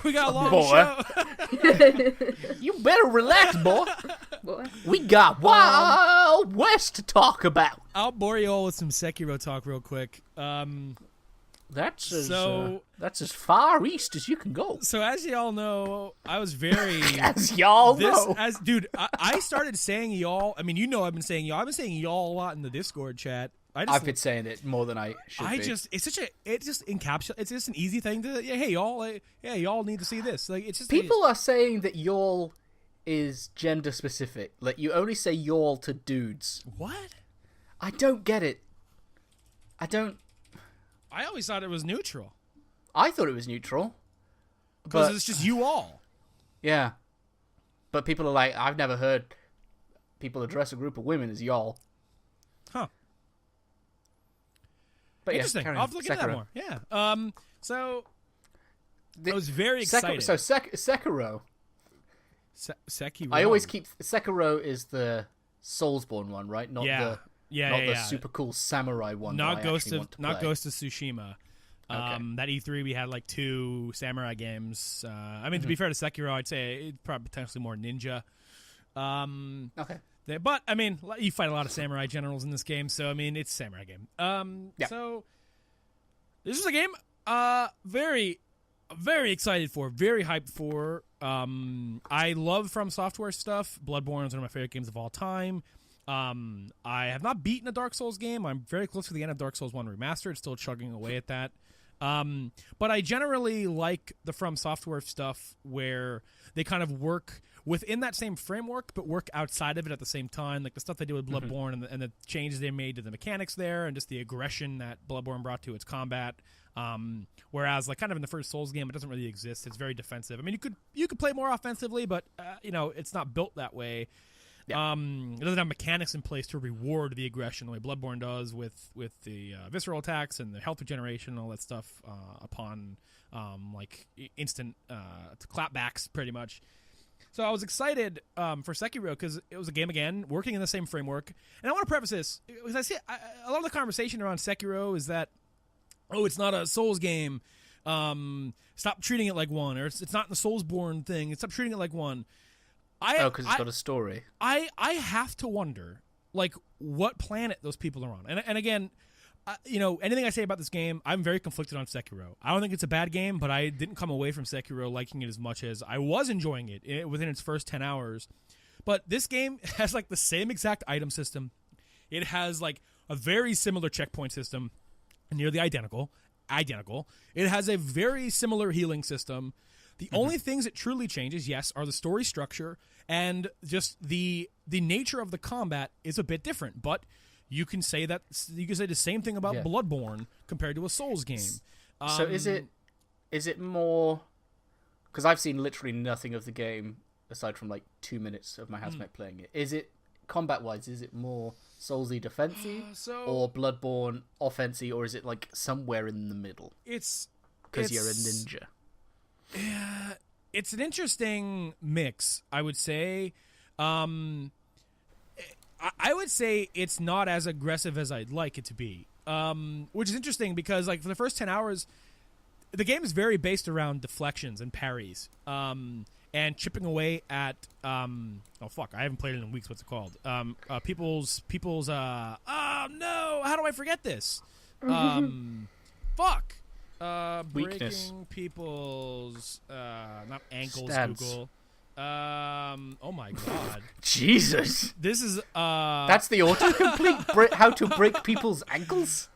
We got a long show. You better relax, boy. Boy. We got Wild West to talk about. I'll bore you all with some Sekiro talk real quick. That's as far east as you can go. So as y'all know, I was very as y'all know. Dude, I started saying y'all. I mean, you know, I've been saying y'all. I've been saying y'all a lot in the Discord chat. I've been saying it more than I should. It's just an easy thing to. Yeah, hey y'all. Y'all need to see this. Like, it's just people are saying that y'all is gender specific. Like, you only say y'all to dudes. What? I don't get it. I always thought it was neutral. I thought it was neutral. Because it's just you all. Yeah. But people are like, I've never heard people address a group of women as y'all. Huh. But interesting. I'll have to look into that more. Yeah. So I was very excited. Sekiro. Sekiro. I always keep Sekiro is the Soulsborne one, right? Not Yeah, not yeah, the yeah. super cool samurai one. Not that I Ghost actually of want to not play. Ghost of Tsushima. Okay. That E3 we had like 2 samurai games. I mean, to be fair to Sekiro, I'd say it's probably potentially more ninja. Okay. But I mean, you fight a lot of samurai generals in this game, so I mean, it's a samurai game. Yeah. So this is a game very, very excited for, very hyped for. I love From Software stuff. Bloodborne is one of my favorite games of all time. I have not beaten a Dark Souls game. I'm very close to the end of Dark Souls 1 Remastered, still chugging away at that. But I generally like the From Software stuff where they kind of work within that same framework, but work outside of it at the same time. Like the stuff they did with Bloodborne and the changes they made to the mechanics there, and just the aggression that Bloodborne brought to its combat. Whereas, like, kind of in the first Souls game, it doesn't really exist. It's very defensive. I mean, you could play more offensively, but it's not built that way. Yeah. It doesn't have mechanics in place to reward the aggression the way Bloodborne does with the visceral attacks and the health regeneration and all that stuff upon instant clapbacks, pretty much. So I was excited for Sekiro because it was a game again working in the same framework. And I want to preface this because I see a lot of the conversation around Sekiro is that it's not a Souls game. Stop treating it like one, or it's not in the Soulsborne thing. Stop treating it like one. Because it's got a story. I have to wonder, like, what planet those people are on. And again, anything I say about this game, I'm very conflicted on Sekiro. I don't think it's a bad game, but I didn't come away from Sekiro liking it as much as I was enjoying it within its first 10 hours. But this game has, like, the same exact item system. It has, like, a very similar checkpoint system, nearly identical. It has a very similar healing system. The only things it truly changes, yes, are the story structure and just the nature of the combat is a bit different. But you can say the same thing about Bloodborne compared to a Souls game. So is it more? Because I've seen literally nothing of the game aside from like 2 minutes of my housemate playing it. Is it combat-wise? Is it more Soulsy defensy or Bloodborne offensy, or is it like somewhere in the middle? It's because you're a ninja. Yeah, it's an interesting mix, I would say. I would say it's not as aggressive as I'd like it to be, which is interesting because, like, for the first 10 hours, the game is very based around deflections and parries, and chipping away at I haven't played it in weeks. What's it called? People's oh no, how do I forget this? Weakness. Breaking people's not ankles. Stance. Google. Oh my god. Jesus. This is That's the autocomplete. How to break people's ankles.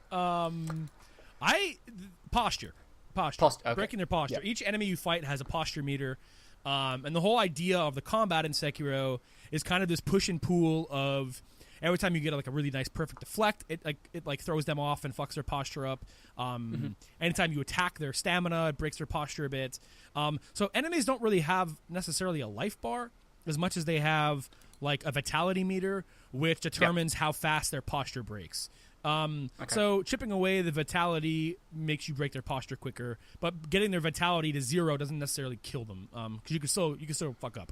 Posture. Okay. Breaking their posture. Yeah. Each enemy you fight has a posture meter. And the whole idea of the combat in Sekiro is kind of this push and pull of every time you get like a really nice perfect deflect, it throws them off and fucks their posture up. Anytime you attack their stamina, it breaks their posture a bit. So enemies don't really have necessarily a life bar as much as they have like a vitality meter, which determines how fast their posture breaks. So chipping away the vitality makes you break their posture quicker, but getting their vitality to 0 doesn't necessarily kill them, because you can still fuck up.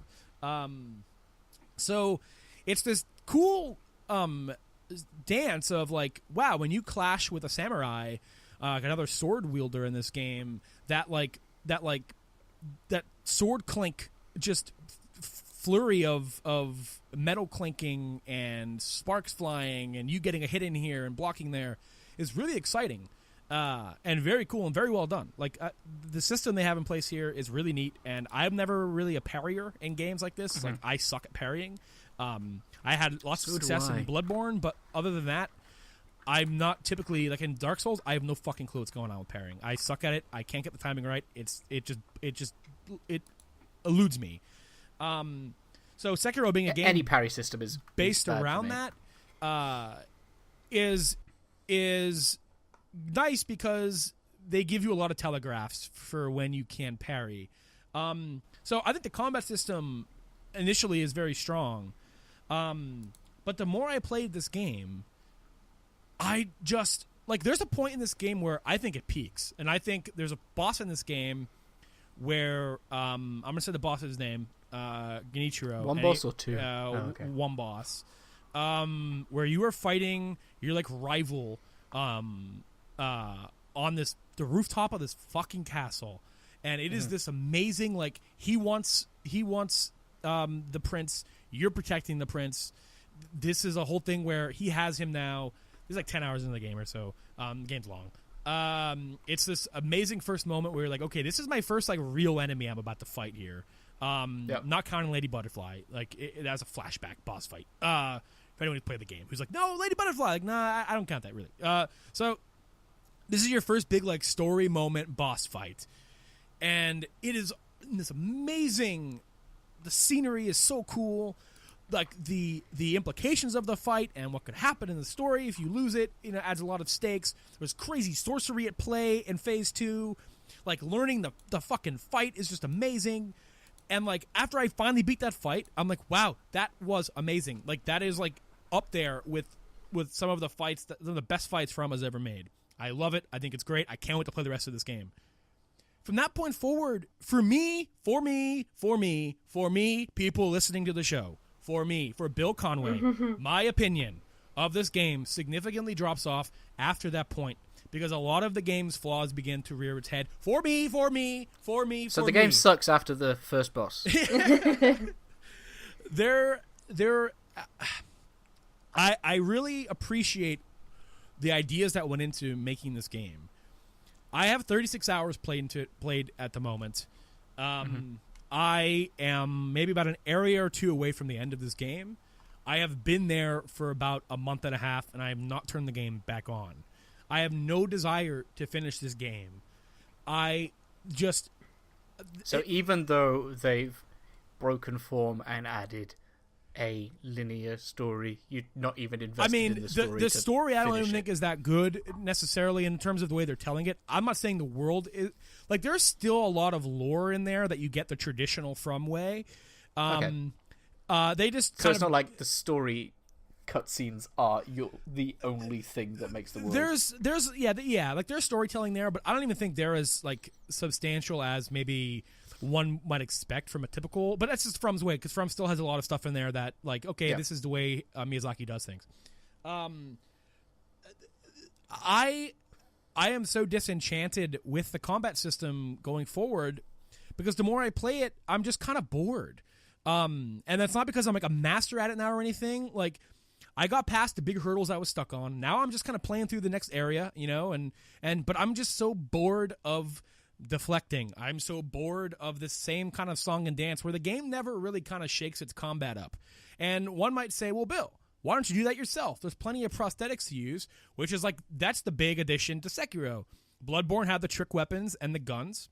So it's this cool dance of like, wow, when you clash with a samurai, another sword wielder in this game, that sword clink, just flurry of metal clinking and sparks flying and you getting a hit in here and blocking there is really exciting, and very cool and very well done. Like, the system they have in place here is really neat, and I'm never really a parrier in games like this. Like, I suck at parrying. I had lots of success in Bloodborne, but other than that, I'm not typically, like in Dark Souls, I have no fucking clue what's going on with parrying. I suck at it. I can't get the timing right. It eludes me. So Sekiro being a game, any parry system is based around that, is nice because they give you a lot of telegraphs for when you can parry. So I think the combat system initially is very strong, but the more I played this game, I just, like, there's a point in this game where I think it peaks, and I think there's a boss in this game where I'm gonna say the boss's name, Genichiro. One boss or two? One boss. where you are fighting your like rival on the rooftop of this fucking castle, and it is this amazing, like, he wants the prince, you're protecting the prince. This is a whole thing where he has him now. There's like 10 hours in the game or so. The game's long. It's this amazing first moment where you're like, okay, this is my first like real enemy I'm about to fight here. Not counting Lady Butterfly. Like, that's a flashback boss fight. If anyone who's played the game who's like, no, Lady Butterfly, like, nah, I don't count that really. So this is your first big like story moment boss fight, and it is this amazing. The scenery is so cool, like the implications of the fight and what could happen in the story if you lose it. Adds a lot of stakes. There's crazy sorcery at play in Phase 2. Like, learning the fucking fight is just amazing. And like, after I finally beat that fight, I'm like, wow, that was amazing. Like, that is like up there with some of the fights, some of the best fights From has ever made. I love it. I think it's great. I can't wait to play the rest of this game. From that point forward, for me, people listening to the show, for Bill Conway, my opinion of this game significantly drops off after that point, because a lot of the game's flaws begin to rear its head. For me. So the game sucks after the first boss. I really appreciate the ideas that went into making this game. I have 36 hours played at the moment. I am maybe about an area or two away from the end of this game. I have been there for about a month and a half, and I have not turned the game back on. I have no desire to finish this game. Even though they've broken form and added a linear story, you're not even invested in the story. The story I don't even think is that good necessarily in terms of the way they're telling it. I'm not saying the world is like, there's still a lot of lore in there that you get the traditional From way. They just so it's not like the story cutscenes are the only thing that makes the world. There's storytelling there, but I don't even think they're as like substantial as maybe one might expect from a typical. But that's just From's way, because From still has a lot of stuff in there that, like, okay, this is the way Miyazaki does things. I am so disenchanted with the combat system going forward, because the more I play it, I'm just kind of bored. And that's not because I'm like a master at it now or anything. Like, I got past the big hurdles I was stuck on. Now I'm just kind of playing through the next area, but I'm just so bored of deflecting. I'm so bored of the same kind of song and dance where the game never really kind of shakes its combat up. And one might say, well, Bill, why don't you do that yourself? There's plenty of prosthetics to use, which is like, that's the big addition to Sekiro. Bloodborne had the trick weapons and the guns.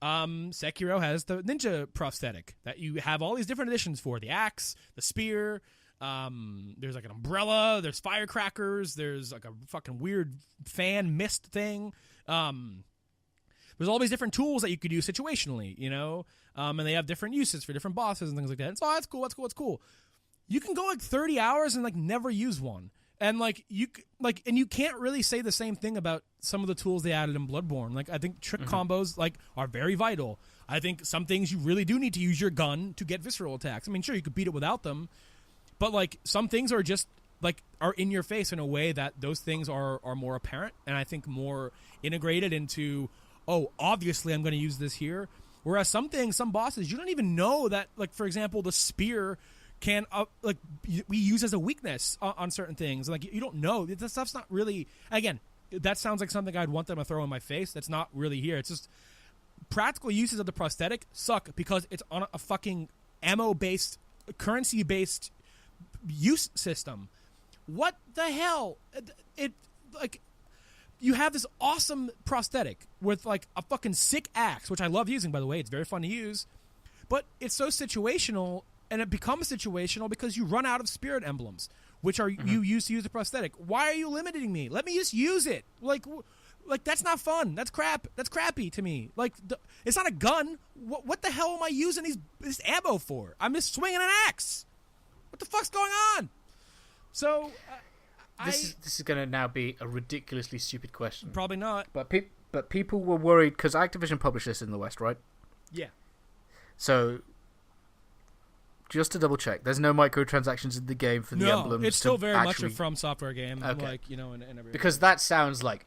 Sekiro has the ninja prosthetic that you have all these different additions for. The axe, the spear, there's like an umbrella, there's firecrackers, there's like a fucking weird fan mist thing. There's all these different tools that you could use situationally, and they have different uses for different bosses and things like that. And so that's cool. You can go like 30 hours and like never use one. And and you can't really say the same thing about some of the tools they added in Bloodborne. Like, I think trick combos are very vital. I think some things you really do need to use your gun to get visceral attacks. I mean, sure, you could beat it without them, but like, some things are just like, are in your face in a way that those things are more apparent, and I think more integrated into, oh, obviously I'm going to use this here. Whereas some bosses, you don't even know that, like, for example, the spear can we use as a weakness on certain things. Like, you don't know. That stuff's not really, again, that sounds like something I'd want them to throw in my face. That's not really here. It's just practical uses of the prosthetic suck because it's on a fucking ammo-based, currency-based use system. What the hell? You have this awesome prosthetic with like a fucking sick axe, which I love using, by the way. It's very fun to use. But it's so situational, and it becomes situational because you run out of spirit emblems, which are you use to use the prosthetic. Why are you limiting me? Let me just use it. Like that's not fun. That's crap. That's crappy to me. Like, it's not a gun. What the hell am I using this ammo for? I'm just swinging an axe. What the fuck's going on? So, this is going to now be a ridiculously stupid question. Probably not. But people were worried because Activision published this in the West, right? Yeah. So just to double check, there's no microtransactions in the game for the emblems. It's still very much actually... a From Software game. Okay. Like, you know, and everything. Because that sounds like,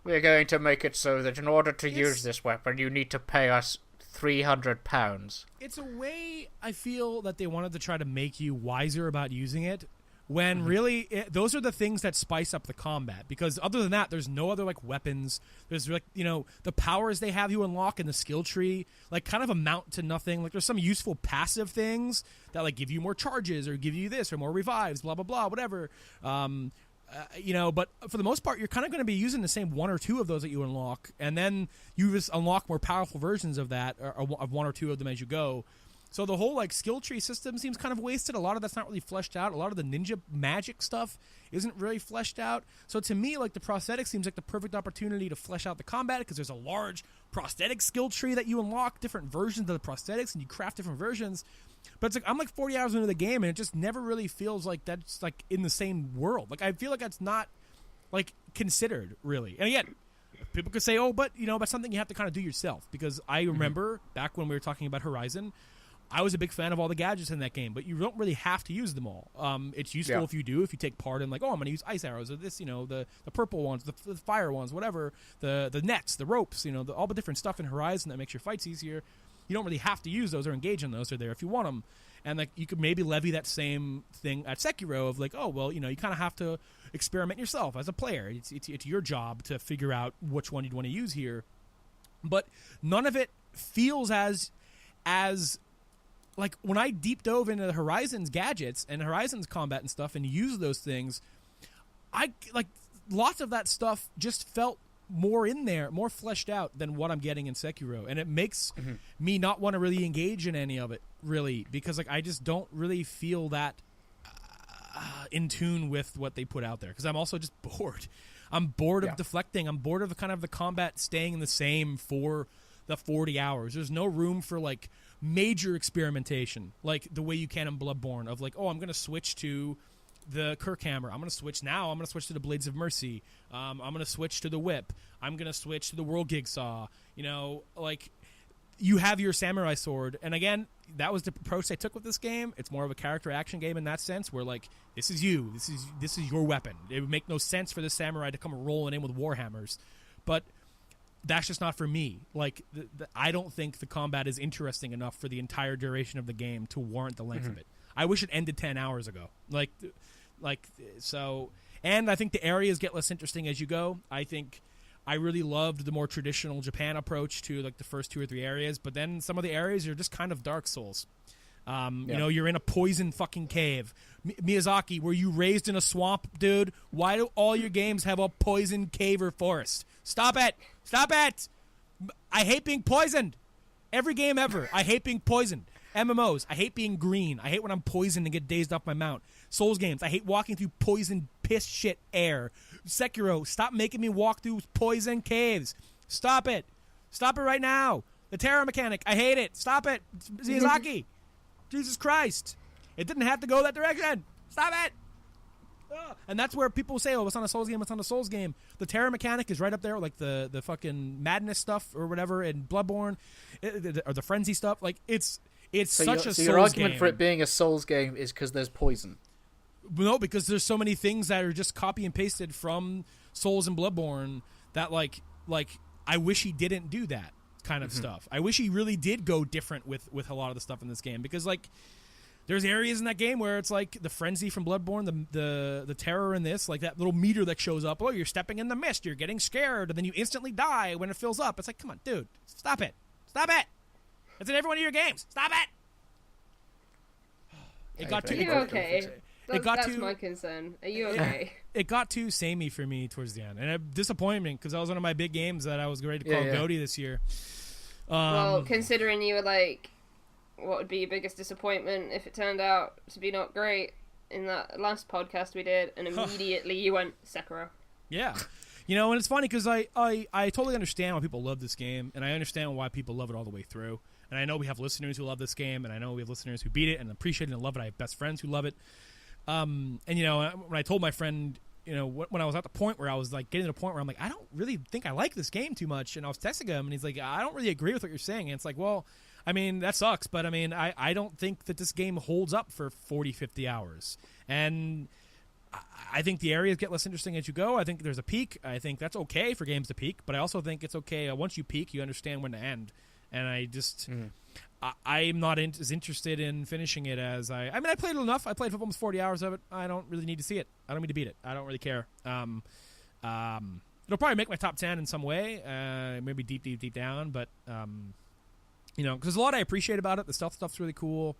we're going to make it so that in order to use this weapon, you need to pay us £300. It's a way I feel that they wanted to try to make you wiser about using it, when really those are the things that spice up the combat. Because other than that, there's no other like weapons. There's like, you know, the powers they have you unlock in the skill tree like kind of amount to nothing. Like there's some useful passive things that like give you more charges or give you this or more revives, blah blah blah, whatever. You know, but for the most part, you're kind of going to be using the same one or two of those that you unlock, and then you just unlock more powerful versions of that, or of one or two of them as you go. So the whole like skill tree system seems kind of wasted. A lot of that's not really fleshed out. A lot of the ninja magic stuff isn't really fleshed out. So to me, like the prosthetic seems like the perfect opportunity to flesh out the combat, because there's a large prosthetic skill tree that you unlock, different versions of the prosthetics, and you craft different versions. But it's like I'm like 40 hours into the game, and it just never really feels like that's like in the same world. Like I feel like that's not like considered really. And again, people could say, oh, but you know, that's something you have to kind of do yourself. Because I remember back when we were talking about Horizon, I was a big fan of all the gadgets in that game, but you don't really have to use them all. It's useful if you do, if you take part in like, oh, I'm going to use ice arrows or this, you know, the purple ones, the fire ones, whatever, the nets, the ropes, you know, all the different stuff in Horizon that makes your fights easier. You don't really have to use those or engage in those. They're there if you want them. And like you could maybe levy that same thing at Sekiro of like, oh, well, you know, you kind of have to experiment yourself as a player. It's your job to figure out which one you'd want to use here. But none of it feels as like when I deep dove into the Horizon's gadgets and Horizon's combat and stuff and used those things, I like lots of that stuff just felt more in there, more fleshed out than what I'm getting in Sekiro, and it makes me not want to really engage in any of it really, because like I just don't really feel that in tune with what they put out there, because I'm also just bored. I'm bored of deflecting. I'm bored of kind of the combat staying the same for the 40 hours. There's no room for like major experimentation like the way you can in Bloodborne of like, oh, I'm going to switch to the Kirk hammer. I'm going to switch to the Blades of Mercy. I'm going to switch to the whip. I'm going to switch to the World Gig Saw. You know, like you have your samurai sword. And again, that was the approach they took with this game. It's more of a character action game in that sense, where like this is you. This is your weapon. It would make no sense for the samurai to come rolling in with warhammers. But that's just not for me. Like, I don't think the combat is interesting enough for the entire duration of the game to warrant the length of it. I wish it ended 10 hours ago. Like, so. And I think the areas get less interesting as you go. I think I really loved the more traditional Japan approach to like the first 2 or 3 areas, but then some of the areas are just kind of Dark Souls. You know, you're in a poison fucking cave. Miyazaki, were you raised in a swamp, dude? Why do all your games have a poison cave or forest? Stop it! Stop it! I hate being poisoned. Every game ever, I hate being poisoned. MMOs, I hate being green. I hate when I'm poisoned and get dazed off my mount. Souls games, I hate walking through poison piss shit air. Sekiro, stop making me walk through poison caves. Stop it. Stop it right now. The terror mechanic, I hate it. Stop it. Miyazaki. Jesus Christ. It didn't have to go that direction. Stop it. And that's where people say, oh, it's not a Souls game, it's not a Souls game. The terror mechanic is right up there, like the fucking madness stuff or whatever in Bloodborne, or the frenzy stuff. Like, it's so such a Souls game. So your argument for it being a Souls game is because there's poison? No, because there's so many things that are just copy and pasted from Souls and Bloodborne that, like I wish he didn't do that kind of stuff. I wish he really did go different with a lot of the stuff in this game, because, like, there's areas in that game where it's like the frenzy from Bloodborne, the terror in this, like that little meter that shows up. Oh, you're stepping in the mist, you're getting scared, and then you instantly die when it fills up. It's like, come on, dude, stop it. Stop it. It's in every one of your games. Stop it. It got too... Are you okay? That's my concern. Are you okay? It got too samey for me towards the end. And a disappointment, because that was one of my big games that I was ready to call GOTY this year. Well, considering you were like, what would be your biggest disappointment if it turned out to be not great in that last podcast we did, and immediately you went Sekiro. Yeah. You know, and it's funny because I totally understand why people love this game, and I understand why people love it all the way through. And I know we have listeners who love this game, and I know we have listeners who beat it and appreciate it and love it. I have best friends who love it. And, you know, when I told my friend, you know, when I was at the point where I was, like, getting to the point where I'm like, I don't really think I like this game too much, and I was texting him, and he's like, I don't really agree with what you're saying. And it's like, well, I mean, that sucks, but I mean, I don't think that this game holds up for 40, 50 hours. And I think the areas get less interesting as you go. I think there's a peak. I think that's okay for games to peak, but I also think it's okay once you peak, you understand when to end. And I just, I'm not as interested in finishing it as I mean, I played it enough. I played for almost 40 hours of it. I don't really need to see it. I don't need to beat it. I don't really care. It'll probably make my top 10 in some way, maybe deep down, but, you know, because there's a lot I appreciate about it. The stealth stuff's really cool.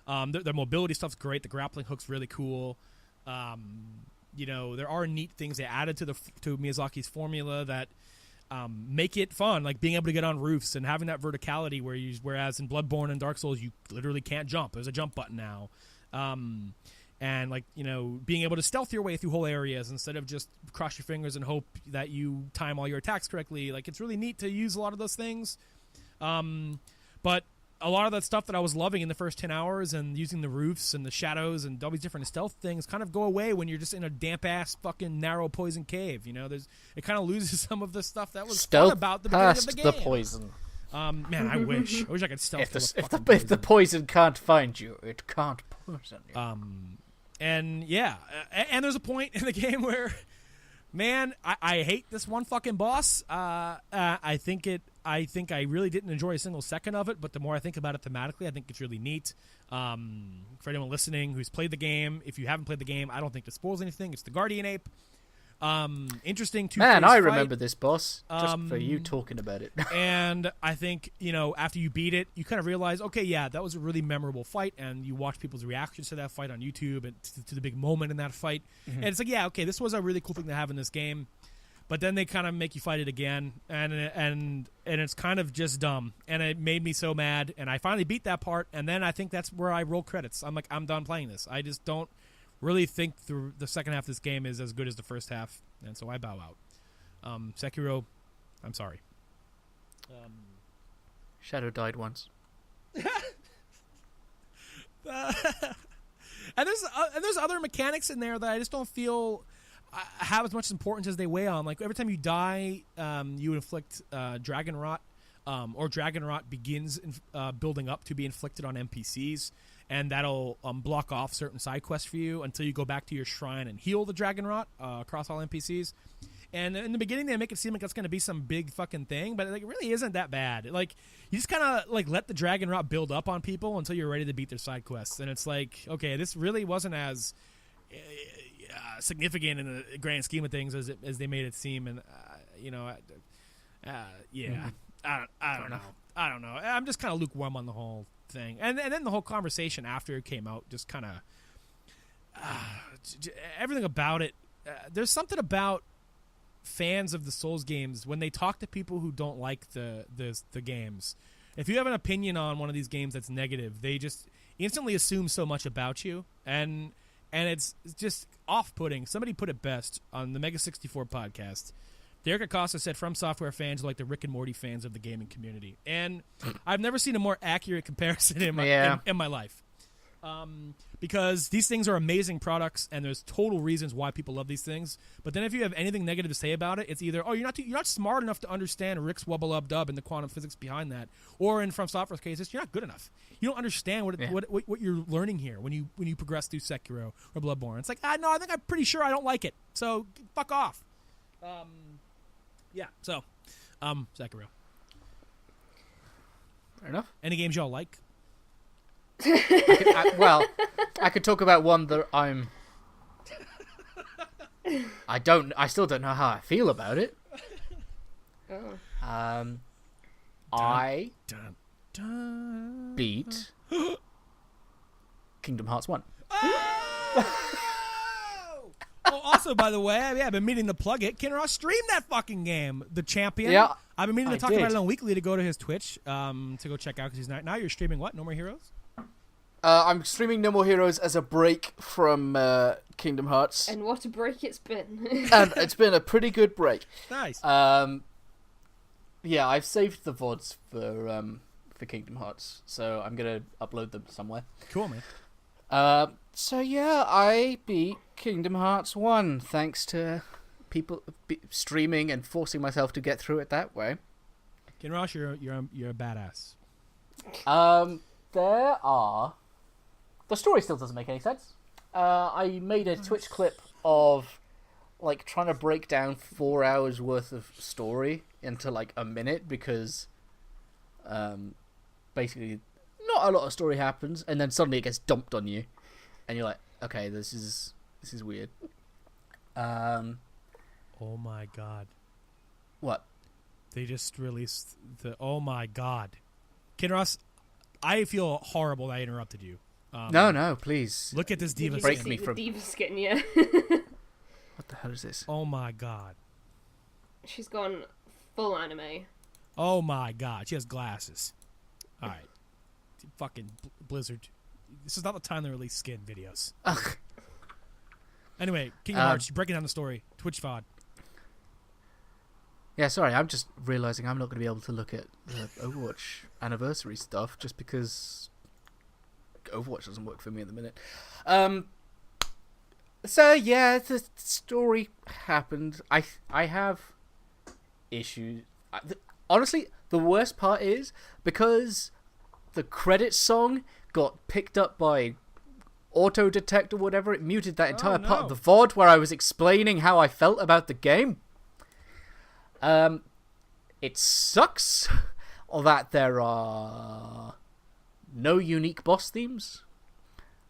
Their mobility stuff's great. The grappling hook's really cool. You know, there are neat things they added to Miyazaki's formula that make it fun, like being able to get on roofs and having that verticality whereas in Bloodborne and Dark Souls you literally can't jump. There's a jump button now. And like, you know, being able to stealth your way through whole areas instead of just cross your fingers and hope that you time all your attacks correctly. Like, it's really neat to use a lot of those things. But a lot of that stuff that I was loving in the first 10 hours and using the roofs and the shadows and all these different stealth things kind of go away when you're just in a damp-ass fucking narrow poison cave, you know? It kind of loses some of the stuff that was fun about the beginning of the game. The poison. Man, I wish I could stealth if the poison can't find you, it can't poison you. And yeah, and there's a point in the game where, man, I hate this one fucking boss. I think I really didn't enjoy a single second of it, but the more I think about it thematically, I think it's really neat. For anyone listening who's played the game, if you haven't played the game, I don't think it spoils anything. It's the Guardian Ape. Interesting two-phase Man, I fight. remember this boss just for you talking about it. And I think, you know, after you beat it, you kind of realize, okay, yeah, that was a really memorable fight, and you watch people's reactions to that fight on YouTube and to the big moment in that fight. And it's like, yeah, okay, this was a really cool thing to have in this game. But then they kind of make you fight it again, and it's kind of just dumb. And it made me so mad, and I finally beat that part, and then I think that's where I roll credits. I'm like, I'm done playing this. I just don't really think the second half of this game is as good as the first half, and so I bow out. Sekiro, I'm sorry. Shadow died once. And there's other mechanics in there that I just don't feel have as much importance as they weigh on. Like, every time you die, you inflict dragon rot, or dragon rot begins building up to be inflicted on NPCs. And that'll block off certain side quests for you until you go back to your shrine and heal the dragon rot across all NPCs. And in the beginning, they make it seem like that's going to be some big fucking thing, but like, it really isn't that bad. Like, you just kind of like let the dragon rot build up on people until you're ready to beat their side quests. And it's like, okay, this really wasn't as significant in the grand scheme of things as they made it seem. And you know, yeah, I don't know. I don't know. I'm just kind of lukewarm on the whole thing, and then the whole conversation after it came out just kind of everything about it. There's something about fans of the Souls games when they talk to people who don't like the games. If you have an opinion on one of these games that's negative, they just instantly assume so much about you, and it's just off-putting. Somebody put it best on the Mega 64 podcast. Derek Acosta said From Software fans are like the Rick and Morty fans of the gaming community. And I've never seen a more accurate comparison in my life. Because these things are amazing products, and there's total reasons why people love these things. But then if you have anything negative to say about it, it's either, oh, you're not smart enough to understand Rick's wubba-lub-dub and the quantum physics behind that, or in From Software's cases, you're not good enough. You don't understand what you're learning here when you progress through Sekiro or Bloodborne. It's like, no, I think I'm pretty sure I don't like it, so fuck off. Yeah, so, Sekiro. Fair enough. Any games y'all like? I could talk about one that I still don't know how I feel about it. I beat Kingdom Hearts 1. Oh, also, by the way, I've been meaning to plug it. Kinross streamed that fucking game, The Champion. Yeah, I've been meaning to talk about it on Weekly to go to his Twitch to go check out, because he's now you're streaming what? No More Heroes? I'm streaming No More Heroes as a break from Kingdom Hearts. And what a break it's been. And it's been a pretty good break. Nice. Yeah, I've saved the VODs for Kingdom Hearts, so I'm going to upload them somewhere. Cool, man. So yeah, I beat Kingdom Hearts 1 thanks to people streaming and forcing myself to get through it that way. Kinross, you're a badass. There are... The story still doesn't make any sense. I made a Twitch clip of like trying to break down 4 hours worth of story into like a minute because basically not a lot of story happens and then suddenly it gets dumped on you and you're like, okay, this is weird. Oh my god. What? They just released the... Oh my god. Kinross, I feel horrible that I interrupted you. No, please. Look at this Did diva you Break skin. see me the from- diva skin, yeah. What the hell is this? Oh my god. She's gone full anime. Oh my god. She has glasses. Alright. Fucking Blizzard. This is not the time to release skin videos. Ugh. Anyway, Kingdom Hearts, you're breaking down the story. Twitch VOD. Yeah, sorry, I'm just realising I'm not going to be able to look at the Overwatch anniversary stuff just because Overwatch doesn't work for me at the minute. So yeah, the story happened. I have issues. Honestly, the worst part is because the credits song got picked up by auto detect or whatever. It muted that entire part of the VOD where I was explaining how I felt about the game. It sucks that there are no unique boss themes.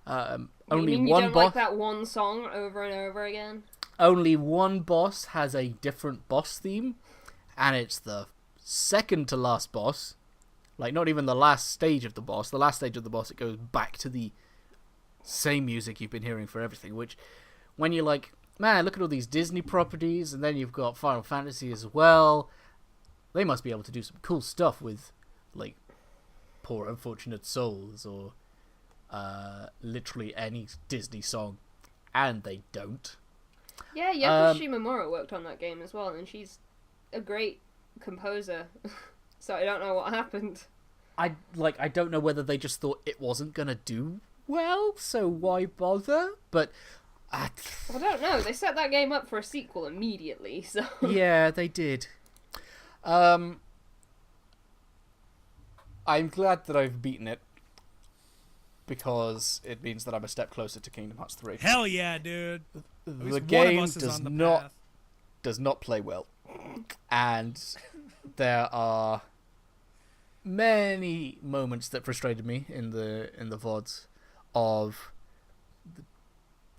Only you one don't boss. like that one song over and over again? Only one boss has a different boss theme, and it's the second to last boss. Like, not even the last stage of the boss. The last stage of the boss, it goes back to the same music you've been hearing for everything, which, when you're like, man, look at all these Disney properties, and then you've got Final Fantasy as well. They must be able to do some cool stuff with, like, Poor Unfortunate Souls, or literally any Disney song. And they don't. Yeah, Yoko Shimomura worked on that game as well, and she's a great composer. So I don't know what happened. I don't know whether they just thought it wasn't gonna do well, so why bother? But I don't know. They set that game up for a sequel immediately, so yeah, they did. I'm glad that I've beaten it because it means that I'm a step closer to Kingdom Hearts 3. Hell yeah, dude. The game does not play well, and there are many moments that frustrated me in the VODs of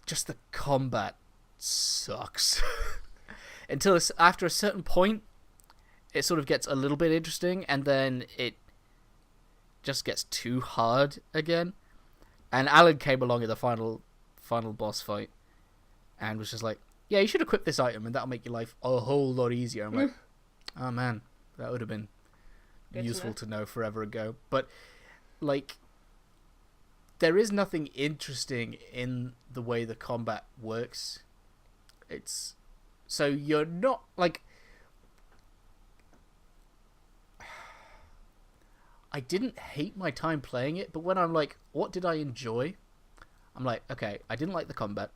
just the combat sucks. Until after a certain point, it sort of gets a little bit interesting, and then it just gets too hard again. And Alan came along in the final boss fight, and was just like, "Yeah, you should equip this item, and that'll make your life a whole lot easier." I'm like, "Oh man, that would have been useful to know forever ago." But like, there is nothing interesting in the way the combat works. It's so you're not like. I didn't hate my time playing it, but when I'm like, what did I enjoy? I'm like, okay, I didn't like the combat.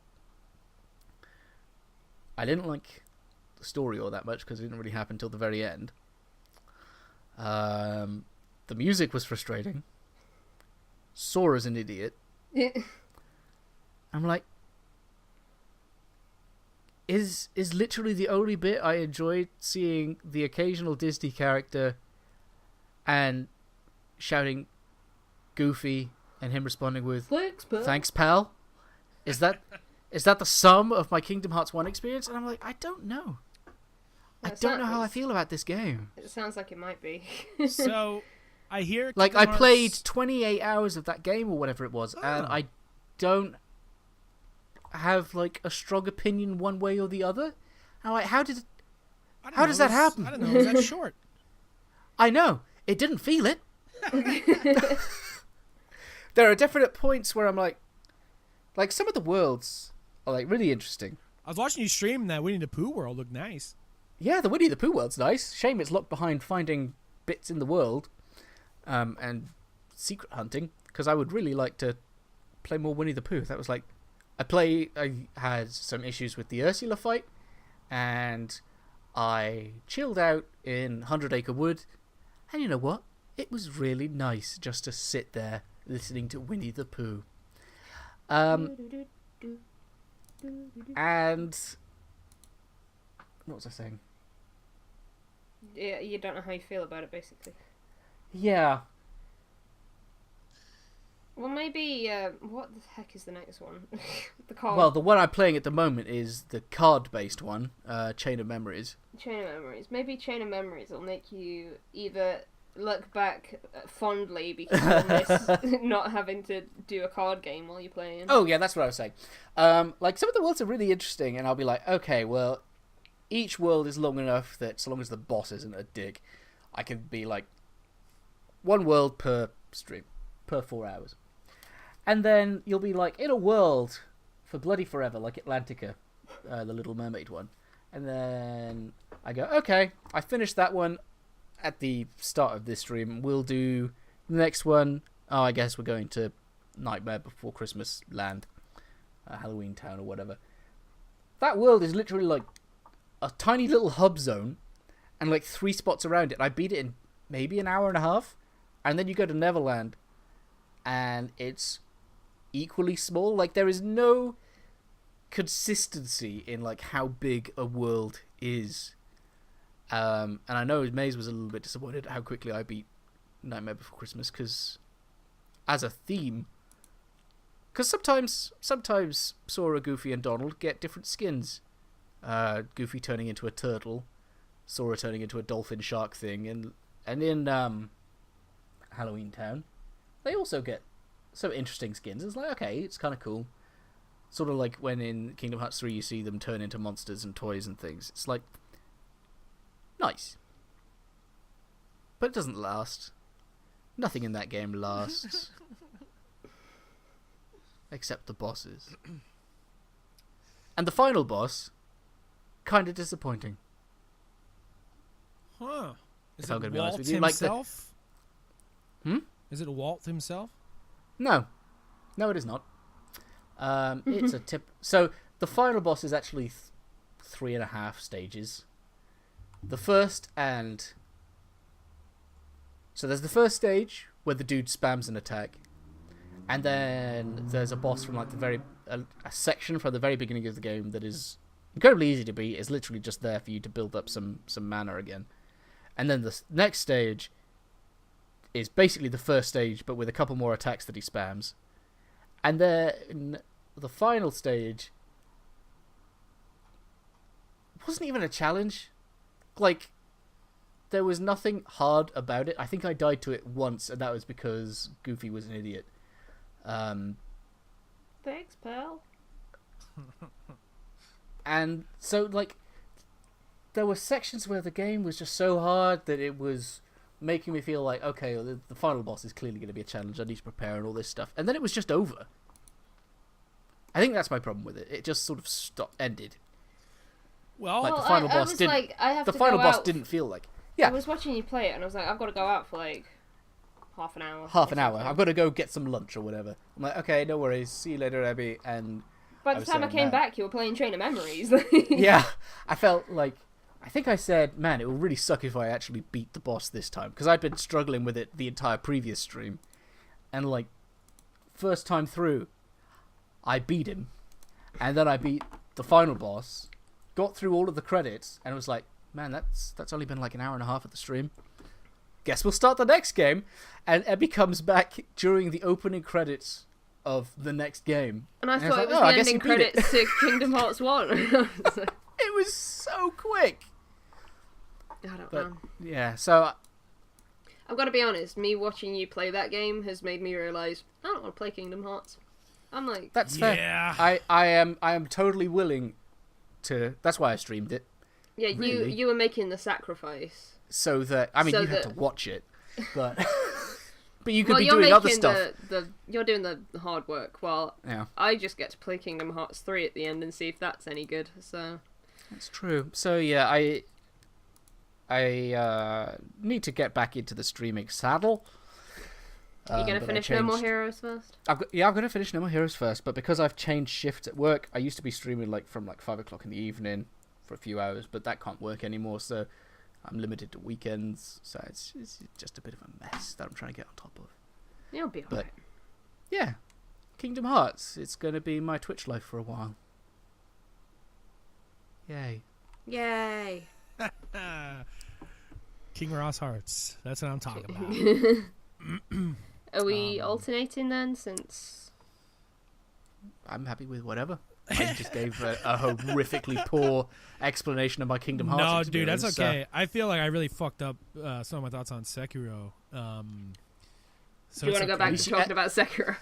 I didn't like the story all that much because it didn't really happen till the very end. The music was frustrating. Sora's an idiot. I'm like, is literally the only bit I enjoyed seeing the occasional Disney character and shouting Goofy and him responding with "Thanks, pal." Is that the sum of my Kingdom Hearts 1 experience? And I'm like, I don't know. I don't know how I feel about this game. It sounds like it might be. So, I hear like Kingdom I played Hearts... 28 hours of that game or whatever it was, and I don't have like a strong opinion one way or the other. I'm like, how does that happen? I don't know. It was that short. I know. It didn't feel it. There are definite points where I'm like some of the worlds are like really interesting. I was watching you stream that Winnie the Pooh world. Looked nice. Yeah, the Winnie the Pooh world's nice. Shame it's locked behind finding bits in the world, and secret hunting. Because I would really like to play more Winnie the Pooh. That was like, I had some issues with the Ursula fight, and I chilled out in 100 Acre Wood, and you know what? it was really nice just to sit there listening to Winnie the Pooh. And what was I saying? Yeah, you don't know how you feel about it, basically. Yeah. Well, maybe, what the heck is the next one? The card. Well, the one I'm playing at the moment is the card-based one, Chain of Memories. Chain of Memories. Maybe Chain of Memories will make you either look back fondly because you'll miss not having to do a card game while you're playing. Oh, yeah, that's what I was saying. Like, some of the worlds are really interesting, and I'll be like, okay, well, each world is long enough that so long as the boss isn't a dick, I can be like, one world per stream, per 4 hours. And then you'll be like, in a world for bloody forever, like Atlantica, the Little Mermaid one. And then I go, okay, I finished that one at the start of this stream. We'll do the next one. Oh, I guess we're going to Nightmare Before Christmas Land, Halloween Town or whatever. That world is literally like a tiny little hub zone and like 3 spots around it. I beat it in maybe an hour and a half. And then you go to Neverland and it's equally small. Like, there is no consistency in like how big a world is. And I know Maze was a little bit disappointed at how quickly I beat Nightmare Before Christmas, because as a theme, because sometimes Sora, Goofy, and Donald get different skins. Goofy turning into a turtle, Sora turning into a dolphin shark thing, and in Halloween Town, they also get some interesting skins. It's like, okay, it's kind of cool. Sort of like when in Kingdom Hearts 3 you see them turn into monsters and toys and things. It's like, nice. But it doesn't last. Nothing in that game lasts. Except the bosses. And the final boss, kind of disappointing. Huh. Is If it I'm gonna be Walt honest with you, himself? Hmm? Is it Walt himself? No, it is not. It's a tip. So the final boss is actually 3.5 stages. The first so there's the first stage where the dude spams an attack, and then there's a boss from like a section from the very beginning of the game that is incredibly easy to beat. It's literally just there for you to build up some mana again, and then the next stage is basically the first stage, but with a couple more attacks that he spams. And then the final stage wasn't even a challenge. Like, there was nothing hard about it. I think I died to it once, and that was because Goofy was an idiot. Thanks, pal. And so, like, there were sections where the game was just so hard that it was making me feel like, okay, well, the final boss is clearly going to be a challenge. I need to prepare and all this stuff. And then it was just over. I think that's my problem with it. It just sort of ended. Well, Like, the final boss was didn't. like, I have The to final go boss out. didn't feel like. Yeah, I was watching you play it, and I was like, I've got to go out for like half an hour. half an or hour. something. I've got to go get some lunch or whatever. I'm like, okay, no worries. See you later, Abby. And By I the was time I saying came that. back, you were playing Chain of Memories. yeah, I felt like, I think I said, man, it would really suck if I actually beat the boss this time, because I'd been struggling with it the entire previous stream, and like, first time through, I beat him, and then I beat the final boss, got through all of the credits, and it was like, man, that's only been like an hour and a half of the stream. Guess we'll start the next game, and Abby comes back during the opening credits of the next game. And I And thought it's it was like, oh, I the guess ending you beat it. credits to Kingdom Hearts 1. It was so quick. I don't But know. yeah, so I've got to be honest, me watching you play that game has made me realise I don't want to play Kingdom Hearts. I'm like, that's fair. Yeah. I am totally willing to. That's why I streamed it, yeah, really? you were making the sacrifice. so that I mean So you have that- to watch it, but but you could Well, be you're doing other making stuff. you're doing the hard work, while Yeah, I just get to play Kingdom Hearts 3 at the end and see if that's any good. So that's true. So yeah, I need to get back into the streaming saddle. you're gonna but I finish No More changed- Heroes first. I'm gonna finish No More Heroes first, but because I've changed shifts at work, I used to be streaming like from like 5 o'clock in the evening for a few hours, but that can't work anymore. So I'm limited to weekends, so it's just a bit of a mess that I'm trying to get on top of. You'll be alright. Yeah, Kingdom Hearts. It's going to be my Twitch life for a while. Yay. Yay. Kinross Hearts. That's what I'm talking about. Are we alternating then, since... I'm happy with whatever. I just gave a horrifically poor explanation of my Kingdom Hearts No, dude, experience, that's okay. I feel like I really fucked up some of my thoughts on Sekiro. Do you want to go back to talking about Sekiro?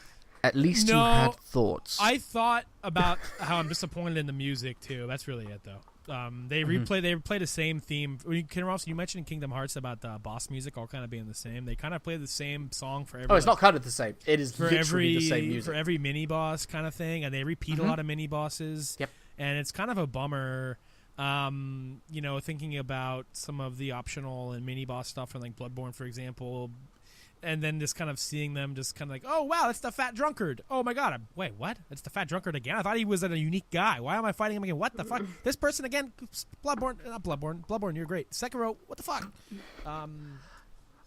At least you had thoughts. I thought about how I'm disappointed in the music too. That's really it, though. They play the same theme. Kinross, you mentioned in Kingdom Hearts about the boss music all kind of being the same. They kind of play the same song for every. Oh, it's not kind of the same. It is for literally the same music for every mini boss kind of thing, and they repeat a lot of mini bosses. Yep. And it's kind of a bummer. Thinking about some of the optional and mini boss stuff from like Bloodborne, for example. And then just kind of seeing them just kind of like, oh, wow, it's the fat drunkard. Oh, my God. Wait, what? It's the fat drunkard again? I thought he was a unique guy. Why am I fighting him again? What the fuck? This person again? Bloodborne, you're great. Sekiro, what the fuck?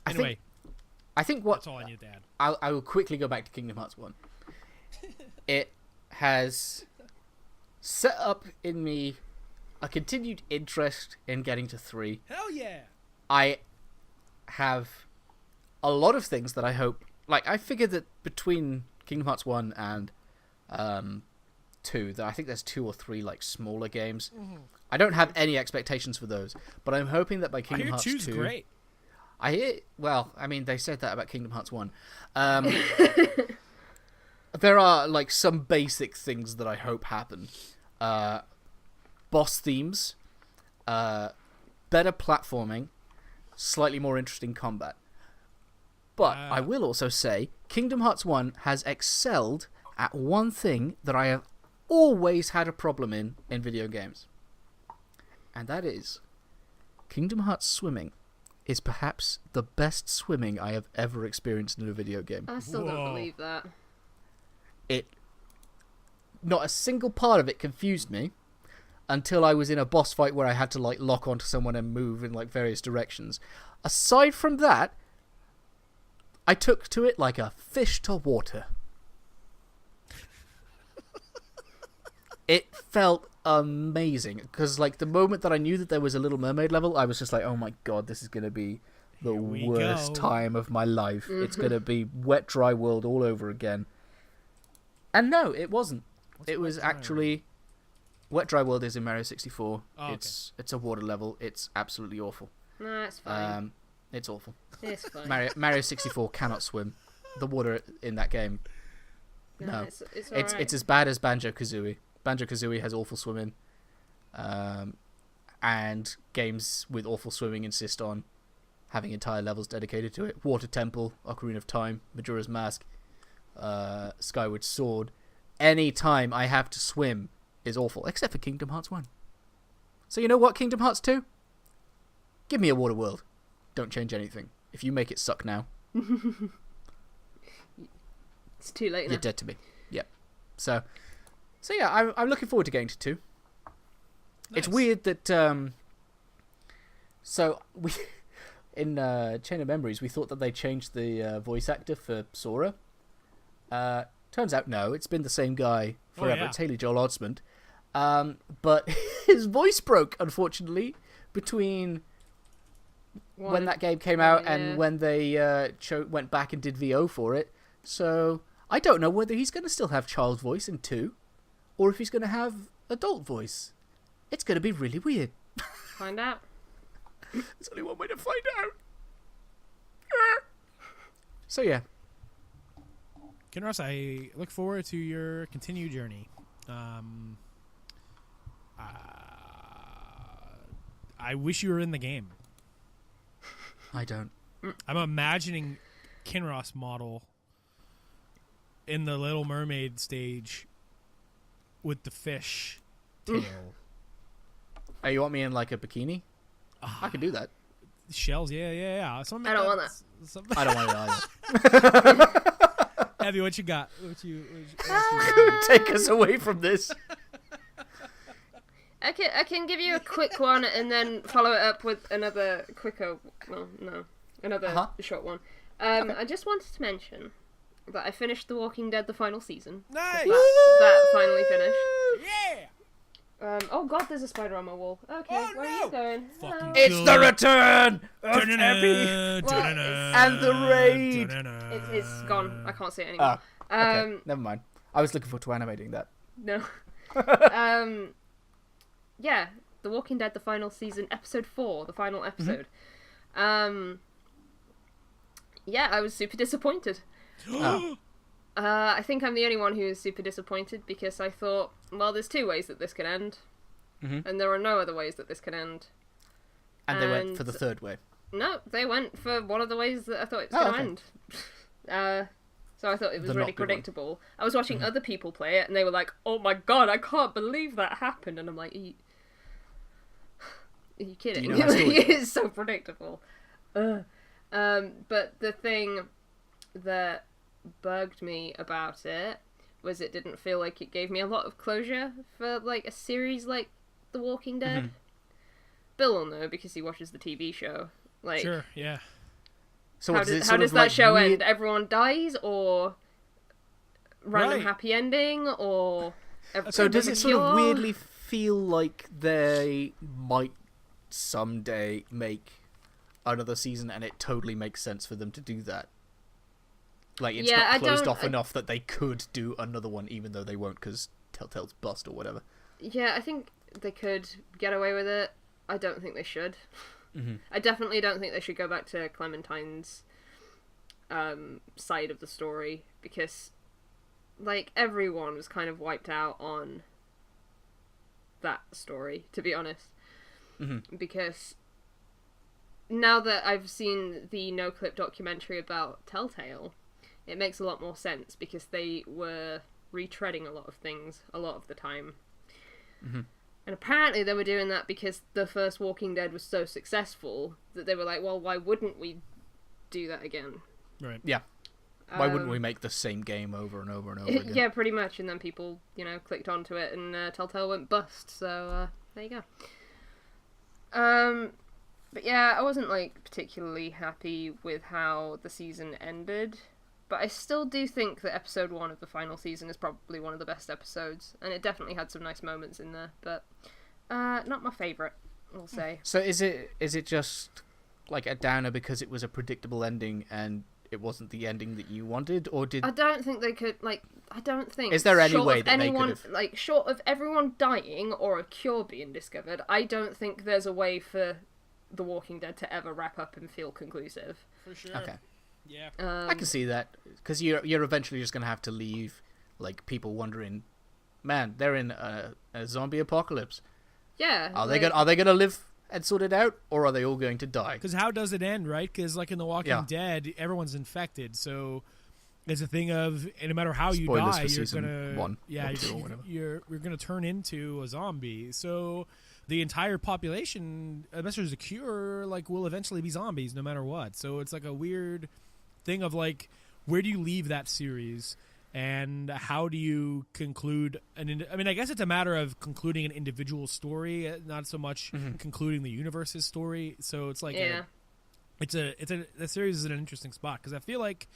Anyway. I think what... That's all I need to add. I will quickly go back to Kingdom Hearts 1. It has set up in me a continued interest in getting to 3. Hell yeah! I have... a lot of things that I hope... Like, I figured that between Kingdom Hearts 1 and 2, that I think there's 2 or 3, like, smaller games. Mm-hmm. I don't have any expectations for those, but I'm hoping that by Kingdom Hearts 2... 2's great. I hear... Well, I mean, they said that about Kingdom Hearts 1. There are, like, some basic things that I hope happen. Boss themes, better platforming, slightly more interesting combat. But I will also say, Kingdom Hearts 1 has excelled at one thing that I have always had a problem in video games. And that is, Kingdom Hearts swimming is perhaps the best swimming I have ever experienced in a video game. I still don't believe that. Not a single part of it confused me until I was in a boss fight where I had to like lock onto someone and move in like various directions. Aside from that, I took to it like a fish to water. It felt amazing because like the moment that I knew that there was a Little Mermaid level, I was just like, oh my god, this is going to be the worst time of my life. It's going to be Wet Dry World all over again. And no, it wasn't. It was actually... Wet Dry World is in Mario 64. Oh, it's a water level. It's absolutely awful. No, it's fine. It's awful. It's fine. Mario 64 cannot swim. The water in that game. No. It's all right. It's as bad as Banjo-Kazooie. Banjo-Kazooie has awful swimming. And games with awful swimming insist on having entire levels dedicated to it. Water Temple, Ocarina of Time, Majora's Mask, Skyward Sword. Any time I have to swim is awful, except for Kingdom Hearts 1. So you know what, Kingdom Hearts 2? Give me a water world. Don't change anything. If you make it suck now... It's too late now. You're dead to me. Yep. So yeah, I'm looking forward to getting to 2. Nice. It's weird that... So, we... In Chain of Memories, we thought that they changed the voice actor for Sora. Turns out, no. It's been the same guy forever. Yeah. It's Haley Joel Osment. But his voice broke, unfortunately, between when that game came out and when they went back and did VO for it. So I don't know whether he's going to still have child voice in 2 or if he's going to have adult voice. It's going to be really weird. Find out. There's only one way to find out. So yeah. Kinross, I look forward to your continued journey. I wish you were in the game. I don't. I'm imagining Kinross model in the Little Mermaid stage with the fish tail. Oh, you want me in like a bikini? I can do that. Shells, yeah. I don't want that. I don't want it either. Abby, what you got? What you Take us away from this. I can give you a quick one and then follow it up with another quicker. Well, no, another short one. I just wanted to mention that I finished The Walking Dead, the final season. Nice. That finally finished. Yeah. Oh god, there's a spider on my wall. Okay, Oh, where no! are you going? Fucking Hello? It's the return of Epi And the raid. It's gone. I can't see it anymore. Okay, never mind. I was looking forward to animating that. No. Yeah, The Walking Dead, the final season, episode 4, the final episode. Yeah, I was super disappointed. I think I'm the only one who is super disappointed because I thought, well, there's 2 ways that this can end, and there are no other ways that this can end. And they went for the 3rd way. No, they went for one of the ways that I thought it was going to end. So I thought it was really predictable. I was watching other people play it, and they were like, "Oh my god, I can't believe that happened!" And I'm like, "Are you kidding? Do you know my story? It's so predictable." But the thing that bugged me about it was it didn't feel like it gave me a lot of closure for like a series like The Walking Dead. Bill will know because he watches the TV show. Like, sure, yeah. So how does that show end? Everyone dies, or random Right. happy ending, or So does it sort of cure? weirdly feel like they might someday make another season, and it totally makes sense for them to do that? Like, it's not closed off enough that they could do another one, even though they won't because Telltale's bust or whatever. Yeah, I think they could get away with it. I don't think they should. I definitely don't think they should go back to Clementine's side of the story, because like everyone was kind of wiped out on that story, to be honest. Because now that I've seen the no-clip documentary about Telltale, it makes a lot more sense, because they were retreading a lot of things a lot of the time. And apparently they were doing that because the first Walking Dead was so successful that they were like, well, why wouldn't we do that again? Right. Yeah. Why wouldn't we make the same game over and over and over again? Yeah, pretty much. And then people, clicked onto it, and Telltale went bust. So there you go. But yeah, I wasn't like particularly happy with how the season ended. But I still do think that episode 1 of the final season is probably one of the best episodes, and it definitely had some nice moments in there, but not my favourite, I'll say. So is it just like a downer because it was a predictable ending and it wasn't the ending that you wanted, or did... I don't think they could, I don't think... Is there any way that they could have... short of everyone dying or a cure being discovered, I don't think there's a way for The Walking Dead to ever wrap up and feel conclusive. For sure. Okay. Yeah. I can see that, because you're eventually just going to have to leave, like, people wondering, man, they're in a zombie apocalypse. Yeah. Are they gonna live and sort it out, or are they all going to die? Because how does it end, right? Because like in The Walking Dead, everyone's infected, so it's a thing of, and no matter how you Spoilers die, for you're season gonna 1 yeah, or 2 or whatever. you're gonna turn into a zombie. So the entire population, unless there's a cure, like will eventually be zombies no matter what. So it's like a weird thing of like, where do you leave that series, and how do you conclude I mean, I guess it's a matter of concluding an individual story, not so much concluding the universe's story. So it's like the series is in an interesting spot, because I feel like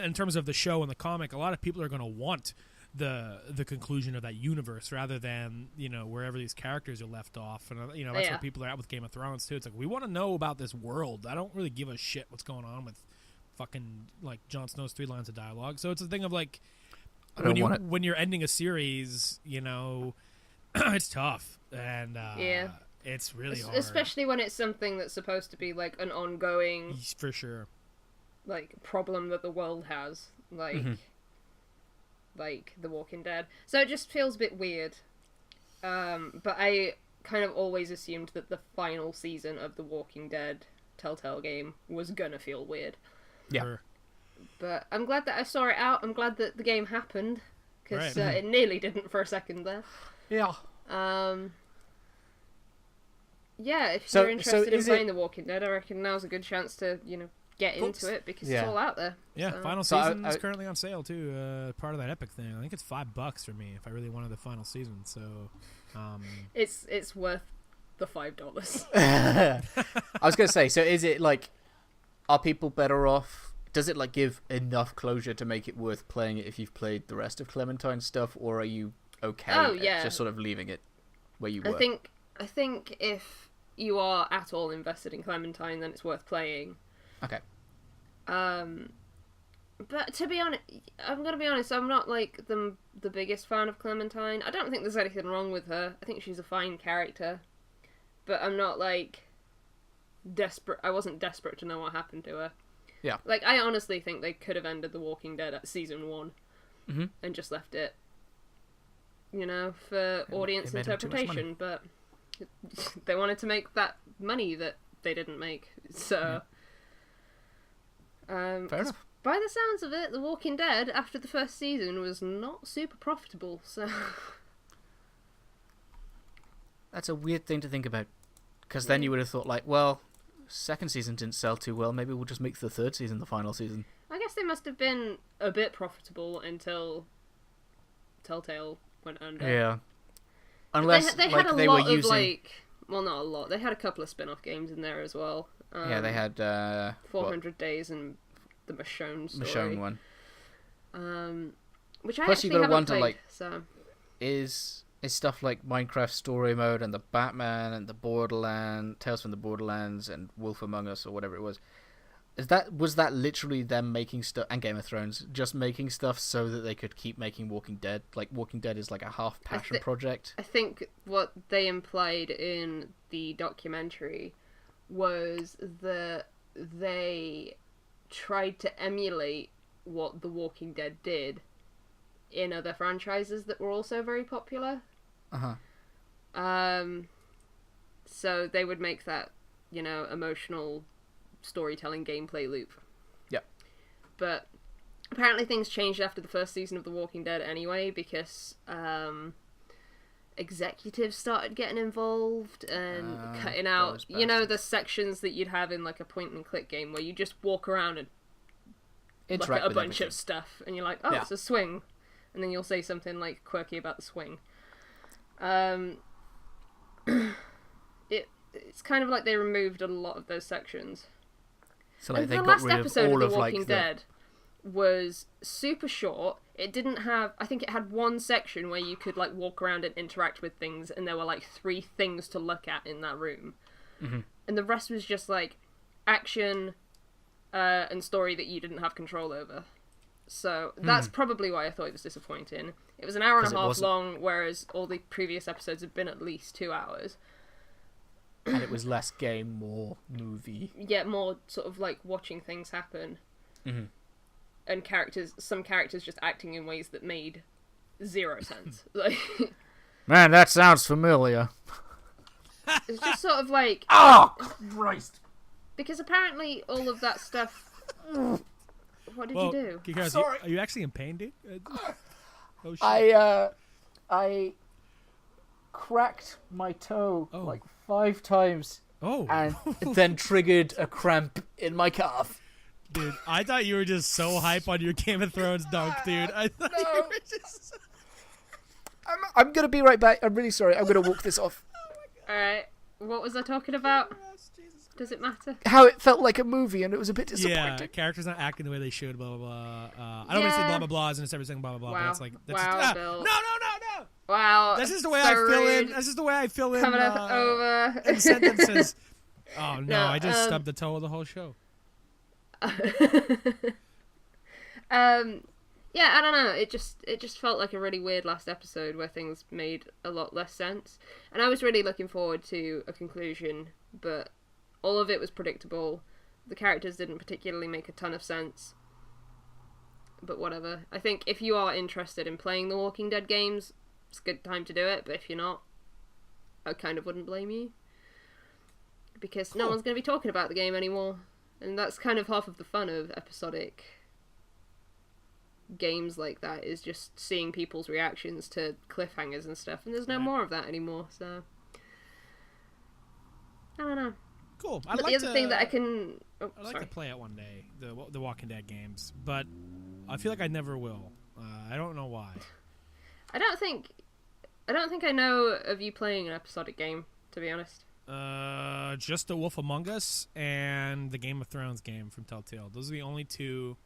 in terms of the show and the comic, a lot of people are going to want the conclusion of that universe rather than wherever these characters are left off, and that's where people are at with Game of Thrones too. It's like, we want to know about this world. I don't really give a shit what's going on with fucking like Jon Snow's 3 lines of dialogue. So it's a thing of like, when you're ending a series, it's tough, and it's really hard, especially when it's something that's supposed to be like an ongoing, for sure, like problem that the world has, like The Walking Dead. So it just feels a bit weird. But I kind of always assumed that the final season of The Walking Dead Telltale game was gonna feel weird. Yeah. Sure. But I'm glad that I saw it out. I'm glad that the game happened, because Right. it nearly didn't for a second there. Yeah. Yeah, if So- you're interested so in is playing The Walking Dead, I reckon now's a good chance to, get into it because Yeah. it's all out there. Yeah, So- final So season is I- currently on sale too. Part of that Epic thing. I think it's $5 for me if I really wanted the final season. So, It's worth the $5. I was gonna say, so is it like, are people better off? Does it like give enough closure to make it worth playing it if you've played the rest of Clementine's stuff, or are you okay Oh, at yeah. just sort of leaving it where you were? I think if you are at all invested in Clementine, then it's worth playing. Okay. But to be honest, I'm gonna be honest. I'm not like the biggest fan of Clementine. I don't think there's anything wrong with her. I think she's a fine character, but I'm not like desperate. I wasn't desperate to know what happened to her. Yeah. Like I honestly think they could have ended The Walking Dead at season 1, and just left it, for audience made them too much money. interpretation. But they wanted to make that money that they didn't make. So, Fair enough. by the sounds of it, The Walking Dead after the first season was not super profitable. So That's a weird thing to think about, because then you would have thought like, well, second season didn't sell too well. Maybe we'll just make the third season the final season. I guess they must have been a bit profitable until Telltale went under. Yeah. Unless they like had a they lot were using. of like, well, not a lot. They had a couple of spin-off games in there as well. Yeah, they had 400 Days and the Michonne story. Michonne one. Which I Plus actually you got haven't one to, played, like- so Is stuff like Minecraft Story Mode and the Batman and the Tales from the Borderlands and Wolf Among Us or whatever it was. Was that literally them making stuff, and Game of Thrones, just making stuff so that they could keep making Walking Dead? Like Walking Dead is like a half passion project. I think what they implied in the documentary was that they tried to emulate what The Walking Dead did in other franchises that were also very popular. So they would make that, emotional storytelling gameplay loop. Yep. But apparently things changed after the first season of The Walking Dead anyway, because executives started getting involved and cutting out, those bastards. the sections that you'd have in like a point and click game where you just walk around and look Interact at a with bunch everything. of stuff and you're like, oh, Yeah. it's a swing, and then you'll say something like quirky about the swing. It's kind of like they removed a lot of those sections. So like And they the got last rid of episode all of The of Walking like the. Dead was super short. It didn't have, I think it had one section where you could like walk around and interact with things, and there were like 3 things to look at in that room. And the rest was just like action and story that you didn't have control over. So that's probably why I thought it was disappointing. It was an hour and 'Cause a it half wasn't- long, whereas all the previous episodes had been at least 2 hours. And it was less game, more movie. Yet more sort of like watching things happen. And some characters just acting in ways that made 0 sense. Like, Man, that sounds familiar. it's just sort of like, Oh Christ! because apparently all of that stuff. What did you do? Kinross, Sorry. are you actually in pain, dude? Oh shit! I cracked my toe Oh. like 5 times Oh, and then triggered a cramp in my calf. dude, I thought you were just so hype on your Game of Thrones dunk, dude. I thought you No. were just. I'm gonna be right back. I'm really sorry. I'm gonna walk this off. Alright, what was I talking about? Does it matter? How it felt like a movie and it was a bit Yeah, disappointing. characters not acting the way they should. Blah blah blah. I don't want to say Yeah. blah blah blahs and it's everything blah blah blah. Wow. But it's like that's Wow, just, Bill. no. Wow. That's just the way so I fill in. rude. That's just the way I fill in. Coming up over. in sentences. Oh no! No, I just stubbed the toe of the whole show. Yeah, I don't know. It just felt like a really weird last episode where things made a lot less sense, and I was really looking forward to a conclusion, but all of it was predictable. The characters didn't particularly make a ton of sense, but whatever. I think if you are interested in playing the Walking Dead games, it's a good time to do it. But if you're not, I kind of wouldn't blame you, because no one's going to be talking about the game anymore, and that's kind of half of the fun of episodic games like that, is just seeing people's reactions to cliffhangers and stuff, and there's no more of that anymore, so I don't know. Cool. But the other thing that I can... Oh, I'd like sorry. to play it one day, the Walking Dead games, but I feel like I never will. I don't know why. I don't think I know of you playing an episodic game, to be honest. Just The Wolf Among Us and the Game of Thrones game from Telltale. Those are the only two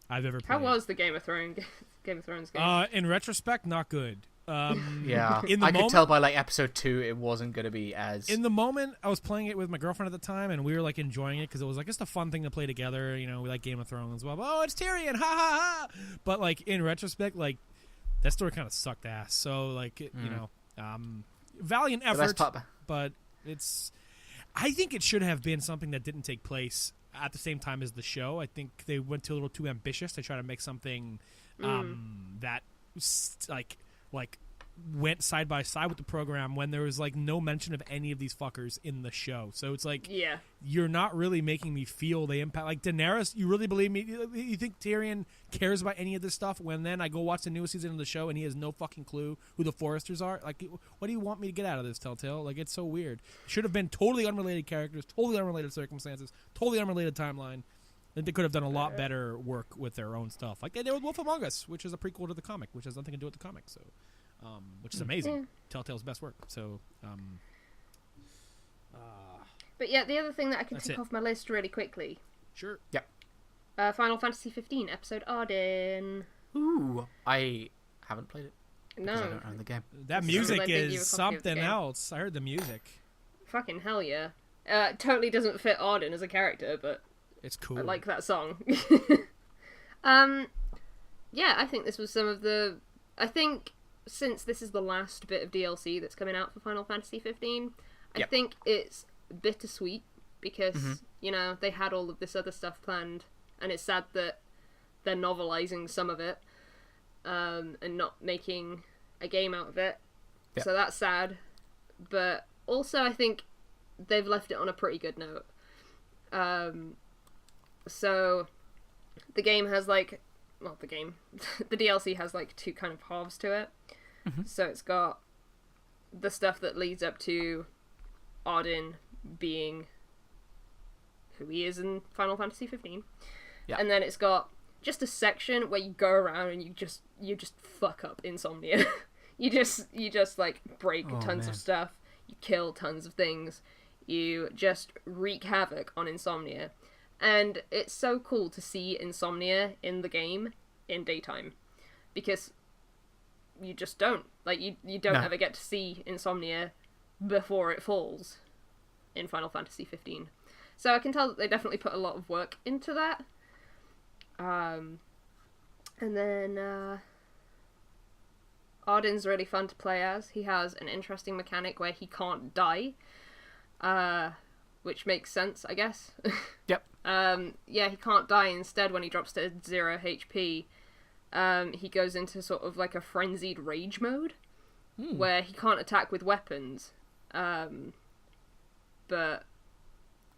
I've ever played. How was the Game of Thrones game? In retrospect, not good. Yeah, In the I could moment- tell by like episode 2 it wasn't going to be as... In the moment, I was playing it with my girlfriend at the time, and we were like enjoying it because it was like just a fun thing to play together. You know, we like Game of Thrones. Well, oh, it's Tyrion, ha ha ha! But like in retrospect, like that story kind of sucked ass. So like you know, valiant The best effort, part- but it's. I think it should have been something that didn't take place at the same time as the show. I think they went a little too ambitious to try to make something that like went side by side with the program when there was like no mention of any of these fuckers in the show. So it's like, Yeah. you're not really making me feel the impact. Like Daenerys, you really believe me? You think Tyrion cares about any of this stuff? When then I go watch the newest season of the show and he has no fucking clue who the Foresters are? Like, what do you want me to get out of this, Telltale? Like, it's so weird. Should have been totally unrelated characters, totally unrelated circumstances, totally unrelated timeline. I think they could have done a lot better work with their own stuff. Like they did with Wolf Among Us, which is a prequel to the comic, which has nothing to do with the comic. So, which is amazing. Yeah. Telltale's best work. So, But yeah, the other thing that I can That's tick it. off my list really quickly. sure. Final Fantasy 15, episode Arden. Ooh, I haven't played it because I No. don't own the game. That This is music what I think you is were copying of the something game. else. I heard the music. Fucking hell yeah. Totally doesn't fit Arden as a character, but It's cool. I like that song. Yeah, I think this was some of the... I think since this is the last bit of DLC that's coming out for Final Fantasy 15, I Yep. think it's bittersweet because, you know, they had all of this other stuff planned, and it's sad that they're novelizing some of it and not making a game out of it. Yep. So that's sad. But also I think they've left it on a pretty good note. So the game has like... Well, the game. The DLC has like two kind of halves to it. So it's got the stuff that leads up to Arden being who he is in Final Fantasy 15. Yeah. And then it's got just a section where you go around and you just fuck up Insomnia. you just like break tons man. of stuff. You kill tons of things. You just wreak havoc on Insomnia. And it's so cool to see Insomnia in the game in daytime. Because you just don't. Like, you don't No. ever get to see Insomnia before it falls in Final Fantasy 15. So I can tell that they definitely put a lot of work into that. And then, Arden's really fun to play as. He has an interesting mechanic where he can't die. Which makes sense, I guess. Yep. Yeah, he can't die. Instead, when he drops to 0 HP, he goes into sort of like a frenzied rage mode, where he can't attack with weapons. But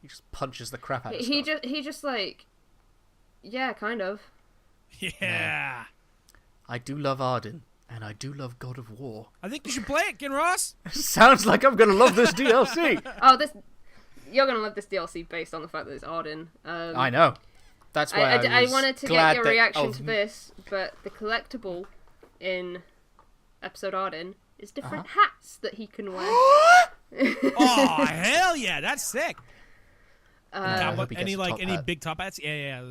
He just punches the crap out of he stuff. just like, yeah, kind of. Yeah. I do love Arden, and I do love God of War. I think you should play it, Kinross. Sounds like I'm gonna love this DLC. Oh, you're gonna love this DLC based on the fact that it's Arden. I know. That's why I wanted to get your reaction oh, to this, but the collectible in episode Arden is different hats that he can wear. Oh, hell yeah. That's sick. I hope he Any gets a like top any hat. big top hats? Yeah.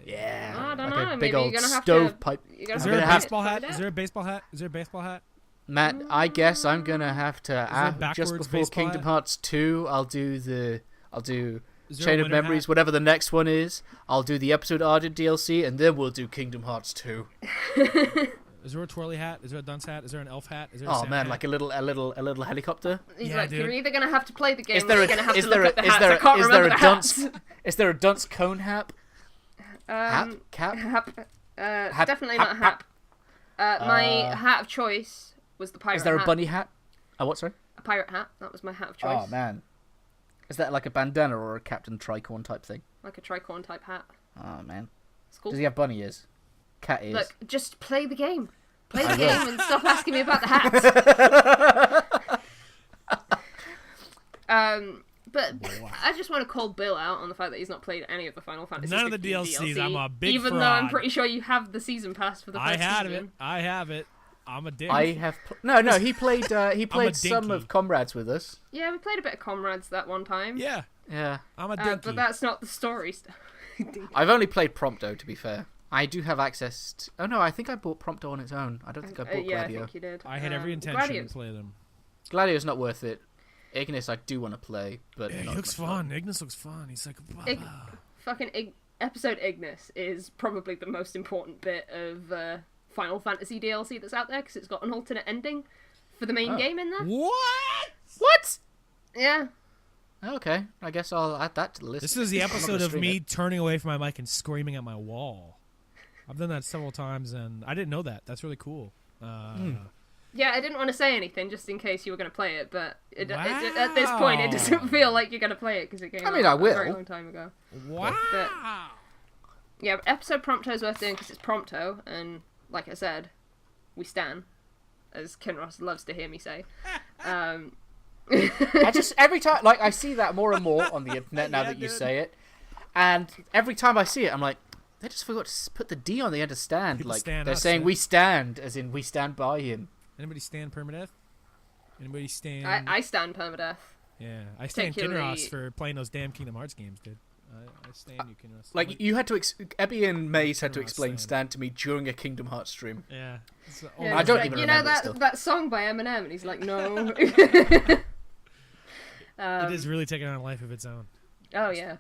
Yeah. I don't like know, a maybe big you're old gonna have to- stovepipe. You're gonna Is have there to a have- baseball hat? find Is out. there a baseball hat? Is there a baseball hat? Matt, I guess I'm gonna have to there a just backwards before baseball Kingdom hat? Hearts 2, I'll do Is there Chain a of winner Memories, hat? whatever the next one is. I'll do the episode Arden DLC, and then we'll do Kingdom Hearts 2. Is there a twirly hat? Is there a dunce hat? Is there an elf hat? Is there a Oh Santa man, hat? like a little helicopter. He's Yeah, like, dude. you're either gonna have to play the game, Is or there you're a gonna have is to there look a at the is hats. there I can't a is there remember a the dunce hats. is there a dunce cone hat? Cap? Definitely not a hat. My hat of choice was the pirate Is there hat. a bunny hat? Oh, what? Sorry. A pirate hat. That was my hat of choice. Oh man, is that like a bandana or a Captain Tricorn type thing? Like a tricorn type hat. Oh man, It's cool. does he have bunny ears? Cat ears? Look, just play the game. Play I the will. game and stop asking me about the hats. But I just want to call Bill out on the fact that he's not played any of the Final Fantasy. None of the DLCs. I'm a big even fraud. though I'm pretty sure you have the season pass for the first season. I have it. I'm a dick. I have no. He played. He played some of Comrades with us. Yeah, we played a bit of Comrades that one time. Yeah. Yeah. I'm a dinky. But that's not the story stuff. I've only played Prompto, to be fair. I do have access to... Oh, no, I think I bought Prompto on its own. I don't think I bought Yeah, Gladio. I think you did. I had every intention Gladio's... to play them. Gladio's not worth it. Ignis I do want to play, but... Yeah, he looks fun. Ignis looks fun. He's like... Episode Ignis is probably the most important bit of Final Fantasy DLC that's out there, because it's got an alternate ending for the main game in there. What? Yeah. Okay, I guess I'll add that to the list. This is the episode of me turning away from my mic and screaming at my wall. I've done that several times, and I didn't know that. That's really cool. Yeah, I didn't want to say anything just in case you were going to play it, but at this point, it doesn't feel like you're going to play it because it came out I will. a very long time ago. Wow. But, yeah, episode Prompto is worth doing because it's Prompto, and like I said, we stan, as Kinross loves to hear me say. I just, every time, like, I see that more and more on the internet now that you say it, and every time I see it, I'm like, they just forgot to put the D on the end of stand. People like, stand they're us, saying yeah. we stand, as in we stand by him. Anybody stand Permadeath? Anybody stand... I stand Permadeath. Yeah, I stand Particularly- Kinross for playing those damn Kingdom Hearts games, dude. I stand you, Kinross. Like, you had to, Ebby and Maze had to Kinross explain stand. stand to me during a Kingdom Hearts stream. Yeah. It's the Yeah, only- I it's don't like, even you know remember it still. that song by Eminem, and he's like, no. It is really taking on a life of its own. Oh yeah,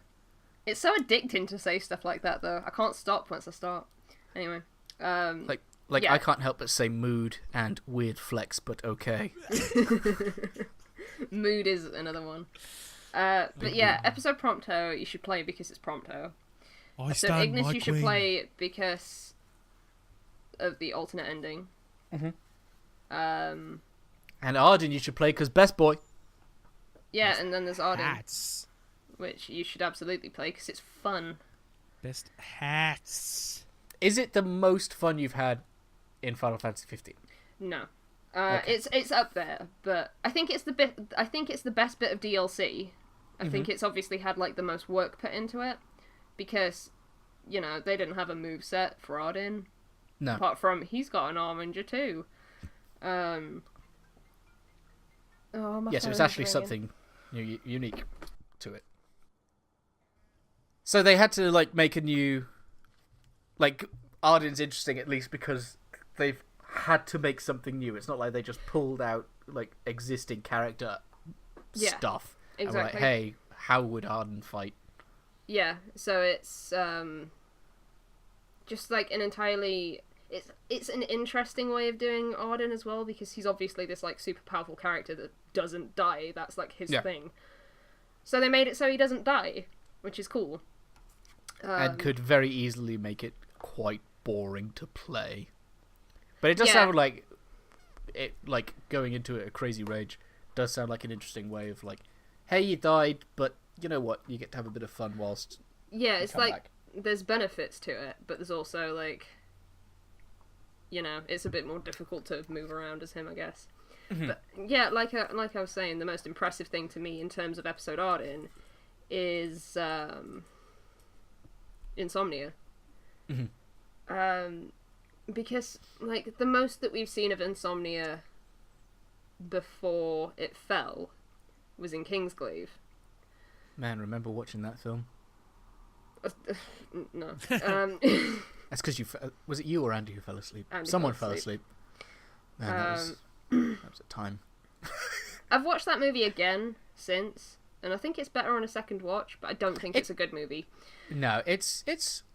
it's so addicting to say stuff like that though. I can't stop once I start. Anyway, Like yeah. I can't help but say mood and weird flex, but okay. mood is another one. But yeah, episode Prompto you should play because it's Prompto. I Episode stand Ignis my you should queen. play because of the alternate ending. Mhm. Um, And Arden you should play because best boy. yeah, and then there's Arden, Hats. which you should absolutely play because it's fun. Best hats. Is it the most fun you've had in Final Fantasy 15? No. Okay. It's up there, but I think it's the bit. I think it's the best bit of DLC. I think it's obviously had like the most work put into it because, you know, they didn't have a move set for Arden. No. Apart from he's got an Arminger too. Oh, my Yes, it was phone's actually ringing. something unique to it. So they had to like make a new, like Arden's interesting at least because they've had to make something new. It's not like they just pulled out like existing character stuff. And were like, Exactly. hey, how would Arden fight? Yeah, so it's just like an entirely it's an interesting way of doing Arden as well because he's obviously this like super powerful character that doesn't die. That's like his thing. So they made it so he doesn't die, which is cool. And could very easily make it quite boring to play. But it does Yeah. sound like it, like going into it a crazy rage does sound like an interesting way of like, hey, you died, but you know what? You get to have a bit of fun whilst Yeah, it's come like back. there's benefits to it, but there's also like, you know, it's a bit more difficult to move around as him, I guess. But yeah, like I was saying, the most impressive thing to me in terms of episode Arden is Insomnia. Because like the most that we've seen of Insomnia before it fell was in Kingsglaive. Man, remember watching that film? No. That's because you was it you or Andy who fell asleep? Andy Someone fell fell asleep. asleep. Man, that was a time. I've watched that movie again since, and I think it's better on a second watch, but I don't think it's a good movie. No, it's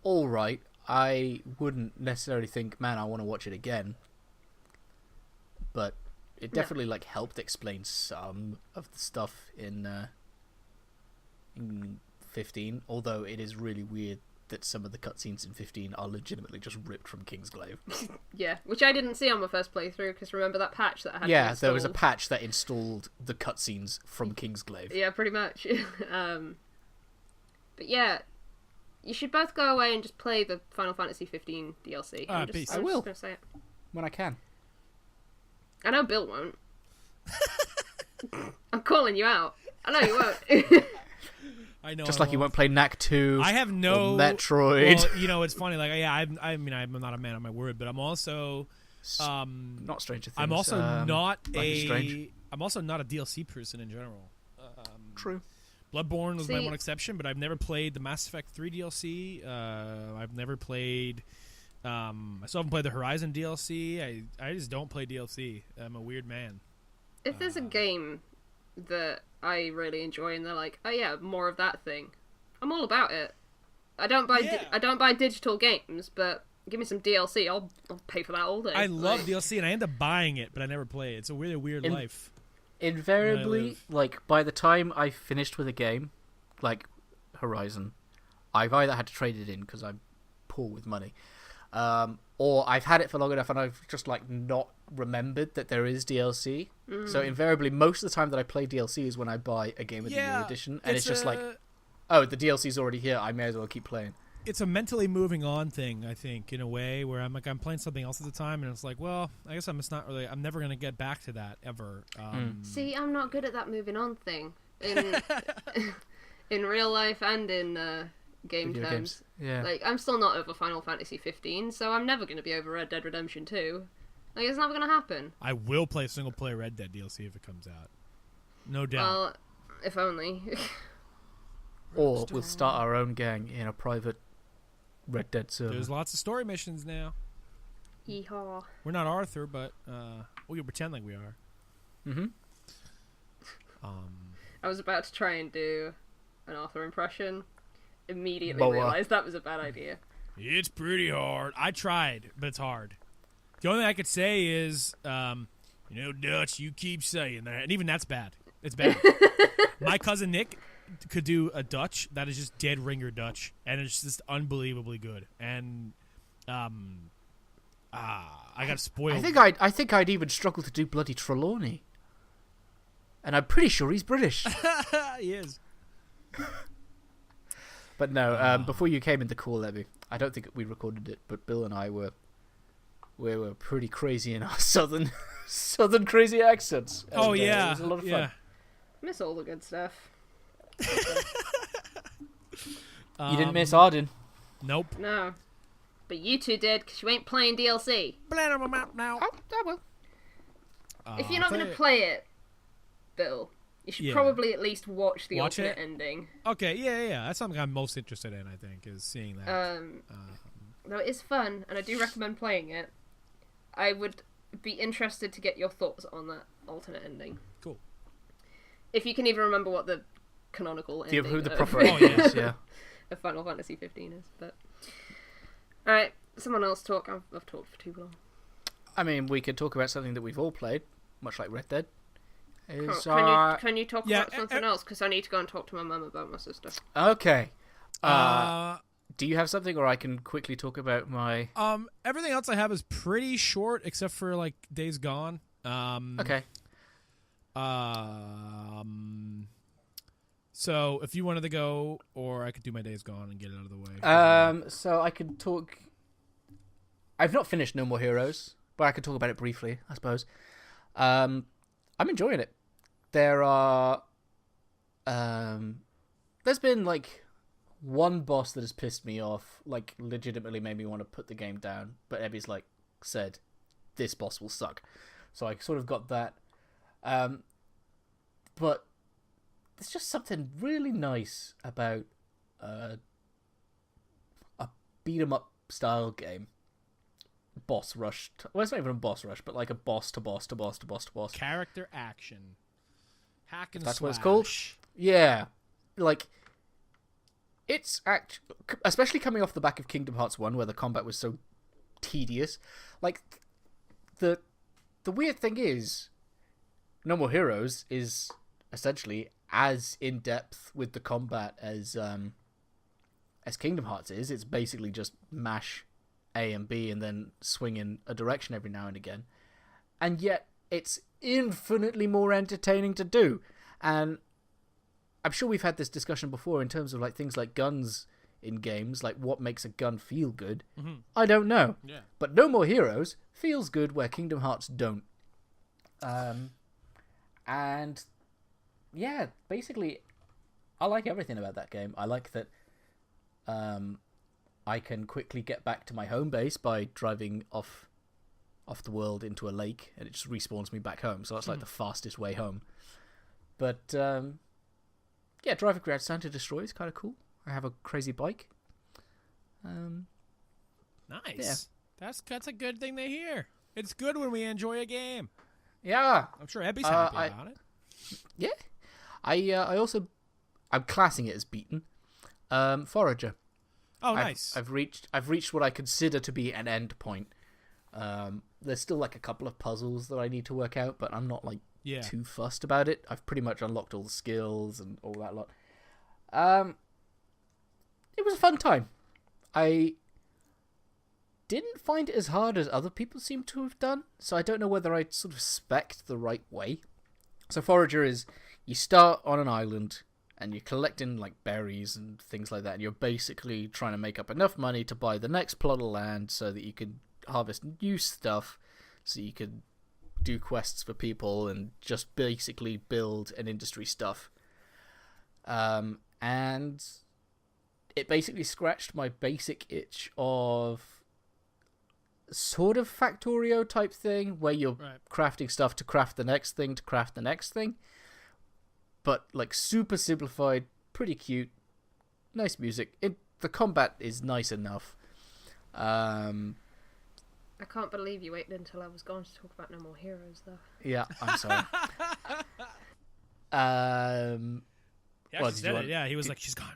all right. I wouldn't necessarily think, man, I want to watch it again. But it definitely like helped explain some of the stuff in 15. Although it is really weird that some of the cutscenes in 15 are legitimately just ripped from Kingsglaive. Yeah, which I didn't see on my first playthrough, because remember that patch that I had to Yeah, there was a install? patch that installed the cutscenes from Kingsglaive. Yeah, pretty much. But yeah, you should both go away and just play the Final Fantasy 15 DLC. Peace. I I'm will. just gonna say it. When I can. I know Bill won't. I'm calling you out. I know you won't. I know. Just like you won't play Knack 2. I have no or Metroid. Well, it's funny. Like, yeah, I mean, I'm not a man of my word, but I'm also, not Stranger Things. I'm also not I'm also not a DLC person in general. True. Bloodborne was my one exception, but I've never played the Mass Effect 3 DLC. I've never played. I still haven't played the Horizon DLC. I just don't play DLC. I'm a weird man. If there's a game that I really enjoy and they're like, oh yeah, more of that thing, I'm all about it. I don't buy digital games, but give me some DLC. I'll pay for that all day. I love DLC and I end up buying it, but I never play it. It's a really weird life. Invariably, like by the time I finished with a game, like Horizon, I've either had to trade it in because I'm poor with money, or I've had it for long enough and I've just like not remembered that there is DLC. So invariably, most of the time that I play DLC is when I buy a game with the new edition, and it's just like, oh, the DLC's already here. I may as well keep playing. It's a mentally moving on thing, I think, in a way where I'm playing something else at the time, and it's like, well, I guess I'm never gonna get back to that ever. See, I'm not good at that moving on thing in real life and in game Video terms. games. Yeah. Like, I'm still not over Final Fantasy 15, so I'm never gonna be over Red Dead Redemption 2. Like, it's never gonna happen. I will play single player Red Dead DLC if it comes out, no doubt. Well, if only. Or we'll start our own gang in a private Red Dead server. There's lots of story missions now. Yeehaw. We're not Arthur, but we can pretend like we are. Mm-hmm. I was about to try and do an Arthur impression. Immediately Boa. realized that was a bad idea. It's pretty hard. I tried, but it's hard. The only thing I could say is, Dutch, you keep saying that. And even that's bad. It's bad. My cousin Nick could do a Dutch that is just dead ringer Dutch, and it's just unbelievably good. And I got spoiled. I think I'd even struggle to do bloody Trelawney. And I'm pretty sure he's British. He is. But no, before you came in the call, Lebby, I don't think we recorded it, but Bill and I were pretty crazy in our southern crazy accents. And, Oh yeah, it was a lot of fun. yeah. Miss all the good stuff. You didn't miss Arden. Nope. No. But you two did, because you ain't playing DLC. Plan on my map now. Oh, I will. If you're not going to play it, Bill, you should probably at least watch the alternate ending. Okay, yeah. That's something I'm most interested in, I think, is seeing that. Though it is fun, and I do recommend playing it. I would be interested to get your thoughts on that alternate ending. Cool. If you can even remember what the canonical ending Who the of, proper ending is, yeah. of Final Fantasy 15 is. But alright, someone else talk. I've talked for too long. I mean, we could talk about something that we've all played, much like Red Dead. Can you talk about something else? Because I need to go and talk to my mum about my sister. Okay. Do you have something, or I can quickly talk about my... Everything else I have is pretty short, except for, like, Days Gone. Okay. So, if you wanted to go, or I could do my Days Gone and get it out of the way. So I could talk... I've not finished No More Heroes, but I could talk about it briefly, I suppose. I'm enjoying it. There are... There's been, like... one boss that has pissed me off, like, legitimately made me want to put the game down, but Ebby's said, this boss will suck. So I sort of got that. But there's just something really nice about a beat-em-up style game. Boss rush. Well, it's not even a boss rush, but like a boss to boss to boss to boss to boss. Character action. Hack and That's slash. what it's called? Yeah. Like... It's especially coming off the back of Kingdom Hearts 1, where the combat was so tedious. Like, the weird thing is, No More Heroes is essentially as in-depth with the combat as Kingdom Hearts is. It's basically just mash A and B and then swing in a direction every now and again. And yet, it's infinitely more entertaining to do. And I'm sure we've had this discussion before in terms of like things like guns in games, like what makes a gun feel good. Mm-hmm. I don't know. Yeah. But No More Heroes feels good where Kingdom Hearts don't. And yeah, basically, I like everything about that game. I like that I can quickly get back to my home base by driving off the world into a lake, and it just respawns me back home. So that's like the fastest way home. But yeah, driving Grand Stand to Destroy is kind of cool. I have a crazy bike. Nice. Yeah. That's a good thing to hear. It's good when we enjoy a game. Yeah, I'm sure Ebby's happy about it. Yeah, I also I'm classing it as beaten. Forager. Oh, nice. I've reached what I consider to be an end point. There's still like a couple of puzzles that I need to work out, but I'm not like too fussed about it. I've pretty much unlocked all the skills and all that lot. It was a fun time. I didn't find it as hard as other people seem to have done, so I don't know whether I sort of spec'd the right way. So Forager is, you start on an island, and you're collecting like berries and things like that, and you're basically trying to make up enough money to buy the next plot of land so that you can harvest new stuff, so you can do quests for people and just basically build an industry stuff. And it basically scratched my basic itch of sort of Factorio type thing, where you're crafting stuff to craft the next thing to craft the next thing. But like super simplified, pretty cute, nice music. The combat is nice enough. I can't believe you waited until I was gone to talk about No More Heroes, though. Yeah, I'm sorry. Yeah, well, she said it. Yeah, he was like, she's gone.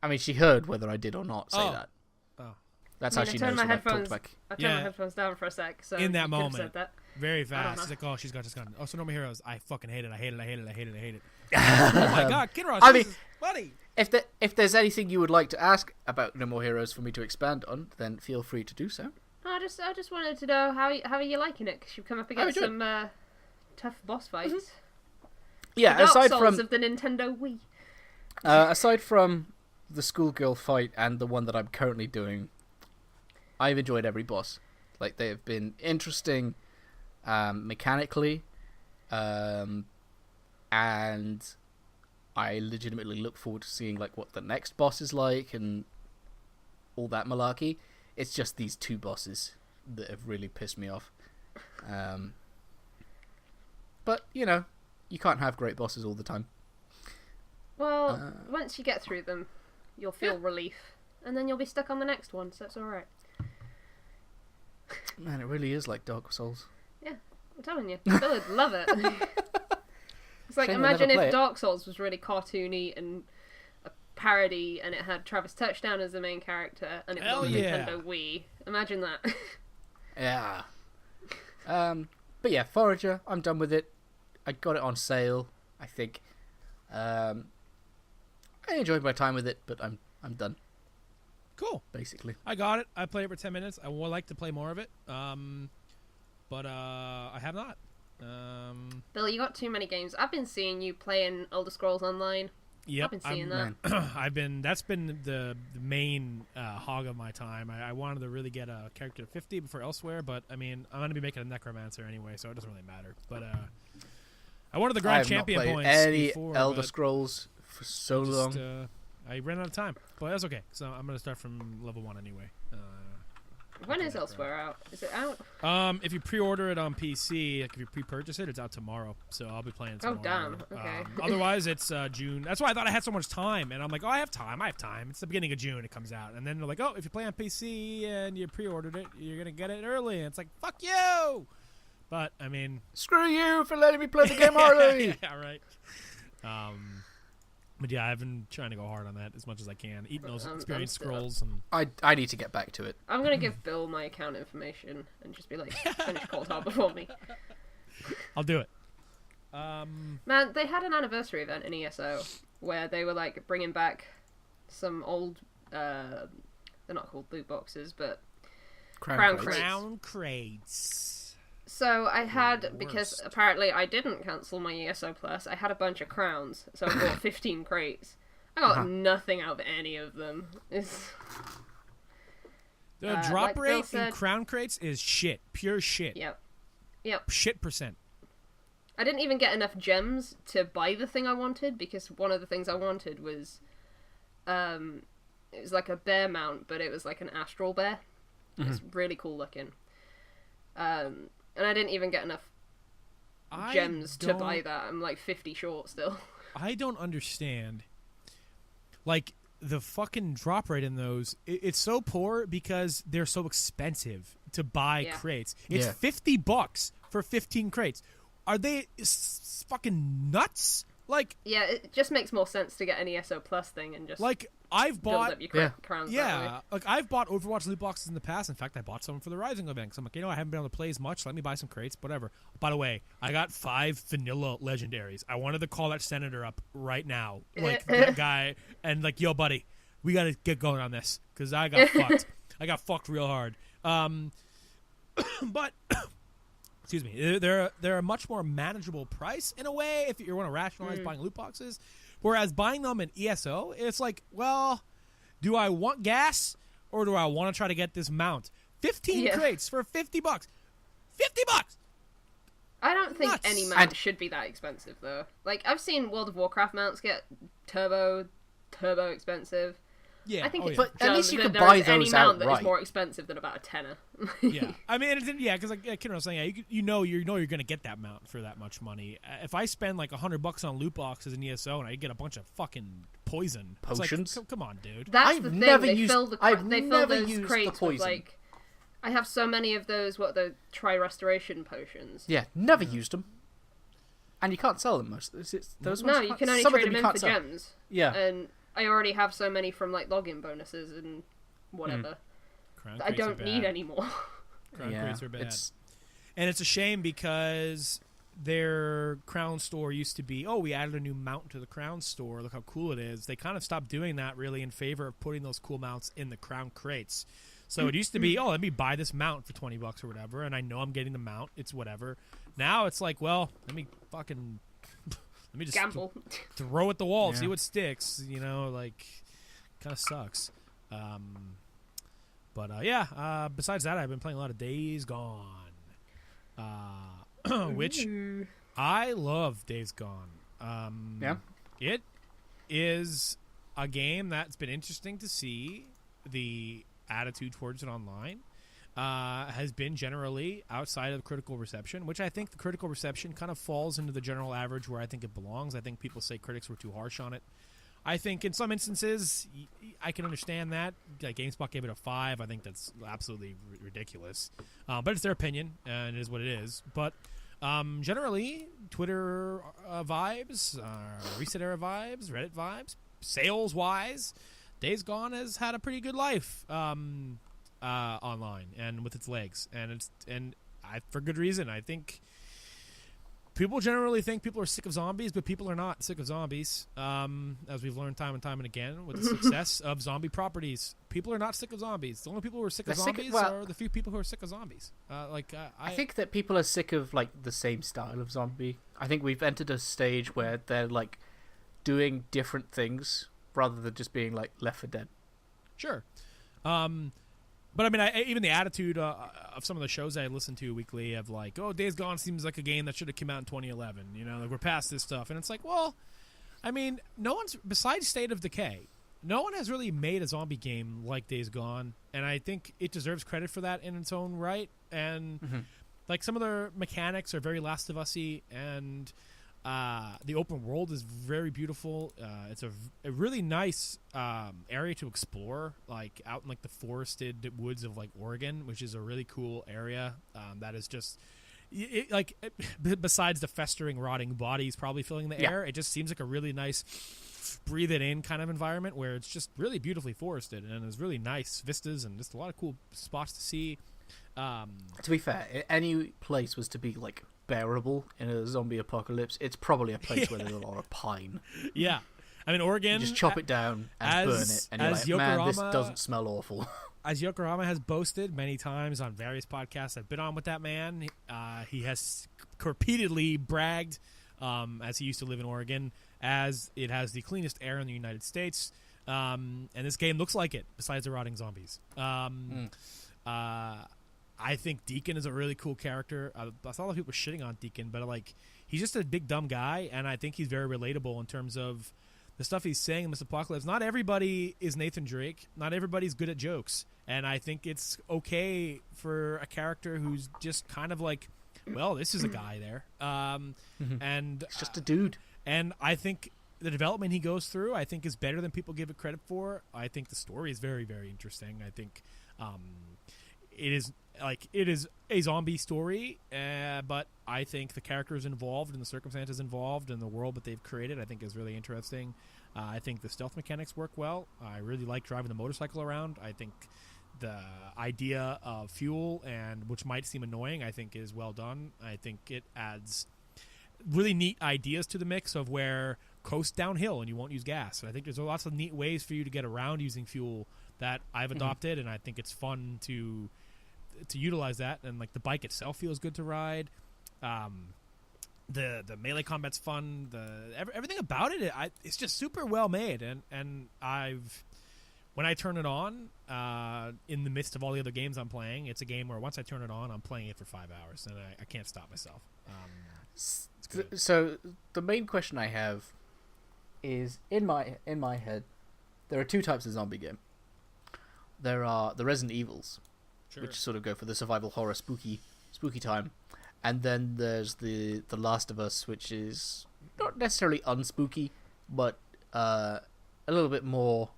I mean, she heard whether I did or not say that. Oh. That's how she knows when I've talked back. I turned my headphones down for a sec, so in that you moment, said that. very fast. She's like, oh, she's gone. Oh, so No More Heroes. I fucking hate it. Oh my god, Kinross, I mean, buddy. If there's anything you would like to ask about No More Heroes for me to expand on, then feel free to do so. I just wanted to know how are you liking it, because you've come up against some tough boss fights. Mm-hmm. Yeah, the Dark aside Souls from of the Nintendo Wii. aside from the schoolgirl fight and the one that I'm currently doing, I've enjoyed every boss. Like, they have been interesting mechanically, and I legitimately look forward to seeing like what the next boss is like and all that malarkey. It's just these two bosses that have really pissed me off. But, you know, you can't have great bosses all the time. Well, once you get through them, you'll feel relief, and then you'll be stuck on the next one, so it's alright. Man, it really is like Dark Souls. Yeah, I'm telling you. Bill would love it. It's like, Shame imagine we'll never if play Dark Souls was really cartoony and a parody, and it had Travis Touchdown as the main character, and it was on the Nintendo Wii. Imagine that. Yeah. But yeah, Forager, I'm done with it. I got it on sale, I think. I enjoyed my time with it, but I'm done. Cool. Basically. I got it. I played it for 10 minutes. I would like to play more of it. But I have not. Bill, you got too many games. I've been seeing you playing Elder Scrolls Online. Yep, I've been seeing that. That's been the main hog of my time. I wanted to really get a character to 50 before Elsewhere, but I mean, I'm going to be making a Necromancer anyway, so it doesn't really matter. But I wanted the Grand Champion points. I have not played any before, Elder Scrolls for so long. I ran out of time, but that's okay. So I'm going to start from level 1 anyway. When is Elsewhere out? Is it out? If you pre-order it on PC, like if you pre-purchase it, it's out tomorrow. So I'll be playing it tomorrow. Oh, damn. Okay. Otherwise, it's June. That's why I thought I had so much time. And I'm like, oh, I have time. It's the beginning of June it comes out. And then they're like, oh, if you play on PC and you pre-ordered it, you're going to get it early. And it's like, fuck you! But, I mean... Screw you for letting me play the game early! Yeah, right. But yeah, I've been trying to go hard on that as much as I can. Eating those experience scrolls. And I need to get back to it. I'm going to give Bill my account information and just be like, finish Cold Harbor for me. I'll do it. Man, they had an anniversary event in ESO where they were like bringing back some old, they're not called loot boxes, but crown crates. Crown crates. So I had, because apparently I didn't cancel my ESO Plus, I had a bunch of crowns, so I bought 15 crates. I got nothing out of any of them. The drop rate in crown crates is shit. Pure shit. Yep. Shit percent. I didn't even get enough gems to buy the thing I wanted, because one of the things I wanted was, it was like a bear mount, but it was like an astral bear. It's really cool looking. And I didn't even get enough gems to buy that. I'm like 50 short still. I don't understand. Like, the fucking drop rate in those, it's so poor because they're so expensive to buy crates. It's $50 for 15 crates. Are they fucking nuts? Like, yeah, it just makes more sense to get an ESO Plus thing and just like I've bought build up your crowns that way. Like I've bought Overwatch loot boxes in the past. In fact, I bought some for the Rising event. So I'm like, I haven't been able to play as much. Let me buy some crates, whatever. By the way, I got 5 vanilla legendaries. I wanted to call that senator up right now, like that guy, and like, yo, buddy, we got to get going on this because I got fucked. I got fucked real hard. But. Excuse me. They're a much more manageable price in a way if you want to rationalize buying loot boxes. Whereas buying them in ESO, it's like, well, do I want gas or do I want to try to get this mount? 15 crates for $50. $50. I don't think any mount should be that expensive though. Like I've seen World of Warcraft mounts get turbo expensive. Yeah, I think but at least you can buy those any mount outright. that is more expensive than about a tenner. Yeah, I mean, because like Kinross was saying, you know you're gonna get that mount for that much money. If I spend like $100 on loot boxes in ESO and I get a bunch of fucking poison potions, like, come on, dude. That's the thing. They fill those crates with like. I have so many of those. The tri-restoration potions. Yeah, never used them. And you can't sell them most. Those no, ones you can only some trade of them them in for sell. gems. Yeah, and I already have so many from like login bonuses and whatever. Crown I don't need any more. Crown crates are bad. And it's a shame because their crown store used to be, we added a new mount to the crown store. Look how cool it is. They kind of stopped doing that really in favor of putting those cool mounts in the crown crates. So it used to be, let me buy this mount for $20 or whatever, and I know I'm getting the mount. It's whatever. Now it's like, well, let me just gamble. Throw at the wall, see what sticks. Like, kind of sucks. Besides that, I've been playing a lot of Days Gone, which I love. Days Gone. It is a game that's been interesting to see. The attitude towards it online has been generally outside of critical reception, which I think the critical reception kind of falls into the general average where I think it belongs. I think people say critics were too harsh on it. I think in some instances I can understand that. Like GameSpot gave it a 5. I think that's absolutely ridiculous. But it's their opinion, and it is what it is. But generally, Twitter vibes, Reset Era vibes, Reddit vibes, sales-wise, Days Gone has had a pretty good life online and with its legs, and for good reason. I think people generally think people are sick of zombies, but people are not sick of zombies. As we've learned time and time and again with the success of zombie properties, people are not sick of zombies. The only people who are sick of zombies are the few people who are sick of zombies. I think that people are sick of like the same style of zombie. I think we've entered a stage where they're like doing different things rather than just being like Left 4 Dead. Sure. But I mean, even the attitude of some of the shows I listen to weekly of like, Days Gone seems like a game that should have come out in 2011. Like we're past this stuff. And it's like, well, I mean, no one's, besides State of Decay, no one has really made a zombie game like Days Gone. And I think it deserves credit for that in its own right. And like some of their mechanics are very Last of Us-y, and the open world is very beautiful. It's a really nice area to explore, like out in like the forested woods of like Oregon, which is a really cool area. That is just besides the festering, rotting bodies probably filling the air, it just seems like a really nice breathe it in kind of environment where it's just really beautifully forested and there's really nice vistas and just a lot of cool spots to see. To be fair, any place was to be like bearable in a zombie apocalypse, it's probably a place where there's a lot of pine. Yeah. I mean, Oregon... You just chop it down and burn it, and you're like, man, this doesn't smell awful. As Yokorama has boasted many times on various podcasts I've been on with that man, he has repeatedly bragged, as he used to live in Oregon, as it has the cleanest air in the United States, and this game looks like it, besides the rotting zombies. I think Deacon is a really cool character. I saw a lot of people shitting on Deacon, but like he's just a big dumb guy, and I think he's very relatable in terms of the stuff he's saying in this apocalypse. Not everybody is Nathan Drake. Not everybody's good at jokes, and I think it's okay for a character who's just kind of like, well, this is a guy there, and It's just a dude. And I think the development he goes through, I think, is better than people give it credit for. I think the story is very, very interesting. I think it is a zombie story, but I think the characters involved and the circumstances involved and the world that they've created, I think, is really interesting. I think the stealth mechanics work well. I really like driving the motorcycle around. I think the idea of fuel, and which might seem annoying, I think is well done. I think it adds really neat ideas to the mix of where coast downhill and you won't use gas. And I think there's lots of neat ways for you to get around using fuel that I've adopted, and I think it's fun to utilize that. And like the bike itself feels good to ride. The melee combat's fun. Everything about it, it's just super well made. And when I turn it on, in the midst of all the other games I'm playing, it's a game where once I turn it on, I'm playing it for 5 hours, and I can't stop myself. So the main question I have is, in my head, there are two types of zombie game. There are the Resident Evils, which sort of go for the survival horror spooky time, and then there's the Last of Us, which is not necessarily unspooky, but a little bit more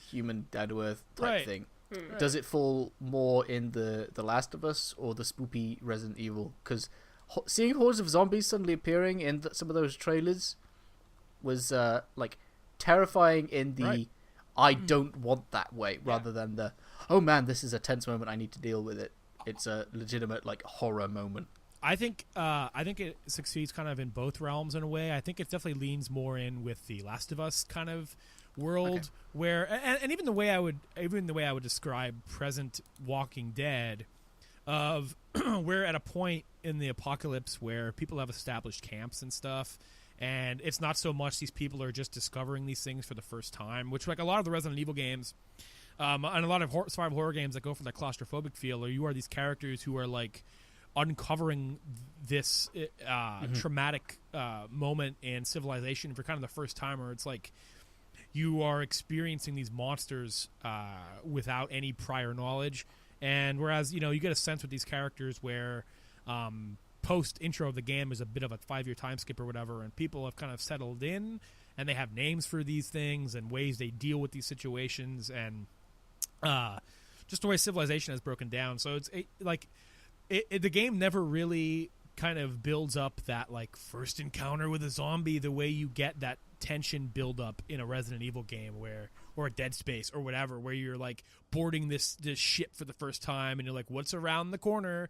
human, down to earth type thing. Right. Does it fall more in the Last of Us or the spoopy Resident Evil? Because seeing hordes of zombies suddenly appearing in some of those trailers was like terrifying in the I don't want that way, rather than the, oh man, this is a tense moment, I need to deal with it. It's a legitimate like horror moment. I think it succeeds kind of in both realms in a way. I think it definitely leans more in with the Last of Us kind of world, where and even the way I would describe present Walking Dead, of we're at a point in the apocalypse where people have established camps and stuff, and it's not so much these people are just discovering these things for the first time, which like a lot of the Resident Evil games, and a lot of survival horror games that go for that claustrophobic feel, or you are these characters who are like uncovering this traumatic moment in civilization for kind of the first time, where it's like you are experiencing these monsters without any prior knowledge. And whereas, you get a sense with these characters where post intro of the game is a bit of a 5-year time skip or whatever, and people have kind of settled in and they have names for these things and ways they deal with these situations, and just the way civilization has broken down. So it's the game never really kind of builds up that like first encounter with a zombie the way you get that tension build up in a Resident Evil game or a Dead Space or whatever, where you're like boarding this ship for the first time and you're like, what's around the corner?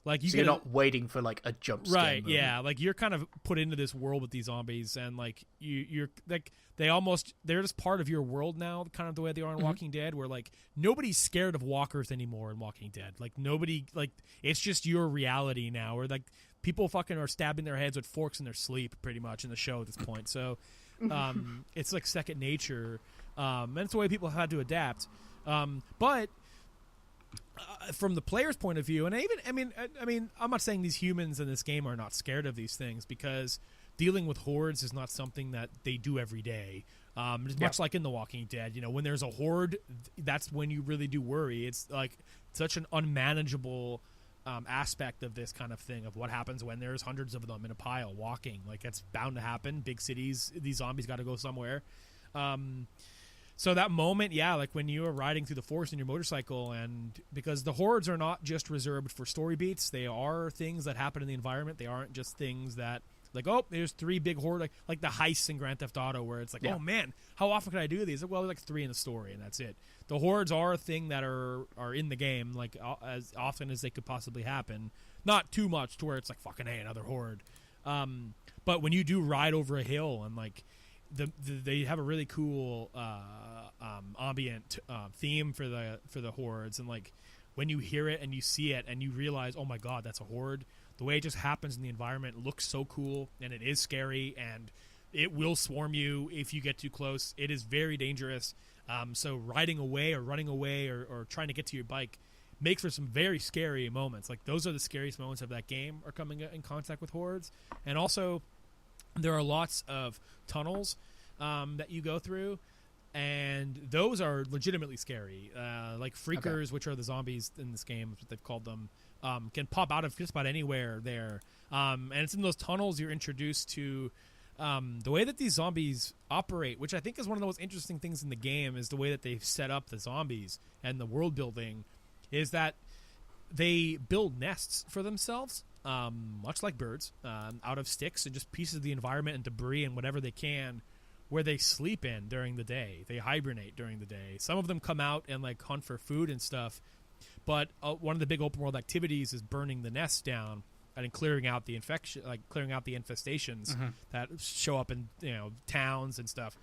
Like you're not waiting for like a jump scare right moment. Yeah, like you're kind of put into this world with these zombies, and like you're like they're just part of your world now, kind of the way they are in Walking Dead, where like nobody's scared of walkers anymore in Walking Dead. Like nobody, like it's just your reality now, where like people fucking are stabbing their heads with forks in their sleep pretty much in the show at this point. So it's like second nature, and it's the way people have had to adapt. But from the player's point of view, and I mean, I'm not saying these humans in this game are not scared of these things, because dealing with hordes is not something that they do every day. Much like in The Walking Dead, when there's a horde, that's when you really do worry. It's like such an unmanageable aspect of this kind of thing, of what happens when there's hundreds of them in a pile walking. Like, that's bound to happen. Big cities, these zombies got to go somewhere. So that moment, like when you are riding through the forest in your motorcycle, and because the hordes are not just reserved for story beats, they are things that happen in the environment. They aren't just things that, like, oh, there's 3 big horde, like the heists in Grand Theft Auto, where it's like, oh man, how often can I do these? Well, there's like 3 in the story, and that's it. The hordes are a thing that are in the game, like as often as they could possibly happen. Not too much to where it's like, fucking hey, another horde. But when you do ride over a hill, and like they have a really cool ambient theme for the hordes, and like when you hear it and you see it and you realize, oh my god, that's a horde. The way it just happens in the environment looks so cool, and it is scary, and it will swarm you if you get too close. It is very dangerous. So riding away or running away or trying to get to your bike makes for some very scary moments. Like, those are the scariest moments of that game, are coming in contact with hordes. And also, there are lots of tunnels that you go through, and those are legitimately scary. Like freakers, which are the zombies in this game, is what they've called them, can pop out of just about anywhere there. And it's in those tunnels you're introduced to the way that these zombies operate, which I think is one of the most interesting things in the game, is the way that they've set up the zombies and the world building, is that they build nests for themselves, much like birds, out of sticks and just pieces of the environment and debris and whatever they can, where they sleep in during the day. They hibernate during the day. Some of them come out and like hunt for food and stuff, but one of the big open world activities is burning the nests down and clearing out the infestations that show up in towns and stuff.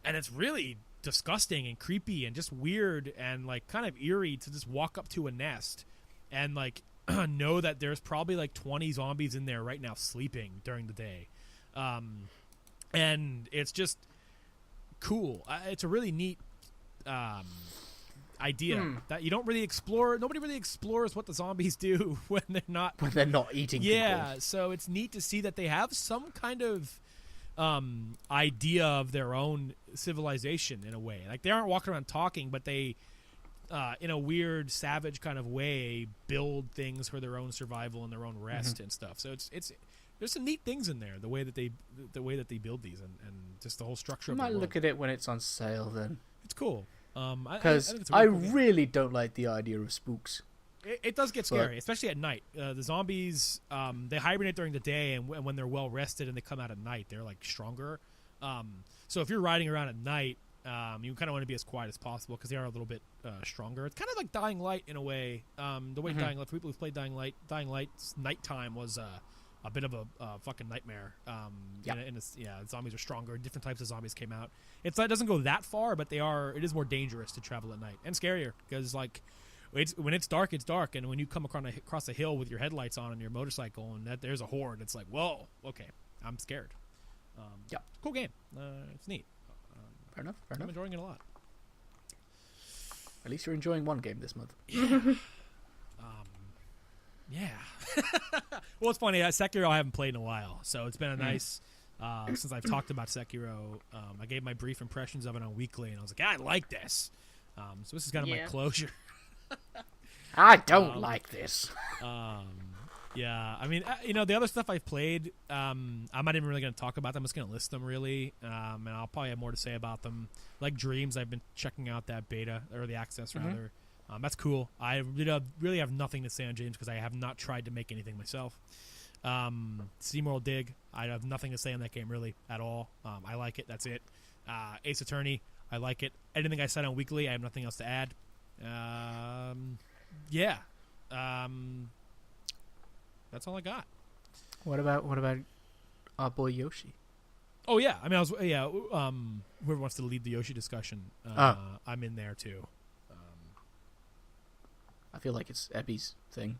And it's really disgusting and creepy and just weird and like kind of eerie to just walk up to a nest and like know that there's probably like 20 zombies in there right now sleeping during the day. And it's just cool. It's a really neat idea that you don't really explore. Nobody really explores what the zombies do when they're not eating people. people. So it's neat to see that they have some kind of idea of their own civilization in a way. Like, they aren't walking around talking, but they in a weird savage kind of way build things for their own survival and their own rest and stuff. So it's there's some neat things in there, the way that they build these and just the whole structure of the I might world. look at it when it's on sale then, It's cool. because I really don't like the idea of spooks. It does get scary, especially at night. The zombies, they hibernate during the day, and when they're well rested and they come out at night, they're like stronger. So if you're riding around at night, you kind of want to be as quiet as possible because they are a little bit stronger. It's kind of like Dying Light in a way. The way Dying Light, for people who've played Dying Light's nighttime was a bit of a fucking nightmare. Zombies are stronger. Different types of zombies came out. It doesn't go that far, but it is more dangerous to travel at night and scarier because like when it's dark, and when you come across a hill with your headlights on your motorcycle and that there's a horde, it's like, whoa, okay, I'm scared. Cool game. It's neat. Fair enough. I'm enjoying it a lot. At least you're enjoying one game this month. Yeah. Well, it's funny. Sekiro I haven't played in a while, so it's been a nice since I've talked about Sekiro. I gave my brief impressions of it on Weekly, and I was like, I like this. So this is kind of my closure. I don't like this. Yeah, I mean, the other stuff I've played, I'm not even really going to talk about them. I'm just going to list them, really, and I'll probably have more to say about them. Like Dreams, I've been checking out that beta, or the access, rather. That's cool. I really have nothing to say on James because I have not tried to make anything myself. SteamWorld Dig, I have nothing to say on that game, really, at all. I like it. That's it. Ace Attorney, I like it. Anything I said on Weekly, I have nothing else to add. Yeah. That's all I got. What about our boy Yoshi? Oh yeah, I mean, whoever wants to lead the Yoshi discussion, I'm in there too. I feel like it's Ebby's thing,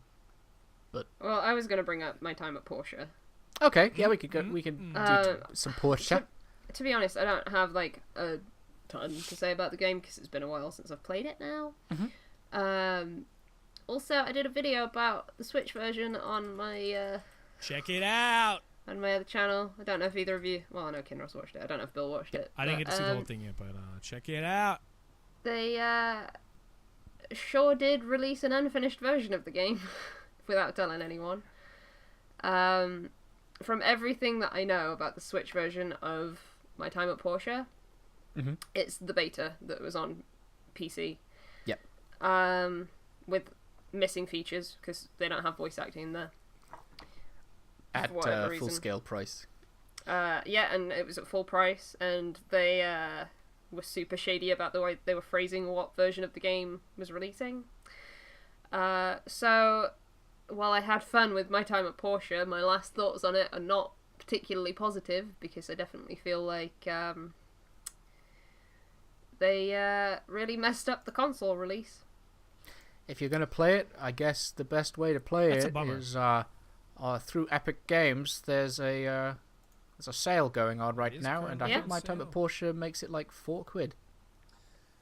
but Well, I was going to bring up my time at Porsche. okay, yeah, we could go. We can do some Porsche. To be honest, I don't have like a ton to say about the game because it's been a while since I've played it now. Also, I did a video about the Switch version on my Check it out. on my other channel. I don't know if either of you. Well, I know Kinross watched it. I don't know if Bill watched it. I didn't get to see the whole thing yet, but check it out. They sure did release an unfinished version of the game without telling anyone. From everything that I know about the Switch version of My Time at Porsche, it's the beta that was on PC. Yep. With missing features because they don't have voice acting in there. At full scale price. Yeah, and it was at full price, and they were super shady about the way they were phrasing what version of the game was releasing. So, while I had fun with My Time at Porsche, my last thoughts on it are not particularly positive, because I definitely feel like they really messed up the console release. If you're going to play it, I guess the best way to play it is through Epic Games. There's a sale going on right now, and I think My Time at Porsche makes it like £4.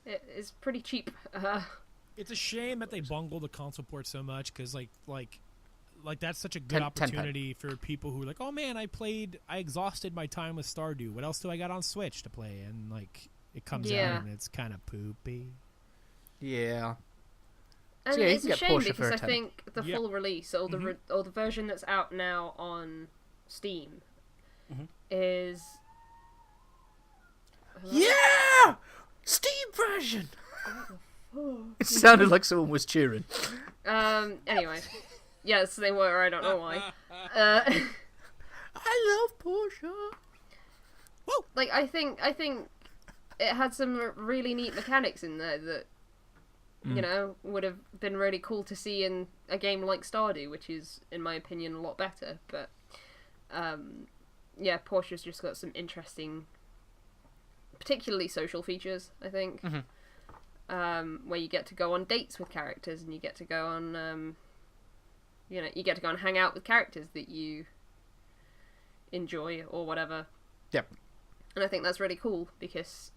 It is pretty cheap. It's a shame that they bungled the console port so much because like that's such a good opportunity for people who are like, oh man, I exhausted my time with Stardew. What else do I got on Switch to play? And like it comes out and it's kind of poopy. Yeah. And So, yeah, it's you a can get shame Porsche for because a I tenner. think the full release or the version that's out now on Steam is. Yeah! Steam version! It sounded like someone was cheering. Anyway. Yes, they were. I don't know why. I love Porsche. Woo! Like, I think it had some really neat mechanics in there that, you know, would have been really cool to see in a game like Stardew, which is, in my opinion, a lot better. But, yeah, Porsche's just got some interesting, particularly social features, I think. Where you get to go on dates with characters and you get to go on, you know, you get to go and hang out with characters that you enjoy or whatever. Yep. And I think that's really cool because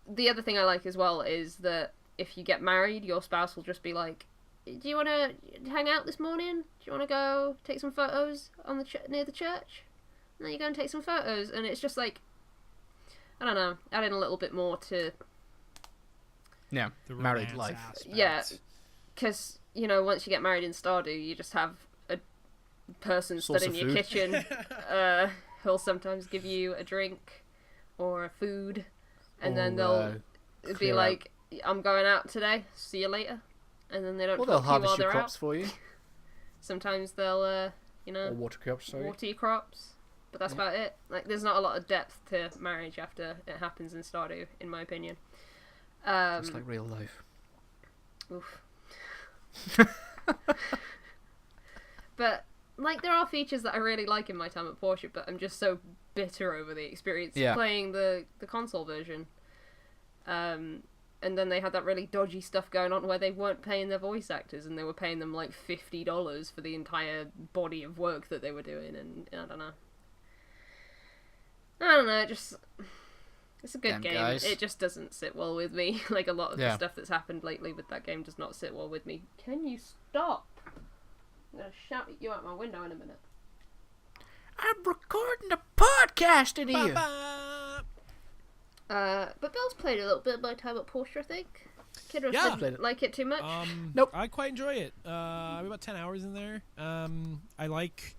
the other thing I like as well is that if you get married, your spouse will just be like, do you want to hang out this morning? Do you want to go take some photos on the near the church? And then you go and take some photos, and it's just like, I don't know, adding a little bit more to... Yeah, The married romance life. aspect. Yeah, because, you know, once you get married in Stardew, you just have a person Source stood in of your food. kitchen who'll sometimes give you a drink or a food, and then they'll be clear like, I'm going out today, see you later. And then they don't Well, they'll talk to you while harvest your they're crops out. for you. Sometimes they'll, you know, Or water crops, sorry. water your crops. But that's about it. Like, there's not a lot of depth to marriage after it happens in Stardew, in my opinion. It's like real life. Oof. But, like, there are features that I really like in my time at Porsche, but I'm just so bitter over the experience playing the console version. And then they had that really dodgy stuff going on where they weren't paying their voice actors and they were paying them like $50 for the entire body of work that they were doing, and I don't know, it's a good Damn game. guys. It just doesn't sit well with me. Like, a lot of the stuff that's happened lately with that game does not sit well with me. Can you stop? I'm gonna shout at you out my window in a minute. I'm recording a podcast in here. Ba-ba! But Bill's played a little bit of my time at Porsche, I think. Kinross Yeah. didn't like it too much. Nope. I quite enjoy it. I'm about 10 hours in there. I like.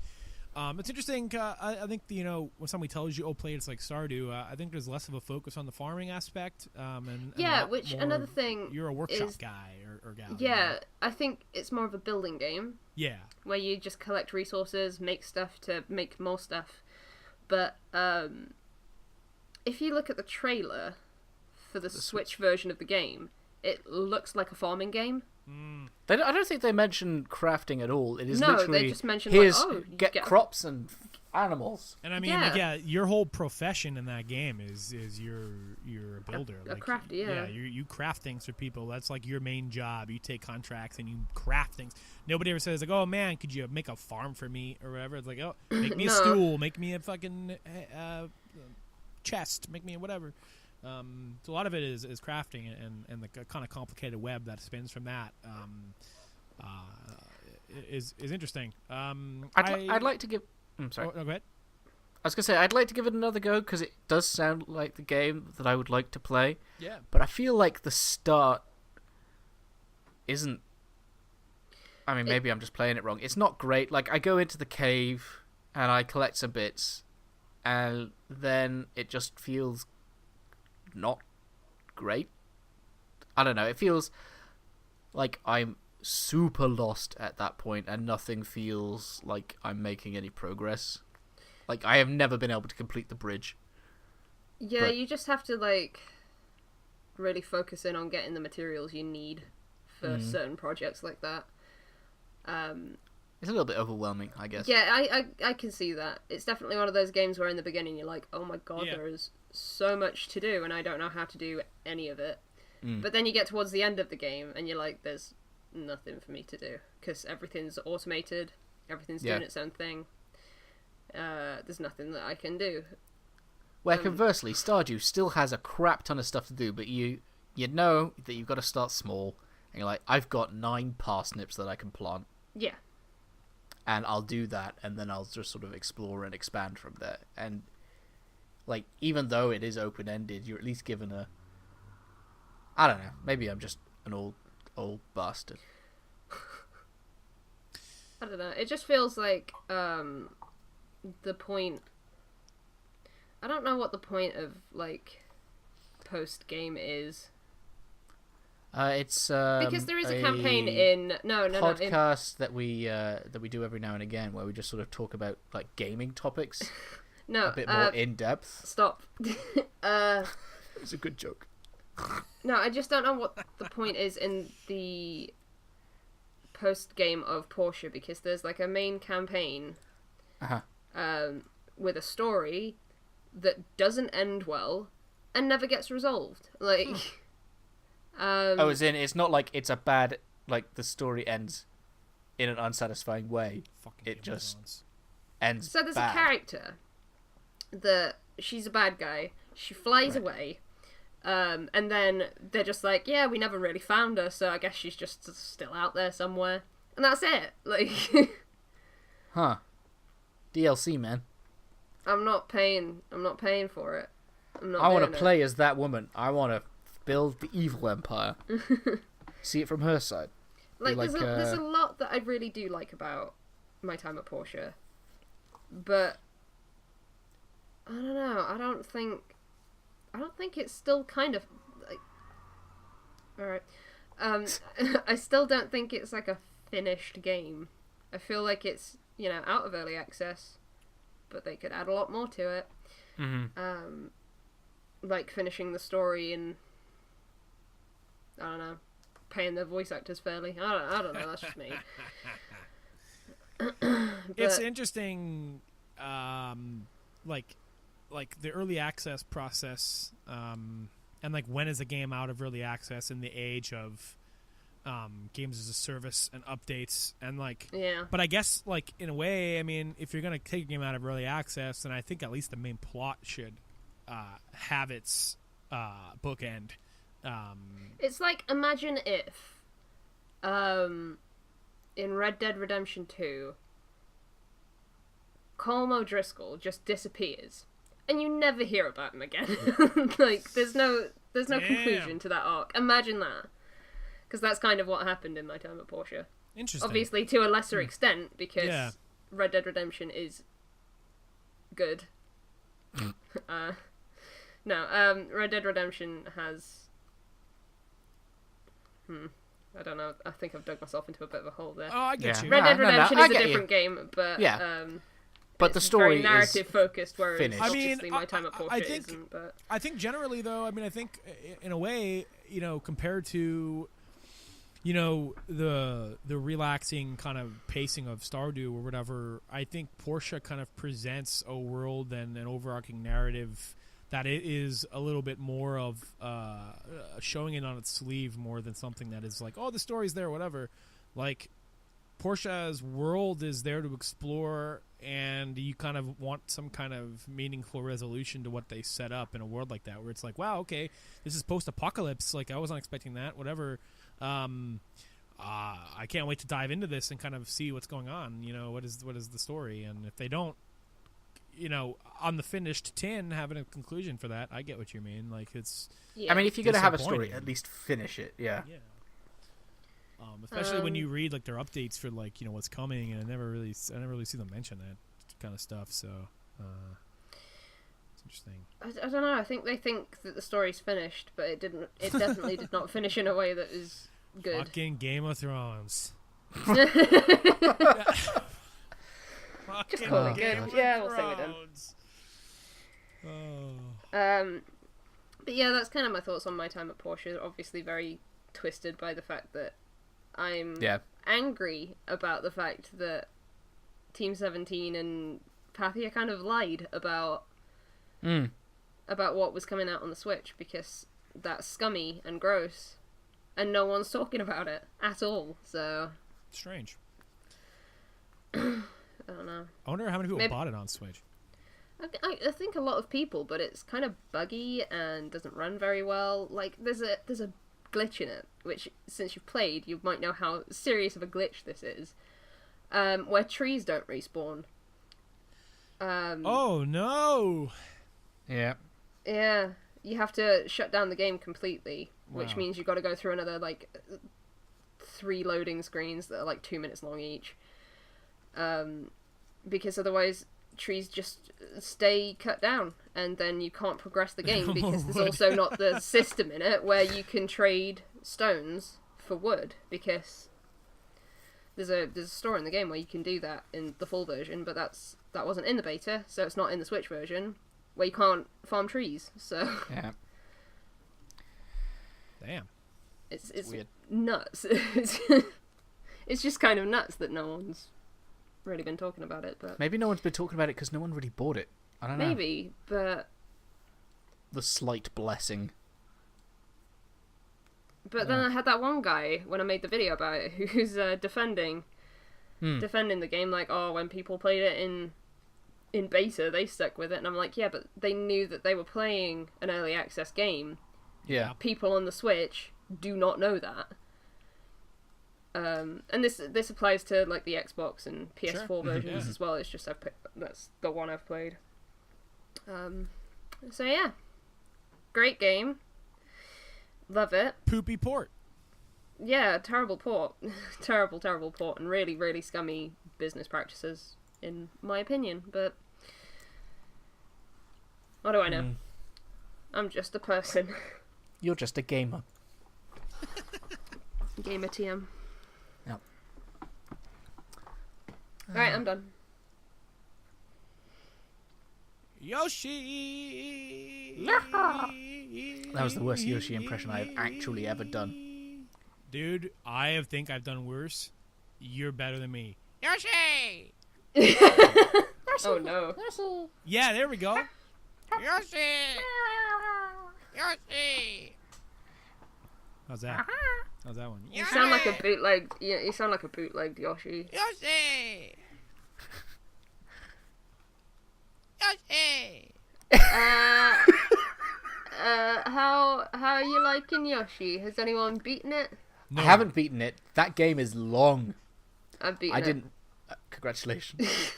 It's interesting. I think when somebody tells you, "Oh, play it's like Stardew," I think there's less of a focus on the farming aspect. And yeah, a lot which more another thing. You're a workshop is, guy or gal. Yeah, I think it's more of a building game Yeah. where you just collect resources, make stuff to make more stuff. But if you look at the trailer for the Switch version of the game, it looks like a farming game. I don't think they mention crafting at all. It is No, literally they just mention here's you get crops and animals. And I mean, your whole profession in that game is you're a builder, a crafter. Yeah, you craft things for people. That's like your main job. You take contracts and you craft things. Nobody ever says like, "Oh man, could you make a farm for me?" or whatever. It's like, "Oh, make me a stool, make me a fucking chest, make me a whatever." So a lot of it is crafting and the kind of complicated web that spins from that is interesting. I'd like to give. I'm sorry. Oh, no, go ahead. I was gonna say I'd like to give it another go because it does sound like the game that I would like to play. Yeah. But I feel like the start isn't. I mean, maybe I'm just playing it wrong. It's not great. Like I go into the cave and I collect some bits, and then it just feels not great. I don't know. It feels like I'm super lost at that point and nothing feels like I'm making any progress. Like I have never been able to complete the bridge. Yeah, you just have to like really focus in on getting the materials you need for certain projects like that. It's a little bit overwhelming, I guess. Yeah, I can see that. It's definitely one of those games where in the beginning you're like, oh my god, there is so much to do and I don't know how to do any of it. But then you get towards the end of the game and you're like, there's nothing for me to do because everything's automated, everything's doing its own thing. There's nothing that I can do. Where conversely, Stardew still has a crap ton of stuff to do, but you you know that you've got to start small, and you're like, I've got 9 parsnips that I can plant, Yeah. and I'll do that, and then I'll just sort of explore and expand from there. And like, even though it is open-ended, you're at least given a, I don't know, maybe I'm just an old bastard. I don't know. It just feels like the point. I don't know what the point of like post game is. It's Because there is a campaign in podcast that we do every now and again, where we just sort of talk about like gaming topics a bit more in depth. Stop. It's a good joke. No, I just don't know what the point is in the post game of Portia, because there's like a main campaign with a story that doesn't end well and never gets resolved. Like, as in, it's not like it's a bad, like the story ends in an unsatisfying way. Fucking It Game of just Thrones. ends. so there's bad. a character that she's a bad guy. She flies away. And then they're just like, yeah, we never really found her, so I guess she's just still out there somewhere. And that's it. Like, Huh. DLC, man. I'm not paying for it. I want to play as that woman. I want to build the evil empire. See it from her side. Like, Like, there's a lot that I really do like about my time at Portia. But I don't know. I don't think it's still kind of like. Alright. I still don't think it's like a finished game. I feel like it's, out of early access, but they could add a lot more to it. Mm-hmm. Like finishing the story and I don't know, paying their voice actors fairly. I don't know. That's just me. It's interesting, like the early access process, and like when is a game out of early access in the age of games as a service and updates and like. Yeah. But I guess like in a way, I mean, if you're gonna take a game out of early access, then I think at least the main plot should have its bookend. It's like, imagine if in Red Dead Redemption 2 Colm O'Driscoll just disappears and you never hear about him again. Like, there's no conclusion to that arc. Imagine that. Because that's kind of what happened in my time at Portia. Interesting. Obviously to a lesser extent, because Red Dead Redemption is good. Red Dead Redemption has... I don't know. I think I've dug myself into a bit of a hole there. Oh, I get you. Red Dead Redemption is a get different game, but but the it's story very narrative is focused. Whereas finished. obviously my time at Portia think, isn't. But I think generally, though, I mean, I think in a way, compared to, the relaxing kind of pacing of Stardew or whatever, I think Portia kind of presents a world and an overarching narrative that it is a little bit more of showing it on its sleeve more than something that is like, oh, the story's there, whatever. Like, Portia's world is there to explore, and you kind of want some kind of meaningful resolution to what they set up in a world like that, where it's like, wow, okay, this is post-apocalypse. Like, I wasn't expecting that, whatever. I can't wait to dive into this and kind of see what's going on. What is the story? And if they don't, on the finished tin, having a conclusion for that, I get what you mean. Like, it's... yeah. I mean, if you're going to have a story, disappointing. at least finish it, yeah. Especially when you read, like, their updates for, like, what's coming, and I never really see them mention that kind of stuff, so... it's interesting. I don't know. I think they think that the story's finished, but it didn't. It definitely did not finish in a way that is good. Fucking Game of Thrones. Just call it good. Yeah, we'll say we're done. But yeah, that's kind of my thoughts on my time at Portia. Obviously, very twisted by the fact that I'm angry about the fact that Team 17 and Pathia kind of lied about what was coming out on the Switch, because that's scummy and gross, and no one's talking about it at all. So strange. I don't know. I wonder how many people bought it on Switch. I think a lot of people, but it's kind of buggy and doesn't run very well. Like, there's a glitch in it, which, since you've played, you might know how serious of a glitch this is, where trees don't respawn. Oh, no! Yeah. Yeah, you have to shut down the game completely, which Wow. means you've got to go through another, like, 3 loading screens that are, like, 2 minutes long each. Because otherwise trees just stay cut down, and then you can't progress the game, because there's also not the system in it where you can trade stones for wood, because there's a store in the game where you can do that in the full version, but that wasn't in the beta, so it's not in the Switch version, where you can't farm trees, so... Yeah. Damn. It's weird. nuts. It's just kind of nuts that no one's really been talking about it, but... Maybe no one's been talking about it because no one really bought it. I don't know. Maybe, but... The slight blessing. But then I had that one guy, when I made the video about it, who's defending the game, like, oh, when people played it in beta, they stuck with it, and I'm like, yeah, but they knew that they were playing an early access game. Yeah. People on the Switch do not know that. And this applies to, like, the Xbox and PS4 Sure. versions Yeah. as well. It's just that's the one I've played. So yeah, great game. Love it. Poopy port. Yeah, terrible port. terrible port, and really, really scummy business practices, in my opinion. But what do I know? I'm just a person. You're just a gamer. Gamer TM. Yep. Alright, I'm done. Yoshi! That was the worst Yoshi impression I've actually ever done. Dude, I think I've done worse. You're better than me. Yoshi! Oh no. Yeah, there we go. Yoshi! Yoshi! How's that? How's that one? You sound like a bootleg. Yeah, you sound like a bootleg Yoshi. Yoshi! Yoshi! How are you liking Yoshi? Has anyone beaten it? No. I haven't beaten it. That game is long. I've beaten I it. didn't. Congratulations.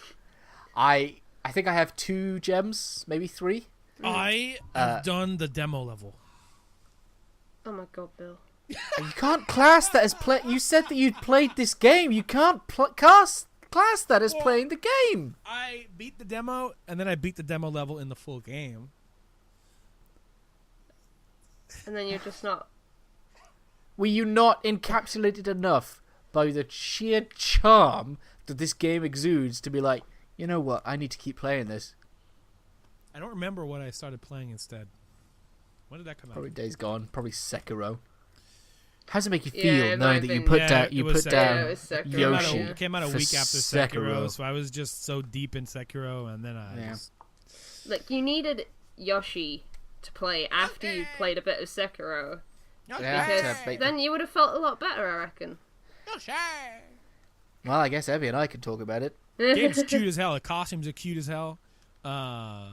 I think I have 2 gems, maybe 3. I have done the demo level. Oh my god, Bill. You can't class that as play. You said that you'd played this game. You can't class that as playing the game. I beat the demo, and then I beat the demo level in the full game. And then you're just not. Were you not encapsulated enough by the sheer charm that this game exudes to be like, you know what? I need to keep playing this. I don't remember what I started playing instead. When did that come out? Probably Days Gone. Probably Sekiro. How does it make you Yeah, feel it knowing might that have you been- put Yeah, down it you was put Sekiro. Yeah, it down was Sekiro. Yoshi? It came out a for week after Sekiro, so I was just so deep in Sekiro, and then I Yeah. just... Look, you needed Yoshi to play after you played a bit of Sekiro. Yeah, Because to make then you would have felt a lot better, I reckon. Well, I guess Evie and I can talk about it. Game's cute as hell. The costumes are cute as hell. The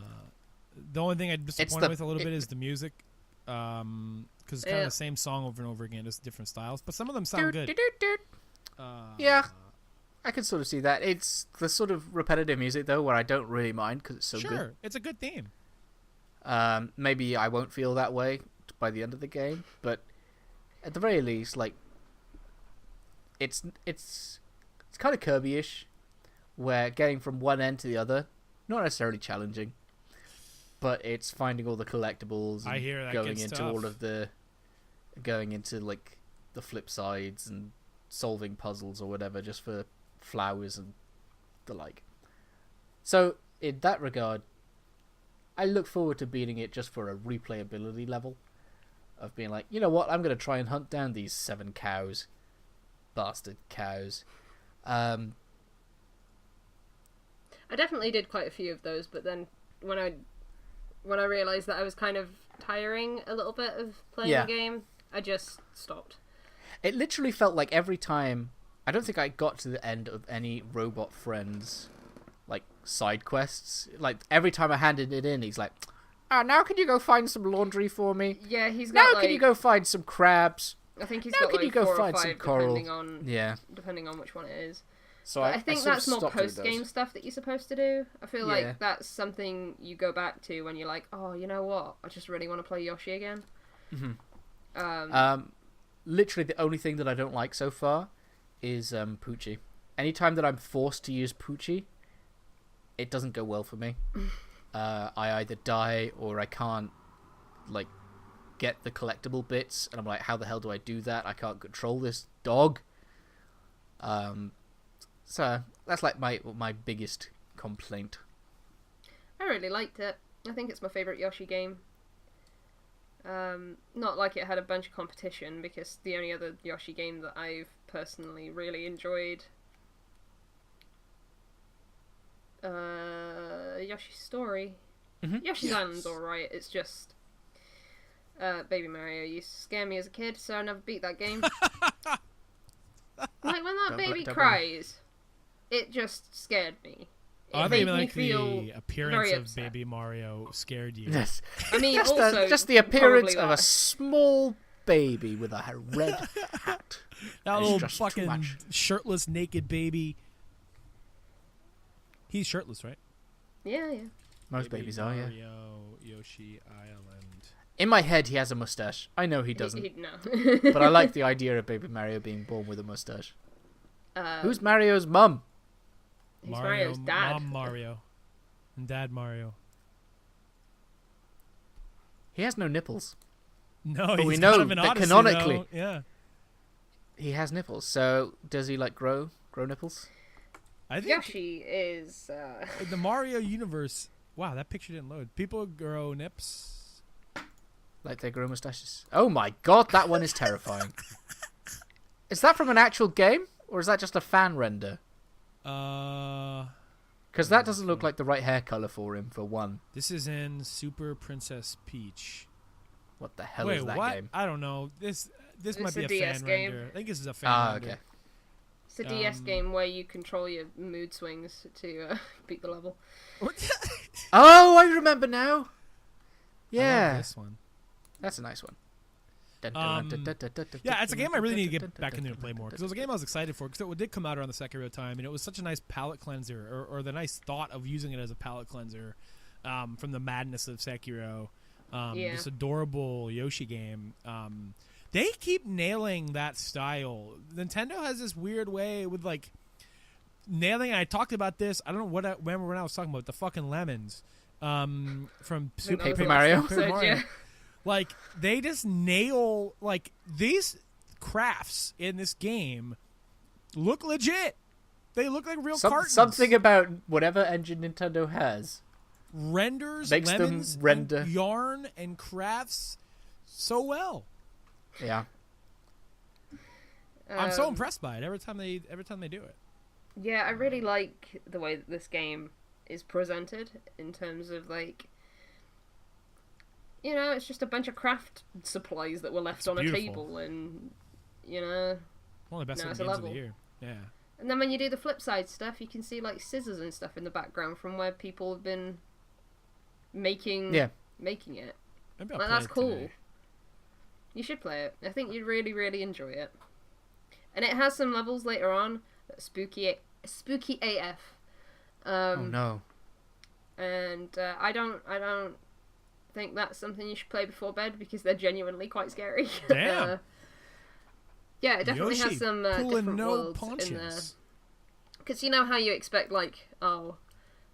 only thing I'm disappointed with a little bit is the music. Because it's kind of the same song over and over again, just different styles. But some of them sound good. Yeah, I can sort of see that. It's the sort of repetitive music, though, where I don't really mind because it's so good. Sure, it's a good theme. Maybe I won't feel that way by the end of the game, but at the very least, like, it's kind of Kirby-ish, where getting from one end to the other, not necessarily challenging, but it's finding all the collectibles and I hear that going gets into tough. all of the like the flip sides and solving puzzles or whatever just for flowers and the like. So in that regard, I look forward to beating it just for a replayability level of being like, you know what, I'm going to try and hunt down these 7 cows. Bastard cows. I definitely did quite a few of those, but then when I realised that I was kind of tiring a little bit of playing Yeah. the game, I just stopped. It literally felt like every time, I don't think I got to the end of any robot friends, like, side quests. Like every time I handed it in, he's like, "Oh, now can you go find some laundry for me? Yeah, he's Now got can you go find some crabs? I think he's Now got can like you go 4 or find 5 some coral?" depending on which one it is. So But I think sort of that's more stopped doing post game those. stuff that you're supposed to do. I feel Yeah. like that's something you go back to when you're like, oh, you know what? I just really want to play Yoshi again. Literally, the only thing that I don't like so far is Poochie. Anytime that I'm forced to use Poochie, it doesn't go well for me. I either die or I can't like get the collectible bits, and I'm like, how the hell do I do that? I can't control this dog. So that's like my biggest complaint. I really liked it. I think it's my favourite Yoshi game. Not like it had a bunch of competition, because the only other Yoshi game that I've personally really enjoyed, Yoshi's Story. Yoshi's Island's alright, it's just Baby Mario used to scare me as a kid, so I never beat that game. Like when that baby cries, it just scared me. I It think made me like feel the appearance very of upset. Baby Mario scared you. Yes. I mean, just, also just the appearance probably of a that. small baby with a red hat. That It's little just too fucking much. shirtless, naked baby. He's shirtless, right? Yeah. Most Baby babies are, yeah. Mario, Yoshi Island. In my head, he has a mustache. I know he doesn't, No. but I like the idea of Baby Mario being born with a mustache. Uh, Who's Mario's mum? He's Mario's dad. Mom Mario, and Dad Mario. He has no nipples. No, But he's we got know him in that Odyssey, canonically- though. Yeah. He has nipples. So does he like grow nipples? I think Yoshi is. in the Mario universe. Wow, that picture didn't load. People grow nips. Like they grow mustaches? Oh my god, that one is terrifying. Is that from an actual game, or is that just a fan render? Because that doesn't look like the right hair color for him, for one. This is in Super Princess Peach. What the hell Wait, is that what? game? I don't know. This might It's be a a DS fan game. render. I think this is a fan Ah, render. okay. It's a DS game where you control your mood swings to beat the level. Oh, I remember now. I love Yeah, this one. that's a nice one. Yeah, it's a game I really need to get back into and play more, because it was a game I was excited for, because it did come out around the Sekiro time, and it was such a nice palate cleanser, or the nice thought of using it as a palate cleanser from the madness of Sekiro. Yeah. This adorable Yoshi game. They keep nailing that style. Nintendo has this weird way with like nailing. I talked about this. I don't know what I remember when I was talking about the fucking lemons from Super Paper Mario. Paper Mario. Yeah. Like they just nail like these crafts in this game look legit. They look like real cartons. Something about whatever engine Nintendo has. Renders makes them lemons render. and yarn and crafts so well. Yeah. I'm so impressed by it every time they do it. Yeah, I really like the way that this game is presented in terms of like, you know, it's just a bunch of craft supplies that were left on beautiful. a table, and you know, One of the best No, games it's a of the level. year. Yeah. and then when you do the flip side stuff, you can see like scissors and stuff in the background from where people have been making it. Maybe I'll Like, play that's it cool. today. You should play it. I think you'd really, really enjoy it. And it has some levels later on that are spooky AF. Oh no. And I don't think that's something you should play before bed, because they're genuinely quite scary. Damn. Yeah, it definitely Yoshi has some pulling different no worlds in there. punches. Because you know how you expect, like, oh,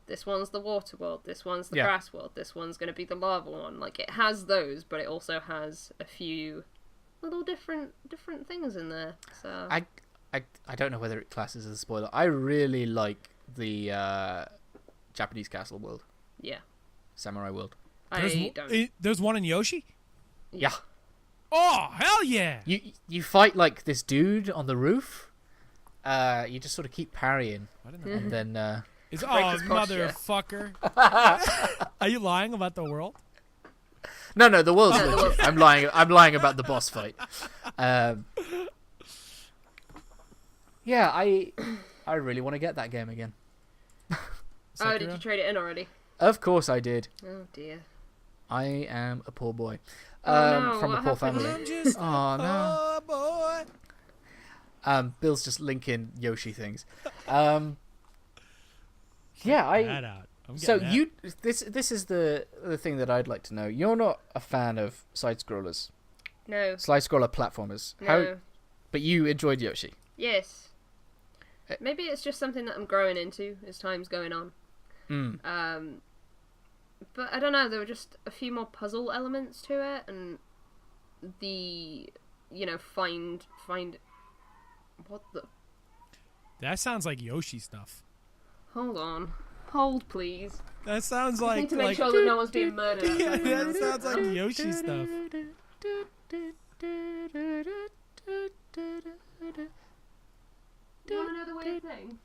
this one's the water world, this one's the Yeah. grass world, this one's going to be the lava one. Like, it has those, but it also has a few little different things in there. So I don't know whether it classes as a spoiler. I really like the Japanese castle world, yeah, samurai world. There's one in Yoshi? Yeah. Oh, hell yeah! You fight like this dude on the roof. You just sort of keep parrying, I didn't know. and then It's, break oh, his posture. motherfucker. Are you lying about the world? no, the world's No, the legit. world's- I'm lying about the boss fight. Yeah, I really want to get that game again. Oh, did you trade it in already? Of course I did. Oh dear. I am a poor boy. Oh, no, From a what poor happened? family. I'm just Oh, no. oh boy. Bill's just linking Yoshi things. Yeah, That out. I'm So getting that. this is the thing that I'd like to know. You're not a fan of side scrollers, No. side scroller platformers. No. But you enjoyed Yoshi. Yes. Maybe it's just something that I'm growing into as time's going on. But I don't know, there were just a few more puzzle elements to it, and the, find what the... That sounds like Yoshi stuff. Hold on. Hold, please. That sounds I like need to make sure that no one's being murdered. Yeah, that sounds like Yoshi stuff. You want to know the weird thing?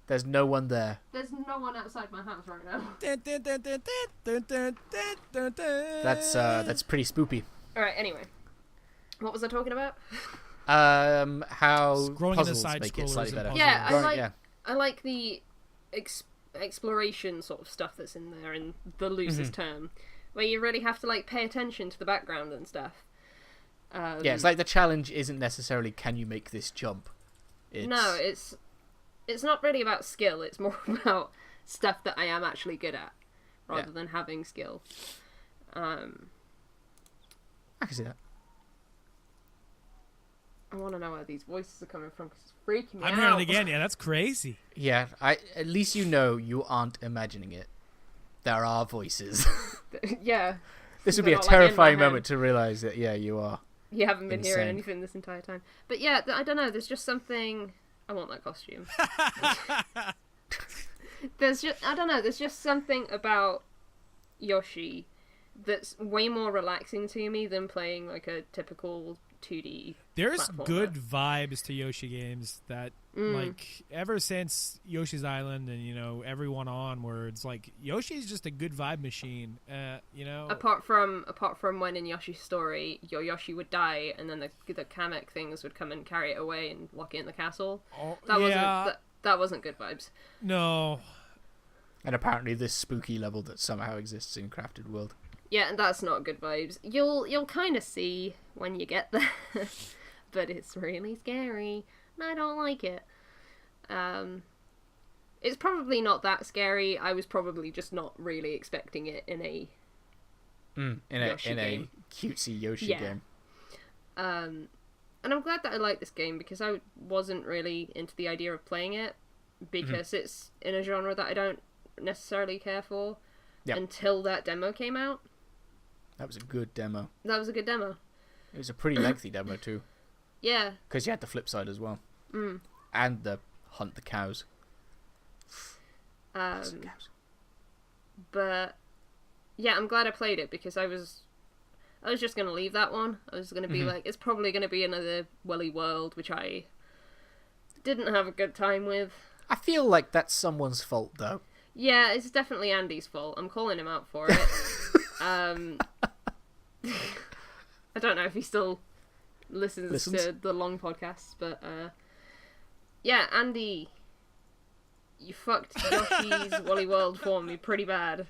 There's no one there. There's no one outside my house right now. That's pretty spoopy. Alright, anyway. What was I talking about? How Scrolling in the puzzles side make it scrollers slightly and better. puzzles. Yeah, Growing- I like the exploration sort of stuff that's in there, in the loosest term, where you really have to pay attention to the background and stuff. Yeah, it's like the challenge isn't necessarily can you make this jump. No, it's not really about skill. It's more about stuff that I am actually good at, rather than having skill. I can see that. I want to know where these voices are coming from, because it's freaking me I'm out. hearing it again. Yeah, that's crazy. Yeah, at least you aren't imagining it. There are voices. Yeah. This would They're be a not, in my terrifying head. moment to realise that, yeah, you are. You haven't been hearing Insane. anything this entire time. But yeah, I don't know, there's just something... I want that costume. There's just something about Yoshi that's way more relaxing to me than playing a typical 2D There's platformer. good vibes to Yoshi games that, ever since Yoshi's Island and, everyone onwards, Yoshi's just a good vibe machine, Apart from when in Yoshi's story, your Yoshi would die, and then the Kamek things would come and carry it away and lock it in the castle. Oh, That wasn't good vibes. No. And apparently this spooky level that somehow exists in Crafted World. Yeah, and that's not good vibes. You'll kind of see when you get there, but it's really scary, and I don't like it. It's probably not that scary. I was probably just not really expecting it in a Yoshi in a game. cutesy Yoshi Yeah. game. And I'm glad that I like this game, because I wasn't really into the idea of playing it, because it's in a genre that I don't necessarily care for until that demo came out. That was a good demo. That was a good demo. It was a pretty lengthy demo too, Yeah. because you had the flip side as well, and the hunt the cows. Hunt the cows. But yeah, I'm glad I played it, because I was just gonna leave that one. I was gonna be it's probably gonna be another Welly World, which I didn't have a good time with. I feel like that's someone's fault though. Yeah, it's definitely Andy's fault. I'm calling him out for it. I don't know if he still listens to the long podcasts, but yeah, Andy, you fucked Yoshi's Wally World for me pretty bad.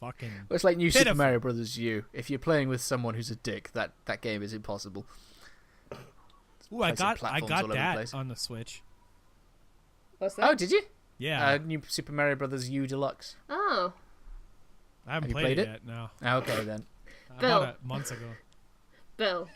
Fucking. Well, it's like New Super Pitiful. Mario Brothers U. If you're playing with someone who's a dick, that game is impossible. Ooh, I Placing got platforms all that over the place. on the Switch. What's that? Oh, did you? Yeah. New Super Mario Brothers U Deluxe. Oh, I haven't have you played played it it? yet, no. Okay then. I Bill. bought it months ago. Bill,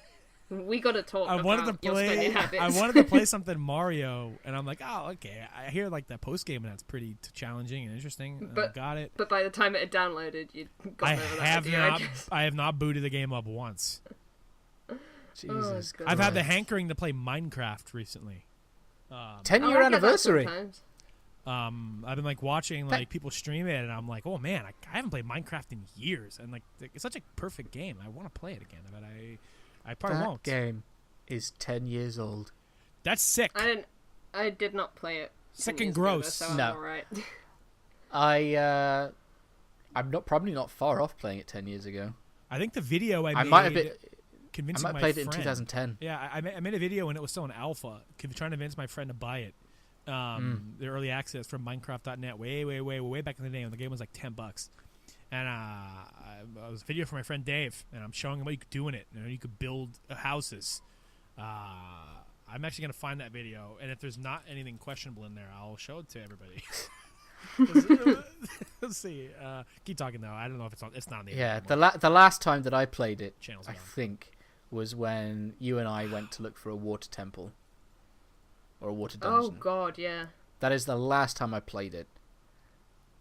we gotta talk I about wanted to your play. spending habits. I wanted to play something Mario, and I'm like, oh, okay. I hear the post game, and that's pretty challenging and interesting. And I But- got it. But by the time it had downloaded, you'd gotten over that idea, I guess. I have not booted the game up once. Jesus. God. I've had the Christ. hankering to play Minecraft recently. 10 Oh, year I get that anniversary. sometimes. I've been watching That- people stream it, and I'm like, oh man, I haven't played Minecraft in years, and it's such a perfect game. I want to play it again, but I probably That won't. game is 10 years old. That's sick. I did not play it. 10 Sick and years ago, gross. so I'm No. alright. I'm probably not far off playing it 10 years ago. I think the video I I made might have been, I convincing might have my played it in friend. 2010. Yeah, I made a video when it was still in alpha, trying to convince my friend to buy it. the early access from Minecraft.net way back in the day when the game was like $10. And it was a video from my friend Dave, and I'm showing him what you could do in it. You could build houses. I'm actually gonna find that video, and if there's not anything questionable in there, I'll show it to everybody. Let's see. Keep talking though. I don't know if it's on. It's not on the Yeah, internet the last time that I played it, Channel's I gone. think, was when you and I went to look for a water temple or a water Oh dungeon. god, yeah. That is the last time I played it,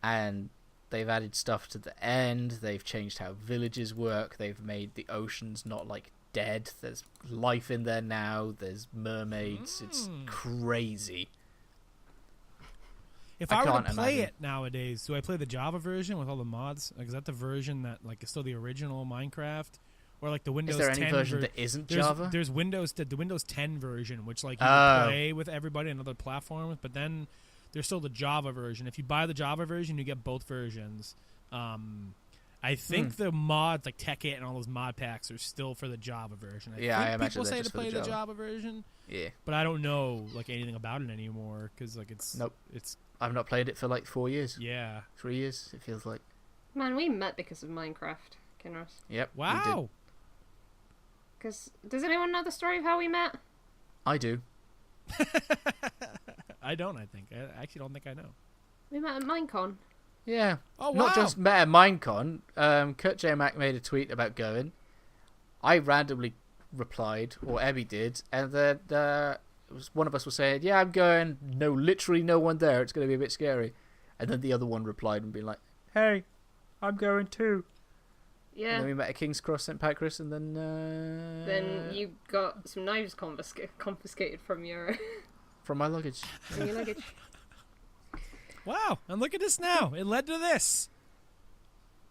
and they've added stuff to the end. They've changed how villages work. They've made the oceans not like dead. There's life in there now. There's mermaids. It's crazy. If I I were can't to play imagine. it nowadays, do I play the Java version with all the mods? Like, is that the version that like is still the original Minecraft, or like the Windows Is there 10 any version that isn't there's, Java? There's the Windows 10 version, which like you Oh. can play with everybody on other platforms, but then there's still the Java version. If you buy the Java version, you get both versions. I think the mods like TechIt and all those mod packs are still for the Java version. Yeah, I think imagine people they're say just to for the play the Java. Java version, Yeah. but I don't know like anything about it anymore because like it's Nope. it's I've not played it for like 4 years. yeah. 3 years, it feels like. Man, we met because of Minecraft, Kinross. Yep. we did. Wow. Because does anyone know the story of how we met? I do. I don't. I think I actually don't think I know. We met at Minecon. Yeah. Oh, wow. Not just met at Minecon. Kurt J. Mac made a tweet about going. I randomly replied, or Abby did, and then one of us was saying, "Yeah, I'm going." No, literally no one there. It's going to be a bit scary. And then the other one replied and be like, "Hey, I'm going too." Yeah. And then we met at King's Cross, St. Pancras, and then. Then you got some knives confiscated from your From my luggage. from your luggage. Wow. And look at this now. It led to this.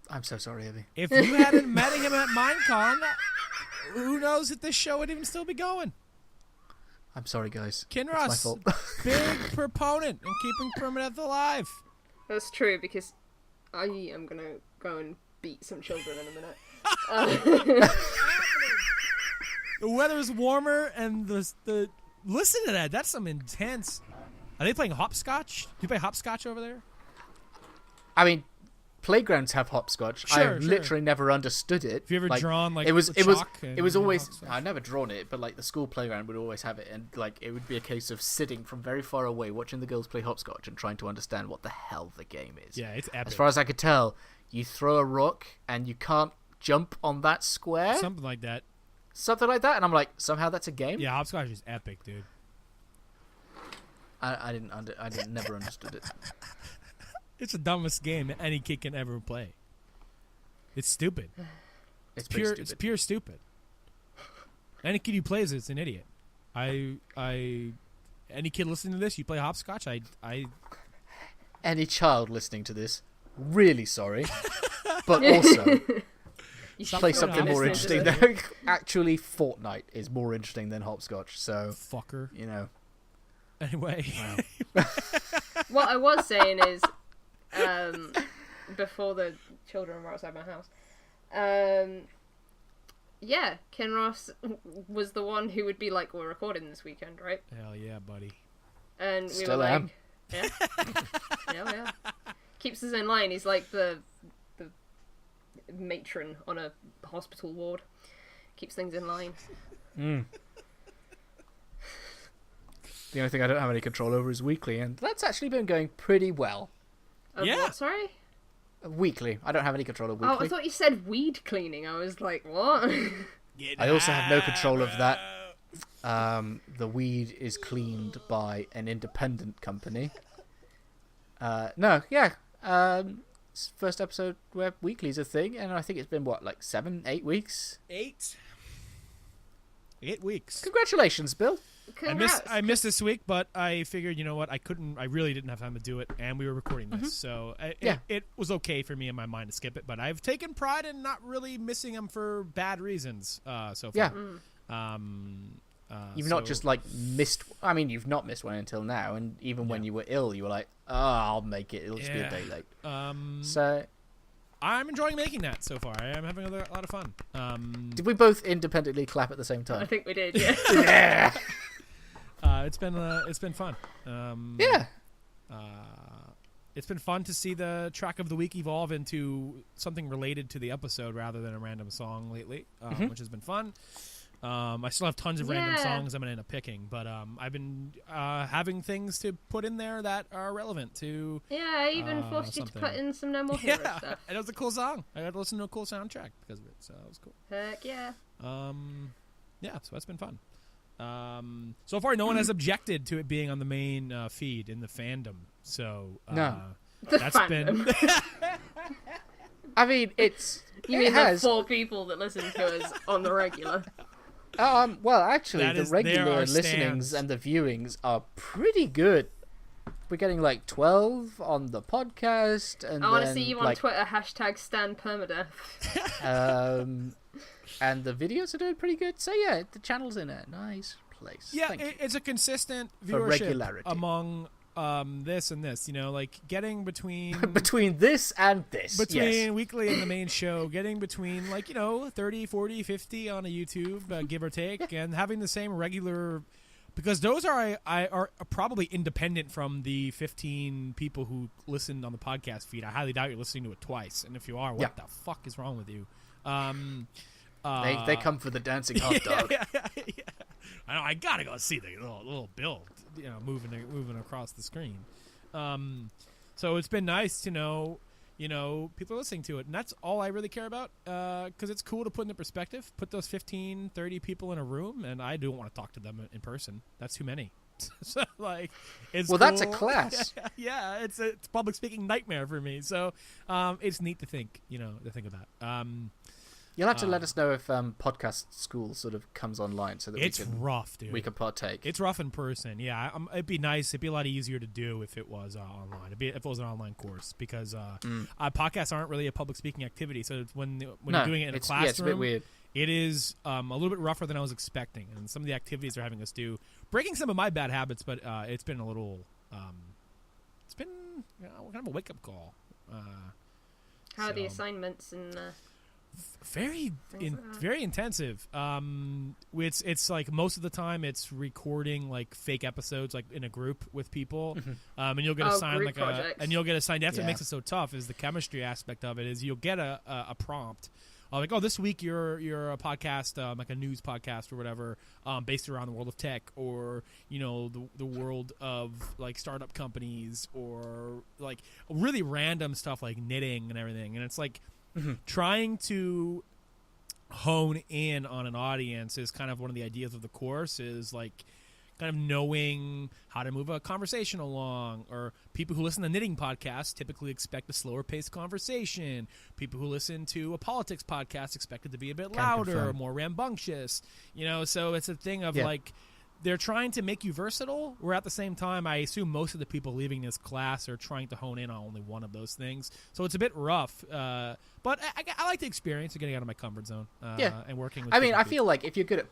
I'm so sorry, Abby. If you hadn't met him at Minecon, who knows if this show would even still be going? I'm sorry, guys. It's my Kinross, fault. big proponent in keeping Permadeath alive. That's true because I am gonna go and beat some children in a minute. The weather's warmer and the listen to that. That's some intense. Are they playing hopscotch? Do you play hopscotch over there? I mean, playgrounds have hopscotch. Sure, I've sure. literally never understood it. Have you ever drawn like it was with it was chalk it was and always hopscotch? I've never drawn it, but like the school playground would always have it, and like it would be a case of sitting from very far away watching the girls play hopscotch and trying to understand what the hell the game is. Yeah, it's epic. As far as I could tell, you throw a rock and you can't jump on that square, Something like that. something like that, and I'm like, somehow that's a game. Yeah, hopscotch is epic, dude. I never understood it. It's the dumbest game that any kid can ever play. It's stupid. It's Pure. pretty It's stupid. pure stupid. Any kid who plays it's an idiot. Any kid listening to this, you play hopscotch. Any child listening to this, really sorry, but also. You Stop Play playing something more hopscotch. interesting. Actually, Fortnite is more interesting than hopscotch. So fucker. you know, Anyway, What I was saying is, before the children were outside my house, yeah, Kinross was the one who would be like, "We're recording this weekend, right?" hell yeah, buddy. And we Still were like, am. "Yeah, yeah." Keeps us in line. He's like the matron on a hospital ward. Keeps things in line. the only thing I don't have any control over is weekly, and that's actually been going pretty well. Of Yeah. What, sorry? Weekly, I don't have any control over Oh, weekly. I thought you said weed cleaning. I was like, what? I also have no control of that. The weed is cleaned by an independent company. It's first episode where weekly's a thing, and I think it's been what, like 7-8 weeks. 8 weeks. Congratulations, Bill. Congrats. I missed this week, but I figured, you know what, I really didn't have time to do it, and we were recording this, so it was okay for me in my mind to skip it, but I've taken pride in not really missing them for bad reasons so far. Yeah. You've so- not just like missed. I mean, you've not missed one until now, and even when you were ill, you were like, "Oh, I'll make it. It'll just be a day late." So, I'm enjoying making that so far. I am having a lot of fun. did we both independently clap at the same I time? think we did, yeah. Yeah. it's been fun. Yeah. It's been fun to see the track of the week evolve into something related to the episode rather than a random song lately, which has been fun. I still have tons of random songs I'm going to end up picking, but I've been having things to put in there that are relevant to. Yeah, I even forced you to put in some No More Hero stuff. And it was a cool song. I got to listen to a cool soundtrack because of it, so it was cool. Heck yeah. Yeah, so that's been fun. So far, no one has objected to it being on the main feed in the fandom. So No. That's been. I mean, it's. You mean the 4 people that listen to us on the regular? Well, actually, That the is- there regular are listenings stands. and the viewings are pretty good. We're getting like 12 on the podcast, and I want to then, see you on like, Twitter, #StanPermadeath. And the videos are doing pretty good. So yeah, the channel's in a nice place. Yeah, Thank you. it's a consistent For viewership regularity. among this and this. You know, like getting between Between this and this, between yes. weekly and the main show, getting between 30, 40, 50 on a YouTube, give or take, and having the same regular. Because those are probably independent from the 15 people who listened on the podcast feed. I highly doubt you're listening to it twice. And if you are, what the fuck is wrong with you? They come for the dancing hot dog. Yeah. I know. I gotta go see the little build, moving across the screen. So it's been nice to know, people are listening to it, and that's all I really care about. Because it's cool to put into perspective. Put those 15, 30 people in a room, and I don't want to talk to them in person. That's too many. So it's Well, cool. that's a class. Yeah, it's a public speaking nightmare for me. So it's neat to think, about. You'll have to let us know if podcast school sort of comes online so that It's rough, dude. we can partake. It's rough in person. Yeah, it'd be nice. It'd be a lot easier to do if it was online. If it was an online course, because podcasts aren't really a public speaking activity. So when you're doing it in a classroom, it's a bit weird. It is a little bit rougher than I was expecting. And some of the activities they're having us do, breaking some of my bad habits, but it's been a little. It's been kind of a wake up call. How are the assignments and Very intensive. It's like most of the time it's recording like fake episodes like in a group with people, and you'll get assigned group projects. That's what makes it so tough is the chemistry aspect of it. Is you'll get a prompt. Like, this week you're a podcast, like a news podcast or whatever, based around the world of tech or, the world of, like, startup companies or, like, really random stuff like knitting and everything. And it's, like, trying to hone in on an audience is kind of one of the ideas of the course is, like, kind of knowing how to move a conversation along. Or people who listen to knitting podcasts typically expect a slower paced conversation. People who listen to a politics podcast expect it to be a bit louder, more rambunctious. So it's a thing of like they're trying to make you versatile, where at the same time I assume most of the people leaving this class are trying to hone in on only one of those things. So it's a bit rough, but I like the experience of getting out of my comfort zone and working with I feel like if you're good at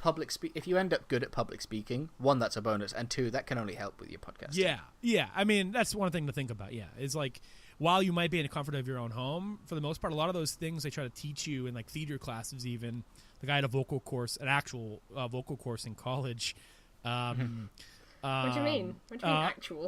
if you end up good at public speaking, 1, that's a bonus, and 2, that can only help with your podcast. Yeah. I mean, that's one thing to think about, is like, while you might be in the comfort of your own home, for the most part, a lot of those things they try to teach you in like theater classes even. Like I had a vocal course, an actual vocal course in college. what do you mean? What do you mean actual?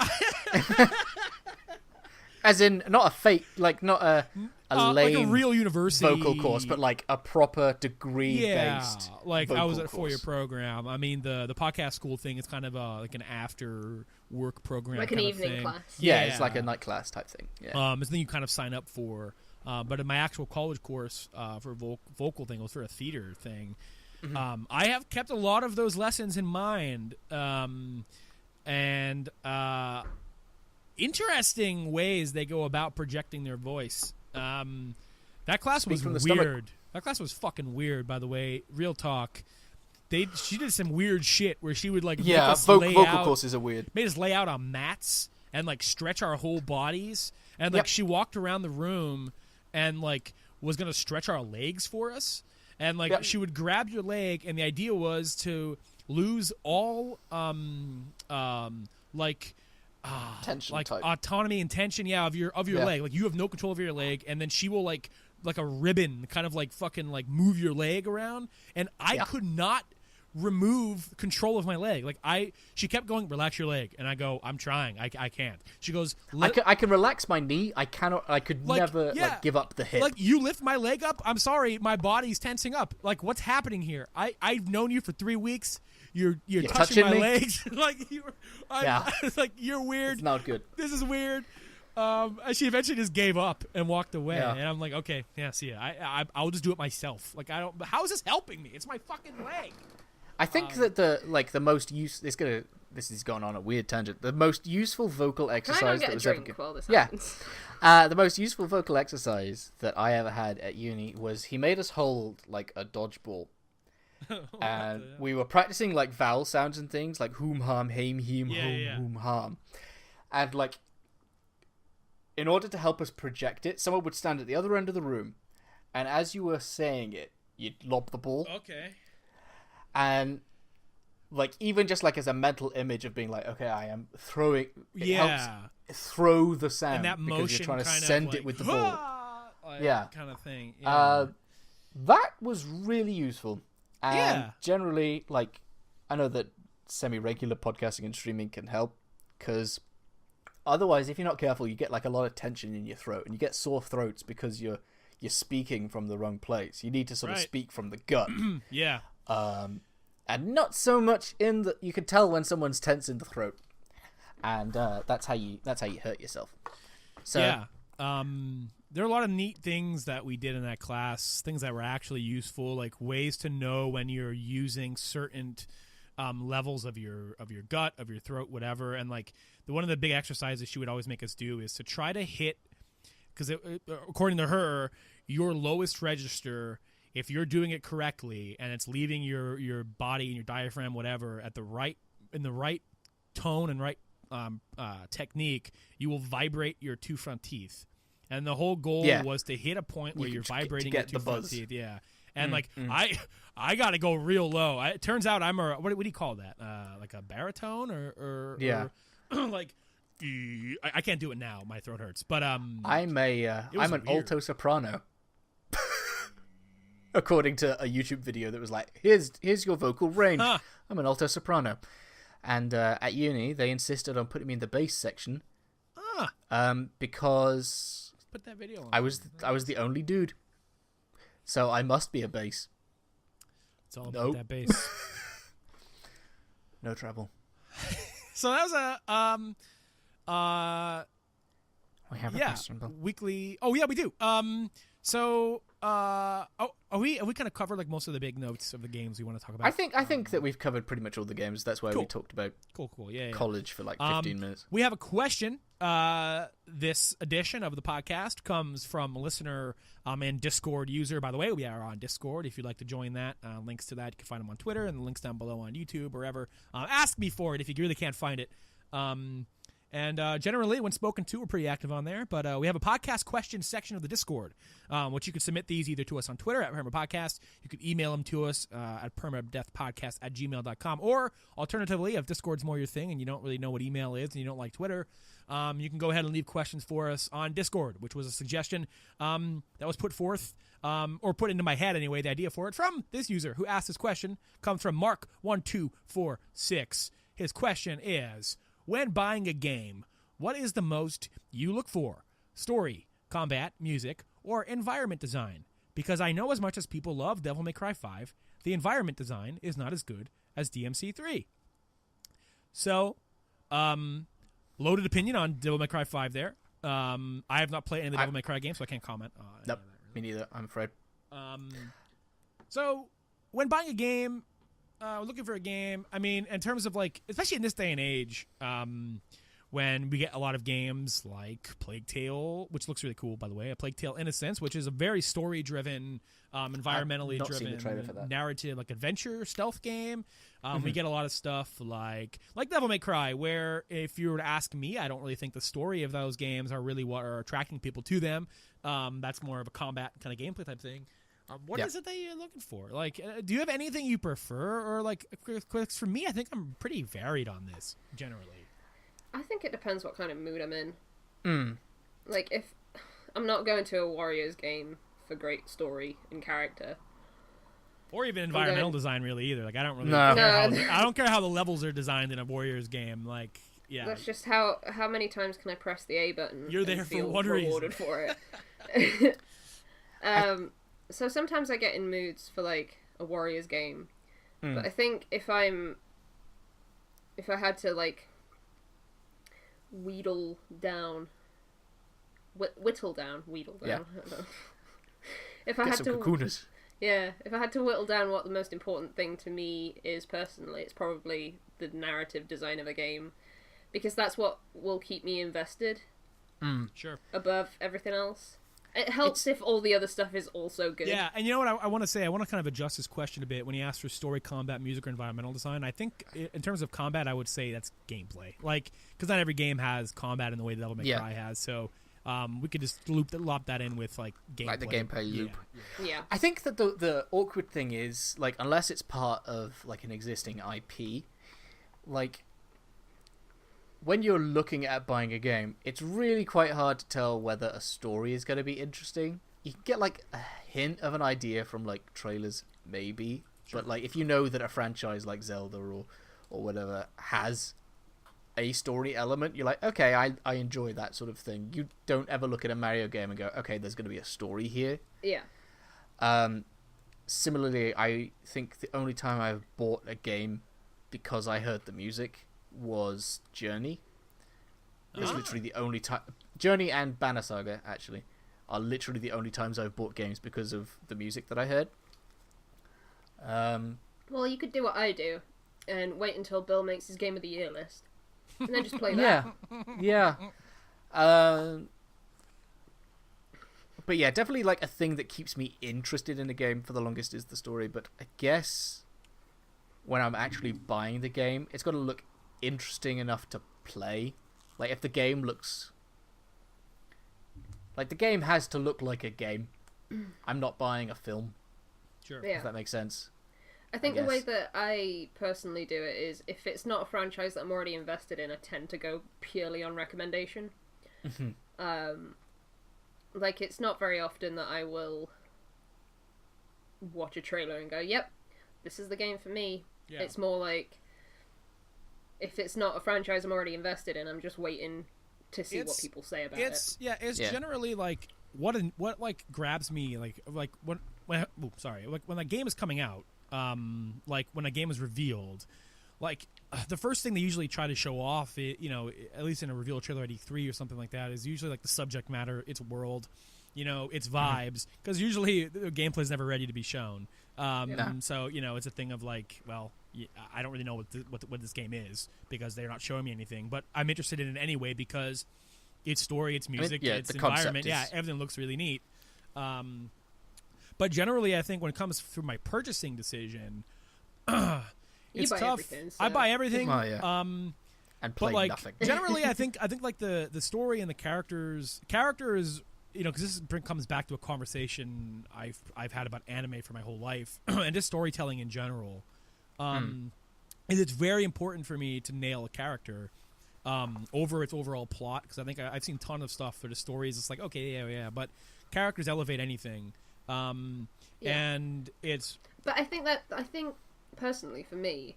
As in, not a fake, like not a lame like a real university vocal course, but like a proper degree-based. Like I was at a vocal 4-year course. program. I mean, the podcast school thing is kind of like an after work program, Like an kind of evening thing. class. Yeah, it's like a night class type thing. Yeah. It's something you kind of sign up for. But in my actual college course for vocal thing, it was for a theater thing. I have kept a lot of those lessons in mind, and interesting ways they go about projecting their voice. That class was from the weird. stomach. That class was fucking weird, by the way. Real talk. She did some weird shit where she would like make us lay vocal out, courses are weird. made us lay out on mats and like stretch our whole bodies, and like she walked around the room and like was gonna stretch our legs for us, and like she would grab your leg, and the idea was to lose all Tension like type. autonomy and tension of your leg. Like you have no control over your leg, and then she will like a ribbon kind of like fucking like move your leg around, and I could not remove control of my leg. Like she kept going, relax your leg, and I go, I'm trying, I can't. She goes, I can relax my knee. I could never give up the hip. Like, you lift my leg up, I'm sorry, my body's tensing up. Like, what's happening here? I've known you for 3 weeks. You're touching my legs. Like, it's like, you're weird. It's not good. This is weird. And she eventually just gave up and walked away. Yeah. And I'm like, okay, yeah, see ya. I'll just do it myself. Like, how is this helping me? It's my fucking leg. I think that the most this is going on a weird tangent. The most useful vocal exercise that was ever the most useful vocal exercise that I ever had at uni was he made us hold like a dodgeball. And we were practicing like vowel sounds and things like whom harm haim heem whom harm. And like in order to help us project it, someone would stand at the other end of the room, and as you were saying it, you'd lob the ball. Okay. And like even just like as a mental image of being like, okay, I am throwing. It helps throw the sound, and that motion because you're trying to send it with the ball. Kind of thing. That was really useful. And generally, like, I know that semi-regular podcasting and streaming can help, because otherwise, if you're not careful, you get like a lot of tension in your throat, and you get sore throats because you're speaking from the wrong place. You need to sort of speak from the gut. Yeah. And not so much in the. You can tell when someone's tense in the throat, and that's how you hurt yourself. So yeah. There are a lot of neat things that we did in that class, things that were actually useful, like ways to know when you're using certain levels of your gut, of your throat, whatever. And like one of the big exercises she would always make us do is to try to hit, because according to her, your lowest register, if you're doing it correctly and it's leaving your body and your diaphragm, whatever, in the right tone and right technique, you will vibrate your two front teeth. And the whole goal was to hit a point where you're vibrating your two front teeth. Yeah. And I got to go real low. It turns out I'm a, what do you call that? Like a baritone or like, I can't do it now. My throat hurts. But I'm an alto soprano. According to a YouTube video that was like, here's your vocal range. I'm an alto soprano. And at uni, they insisted on putting me in the bass section. Because put that video on. I was the only dude, so I must be a bass. It's all about that bass. No trouble. So that was we have a question, Bill. Weekly. Oh yeah, we do. So are we kind of covered like most of the big notes of the games we want to talk about? I think that we've covered pretty much all the games. That's why we talked about cool. college for like 15 minutes. We have a question. This edition of the podcast comes from a listener and Discord user. By the way, we are on Discord. If you'd like to join that, links to that you can find them on Twitter, and the links down below on YouTube, wherever. Ask me for it if you really can't find it. And generally, when spoken to, we're pretty active on there. But we have a podcast question section of the Discord, which you can submit these either to us on Twitter at PermaPodcast. You can email them to us at permadeathpodcast@gmail.com. Or alternatively, if Discord's more your thing and you don't really know what email is and you don't like Twitter, you can go ahead and leave questions for us on Discord, which was a suggestion that was put forth, or put into my head anyway, the idea for it, from this user who asked this question. Comes from Mark1246. His question is, when buying a game, what is the most you look for? Story, combat, music, or environment design? Because I know as much as people love Devil May Cry 5, the environment design is not as good as DMC3. So, loaded opinion on Devil May Cry 5 there. I have not played any of the Devil May Cry games, so I can't comment on Nope, any of that, me neither, I'm afraid. So, when buying a game, looking for a game, I mean, in terms of like, especially in this day and age, when we get a lot of games like Plague Tale, which looks really cool, by the way, a Plague Tale Innocence, which is a very story-driven, environmentally driven, narrative, like adventure stealth game. We get a lot of stuff like Devil May Cry, where if you were to ask me, I don't really think the story of those games are really what are attracting people to them. That's more of a combat kind of gameplay type thing. What is it that you're looking for? Like, do you have anything you prefer? Or, like, for me, I think I'm pretty varied on this, generally. I think it depends what kind of mood I'm in. Like, if I'm not going to a Warriors game for great story and character, Or even environmental design, really, either. Like, I don't really No. care I don't care how the levels are designed in a Warriors game. Like, yeah. That's just how many times can I press the A button? You're there and for feel one rewarded reason. for it. So sometimes I get in moods for like a Warriors game, but I think if I had to like whittle down. Yeah. I don't know. If I Get had some to, cocooners. yeah, if I had to whittle down what the most important thing to me is personally, it's probably the narrative design of a game, because that's what will keep me invested Sure. above everything else. It helps if all the other stuff is also good. Yeah, and you know what I want to say? I want to kind of adjust this question a bit when he asked for story, combat, music, or environmental design. I think in terms of combat, I would say that's gameplay. Like, because not every game has combat in the way Devil May Cry has, so we could just lop that in with, like, gameplay. Like the gameplay loop. Yeah. I think that the awkward thing is, like, unless it's part of, like, an existing IP, like, when you're looking at buying a game, it's really quite hard to tell whether a story is going to be interesting. You can get, like, a hint of an idea from, like, trailers, maybe. Sure. But, like, if you know that a franchise like Zelda or whatever has a story element, you're like, okay, I enjoy that sort of thing. You don't ever look at a Mario game and go, okay, there's going to be a story here. Yeah. Similarly, I think the only time I've bought a game because I heard the music was Journey. It's literally the only time. Journey and Banner Saga, actually, are literally the only times I've bought games because of the music that I heard. Well, you could do what I do and wait until Bill makes his Game of the Year list. And then just play that. Yeah. But yeah, definitely like a thing that keeps me interested in a game for the longest is the story. But I guess when I'm actually buying the game, it's got to look interesting enough to play. Like, if the game looks... Like, the game has to look like a game. I'm not buying a film. Sure. Yeah. If that makes sense. I think the way that I personally do it is, if it's not a franchise that I'm already invested in, I tend to go purely on recommendation. Like, it's not very often that I will watch a trailer and go, yep, this is the game for me. Yeah. It's more like, if it's not a franchise I'm already invested in, I'm just waiting to see what people say about it. Yeah, it's generally like what like grabs me like when a game is coming out, like when a game is revealed, like the first thing they usually try to show off, at least in a reveal trailer at E3 or something like that, is usually like the subject matter, its world, its vibes, because usually the gameplay is never ready to be shown. So it's a thing of like, well, I don't really know what this game is because they're not showing me anything, but I'm interested in it anyway because its story, its music, its environment, everything looks really neat. But generally, I think when it comes through my purchasing decision, it's tough. Everything, so. I buy everything. And play nothing. Generally, I think like the story and the characters, because this comes back to a conversation I've had about anime for my whole life and just storytelling in general. Is it's very important for me to nail a character over its overall plot, because I think I've seen a ton of stuff where the story is just like, okay, yeah, but characters elevate anything. And it's... But I think personally for me,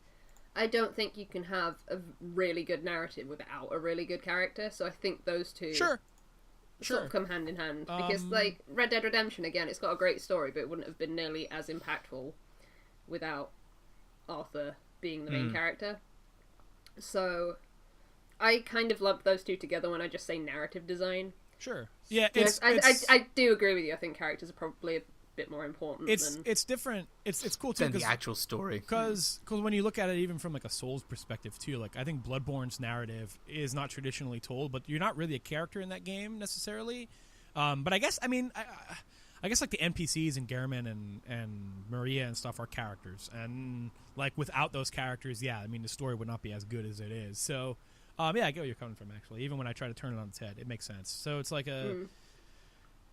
I don't think you can have a really good narrative without a really good character, so I think those two sort of come hand in hand, because like Red Dead Redemption, again, it's got a great story, but it wouldn't have been nearly as impactful without Arthur being the main character. So I kind of lump those two together when I just say narrative design. Sure. Yeah, I do agree with you. I think characters are probably a bit more important. It's different. It's cool too than the actual story. Because when you look at it, even from like a Souls perspective too, like I think Bloodborne's narrative is not traditionally told, but you're not really a character in that game necessarily. But I guess I guess like the NPCs and Gehrman and Maria and stuff are characters, and like without those characters, the story would not be as good as it is. So. I get where you're coming from, actually. Even when I try to turn it on its head, it makes sense. So it's like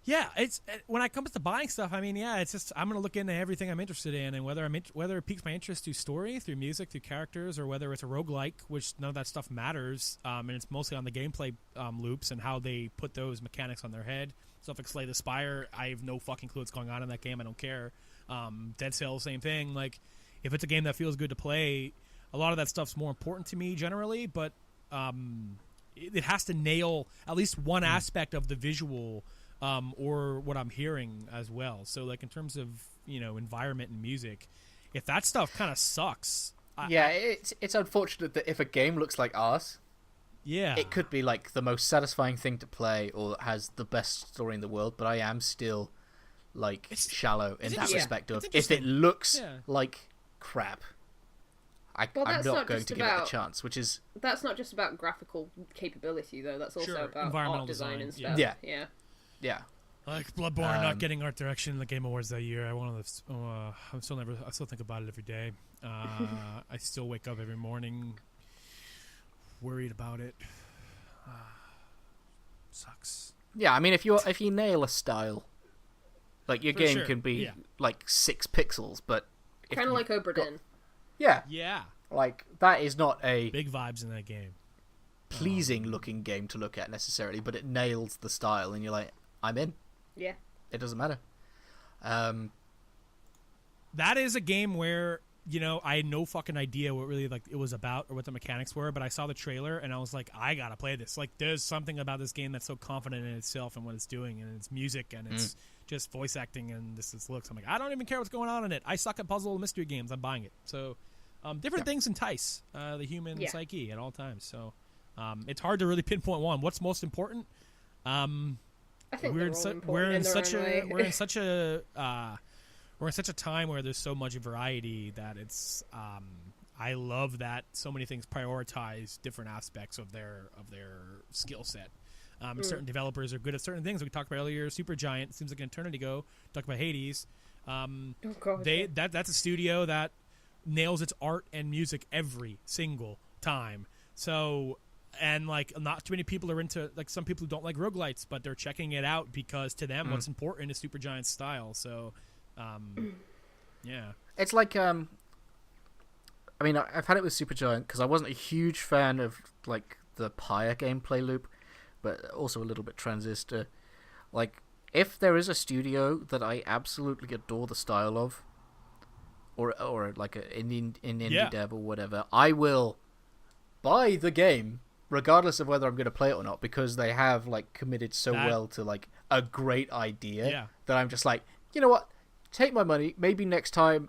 it's when it comes to buying stuff, it's just I'm going to look into everything I'm interested in, and whether it piques my interest through story, through music, through characters, or whether it's a roguelike, which none of that stuff matters, and it's mostly on the gameplay loops and how they put those mechanics on their head. Stuff like Slay the Spire, I have no fucking clue what's going on in that game. I don't care. Dead Cells, same thing. Like, if it's a game that feels good to play, a lot of that stuff's more important to me generally, but it has to nail at least one aspect of the visual or what I'm hearing as well. So, like, in terms of, environment and music, if that stuff kind of sucks... it's unfortunate that if a game looks like ours, it could be, like, the most satisfying thing to play or has the best story in the world, but I am still, like, shallow in that respect of if it looks like crap. I'm not going to give it a chance, which is... That's not just about graphical capability, though. That's also about environmental art design and stuff. Yeah. Like Bloodborne not getting art direction in the Game Awards that year. I still think about it every day. I still wake up every morning worried about it. Sucks. Yeah, I mean, if you nail a style, like your game can be like 6 pixels, but kind of like Obra Dinn. Yeah. Like, that is not a big vibes in that game. Pleasing looking game to look at necessarily, but it nails the style, and you're like, I'm in. Yeah. It doesn't matter. That is a game where, I had no fucking idea what really like it was about or what the mechanics were, but I saw the trailer and I was like, I gotta play this. Like, there's something about this game that's so confident in itself and what it's doing, and its music and its just voice acting and this looks. I'm like, I don't even care what's going on in it. I suck at puzzle and mystery games. I'm buying it. So, different things entice the human psyche at all times. So, it's hard to really pinpoint one. What's most important? I think we're in such a time where there's so much variety that it's I love that so many things prioritize different aspects of their skill set. Certain developers are good at certain things. We talked about earlier, Supergiant. Seems like an eternity ago. Talked about Hades. That's a studio that nails its art and music every single time. So. And, like, not too many people are into, like, some people who don't like roguelites, but they're checking it out because to them what's important is Supergiant's style. So, yeah. It's like, I mean, I've had it with Supergiant because I wasn't a huge fan of, like, the Pyre gameplay loop, but also a little bit Transistor. Like, if there is a studio that I absolutely adore the style of, or like an indie dev or whatever, I will buy the game regardless of whether I'm going to play it or not, because they have, like, committed so well to, like, a great idea that I'm just like, you know what, take my money, maybe next time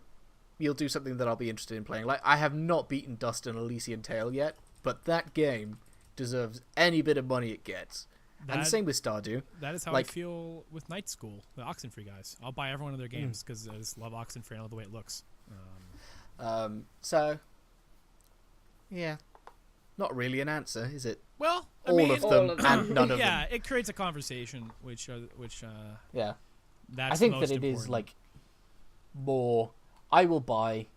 you'll do something that I'll be interested in playing. Like, I have not beaten Dust and Elysian Tale yet, but that game deserves any bit of money it gets. And the same with Stardew. That is how I feel with Night School, the Oxenfree guys. I'll buy every one of their games because I just love Oxenfree and I love the way it looks. So, yeah. Not really an answer, is it? Well, all of them and none of them. Yeah, it creates a conversation, which yeah. That's I think the that most it important. is like more. I will buy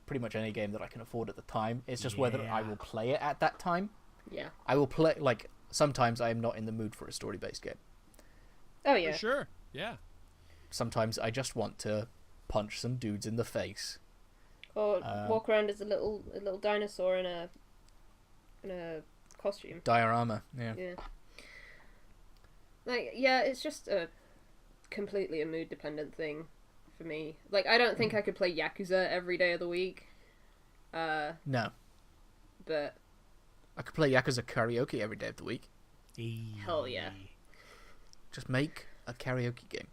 pretty much any game that I can afford at the time. It's just whether I will play it at that time. Yeah. I will play, like, sometimes I am not in the mood for a story-based game. Oh yeah. For sure. Yeah. Sometimes I just want to punch some dudes in the face. Or walk around as a little dinosaur in a costume. Diorama, yeah. Like, it's just completely a mood dependent thing for me. Like, I don't think I could play Yakuza every day of the week. No. But I could play Yakuza karaoke every day of the week. Hell yeah. Just make a karaoke game.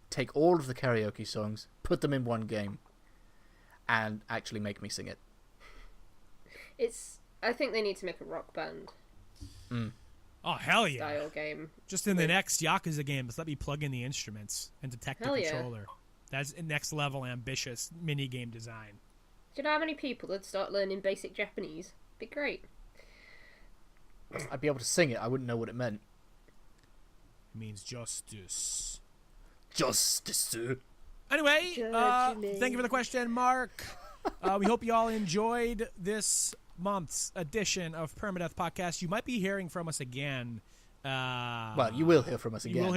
Take all of the karaoke songs, put them in one game, and actually make me sing it. I think they need to make a rock band. Oh, hell yeah. Style game. Just in the next Yakuza game, just let me plug in the instruments and detect the controller. That's next level ambitious mini game design. Do you know how many people would start learning basic Japanese? Be great. I'd be able to sing it, I wouldn't know what it meant. It means justice. Justice. Anyway, thank you for the question, Mark. We hope you all enjoyed this month's edition of Permadeath Podcast. You might be hearing from us again. Well, you will hear from us again. You will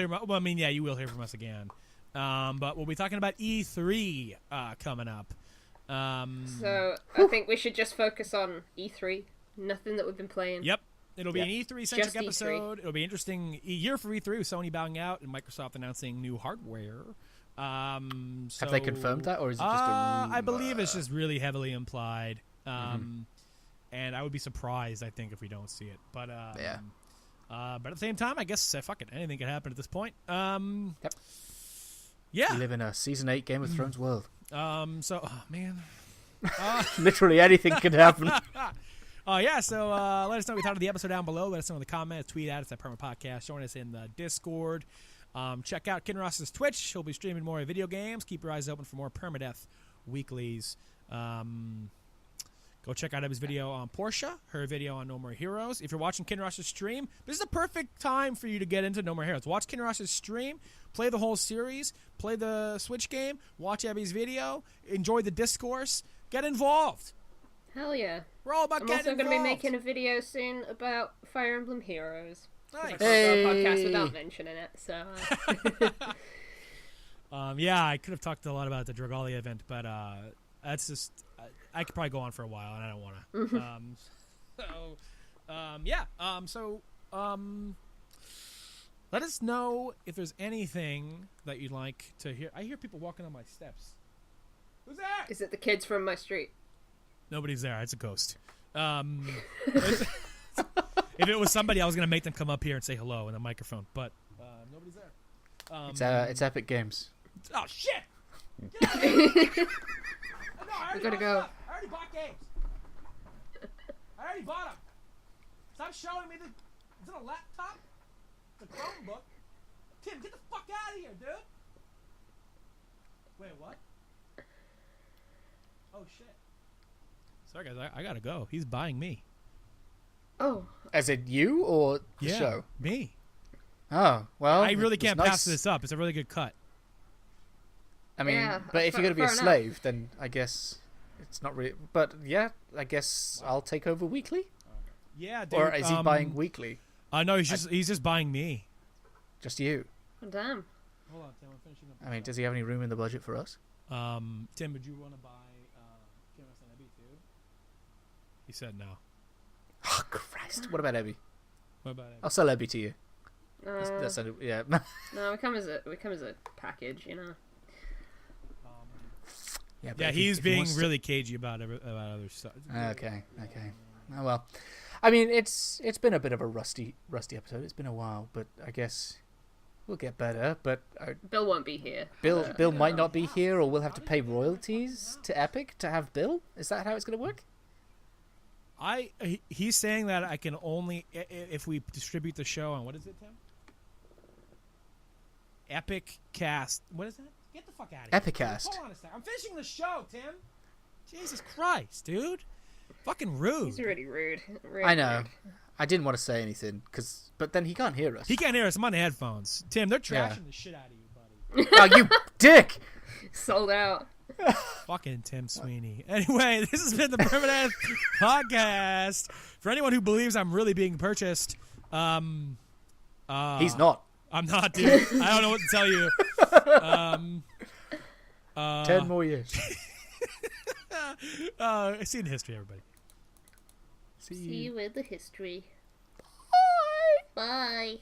hear from us again. But we'll be talking about E3 coming up. So I think we should just focus on E3. Nothing that we've been playing. Yep. It'll be an E3-centric episode. E3. It'll be an interesting year for E3 with Sony bowing out and Microsoft announcing new hardware. So, Have they confirmed that, or is it just a rumor? I believe it's just really heavily implied. And I would be surprised, I think, if we don't see it. But Yeah. But at the same time, I guess fuck it, anything could happen at this point. Yep. Yeah. We live in a season 8 Game of Thrones world. So, oh, man. Literally anything could happen. Yeah, so let us know what you thought of the episode down below. Let us know in the comments. Tweet at us at Perma Podcast. Join us in the Discord. Check out Kinross's Twitch. He'll be streaming more video games. Keep your eyes open for more Permadeath weeklies. Go check out his video on Portia, her video on No More Heroes. If you're watching Kinross's stream, this is the perfect time for you to get into No More Heroes. Watch Kinross's stream, play the whole series, play the Switch game, watch Abby's video, enjoy the discourse, get involved. Hell yeah. We're all about I'm getting also going to be involved. making a video soon about Fire Emblem Heroes. Nice. I can't do a podcast Hey. without mentioning it, so... Yeah, I could have talked a lot about the Dragalia event, but that's just... I could probably go on for a while, and I don't want to. Let us know if there's anything that you'd like to hear. I hear people walking on my steps. Who's that? Is it the kids from my street? Nobody's there. It's a ghost. If it was somebody, I was going to make them come up here and say hello in the microphone, but nobody's there. It's Epic Games. Oh, shit! We gotta go. I already bought games. I already bought them. Stop showing me the... Is it a laptop? It's a Chromebook. Tim, get the fuck out of here, dude. Wait, what? Oh, shit. Sorry, guys. I gotta go. He's buying me. Oh, As in you or the Yeah, show? me. Oh, well. I really it was can't nice. pass this up. It's a really good cut. I mean, Yeah, but if you're going to be a fair enough. slave, then I guess it's not really... But yeah, I guess I'll take over weekly? Yeah, dude. Or is he buying weekly? No, he's just buying me. Just you? oh, damn. Hold on, Tim. I'm finishing up. I mean, does he have any room in the budget for us? Tim, would you want to buy Kinross and Abby too? He said no. Oh, Christ. What about Ebby? What about Abby? I'll sell Ebby to you. That's yeah. No, we come as a package, you know. But Yeah, if he- he's if he being wants to- really cagey about other stuff. Okay. Oh well. I mean, it's been a bit of a rusty episode. It's been a while, but I guess we'll get better. But Bill won't be here. Bill might not be here, or we'll have to pay royalties to Epic to have Bill. Is that how it's going to work? He's saying that I can only if we distribute the show on what is it, Tim? Epic Cast. What is that? Get the fuck out of here. Epicast. Hold on a second. I'm finishing the show, Tim. Jesus Christ, dude. Fucking rude. He's really rude. Really I know. rude. I didn't want to say anything, but then he can't hear us. He can't hear us. I'm on the headphones. Tim, they're trashing Yeah. the shit out of you, buddy. Oh, you dick! Sold out. Fucking Tim Sweeney. Anyway, this has been the Permadeath Podcast. For anyone who believes I'm really being purchased, He's not. I'm not, dude. I don't know what to tell you. 10 more years. See you in history, everybody. See See you. you with the history. Bye. Bye.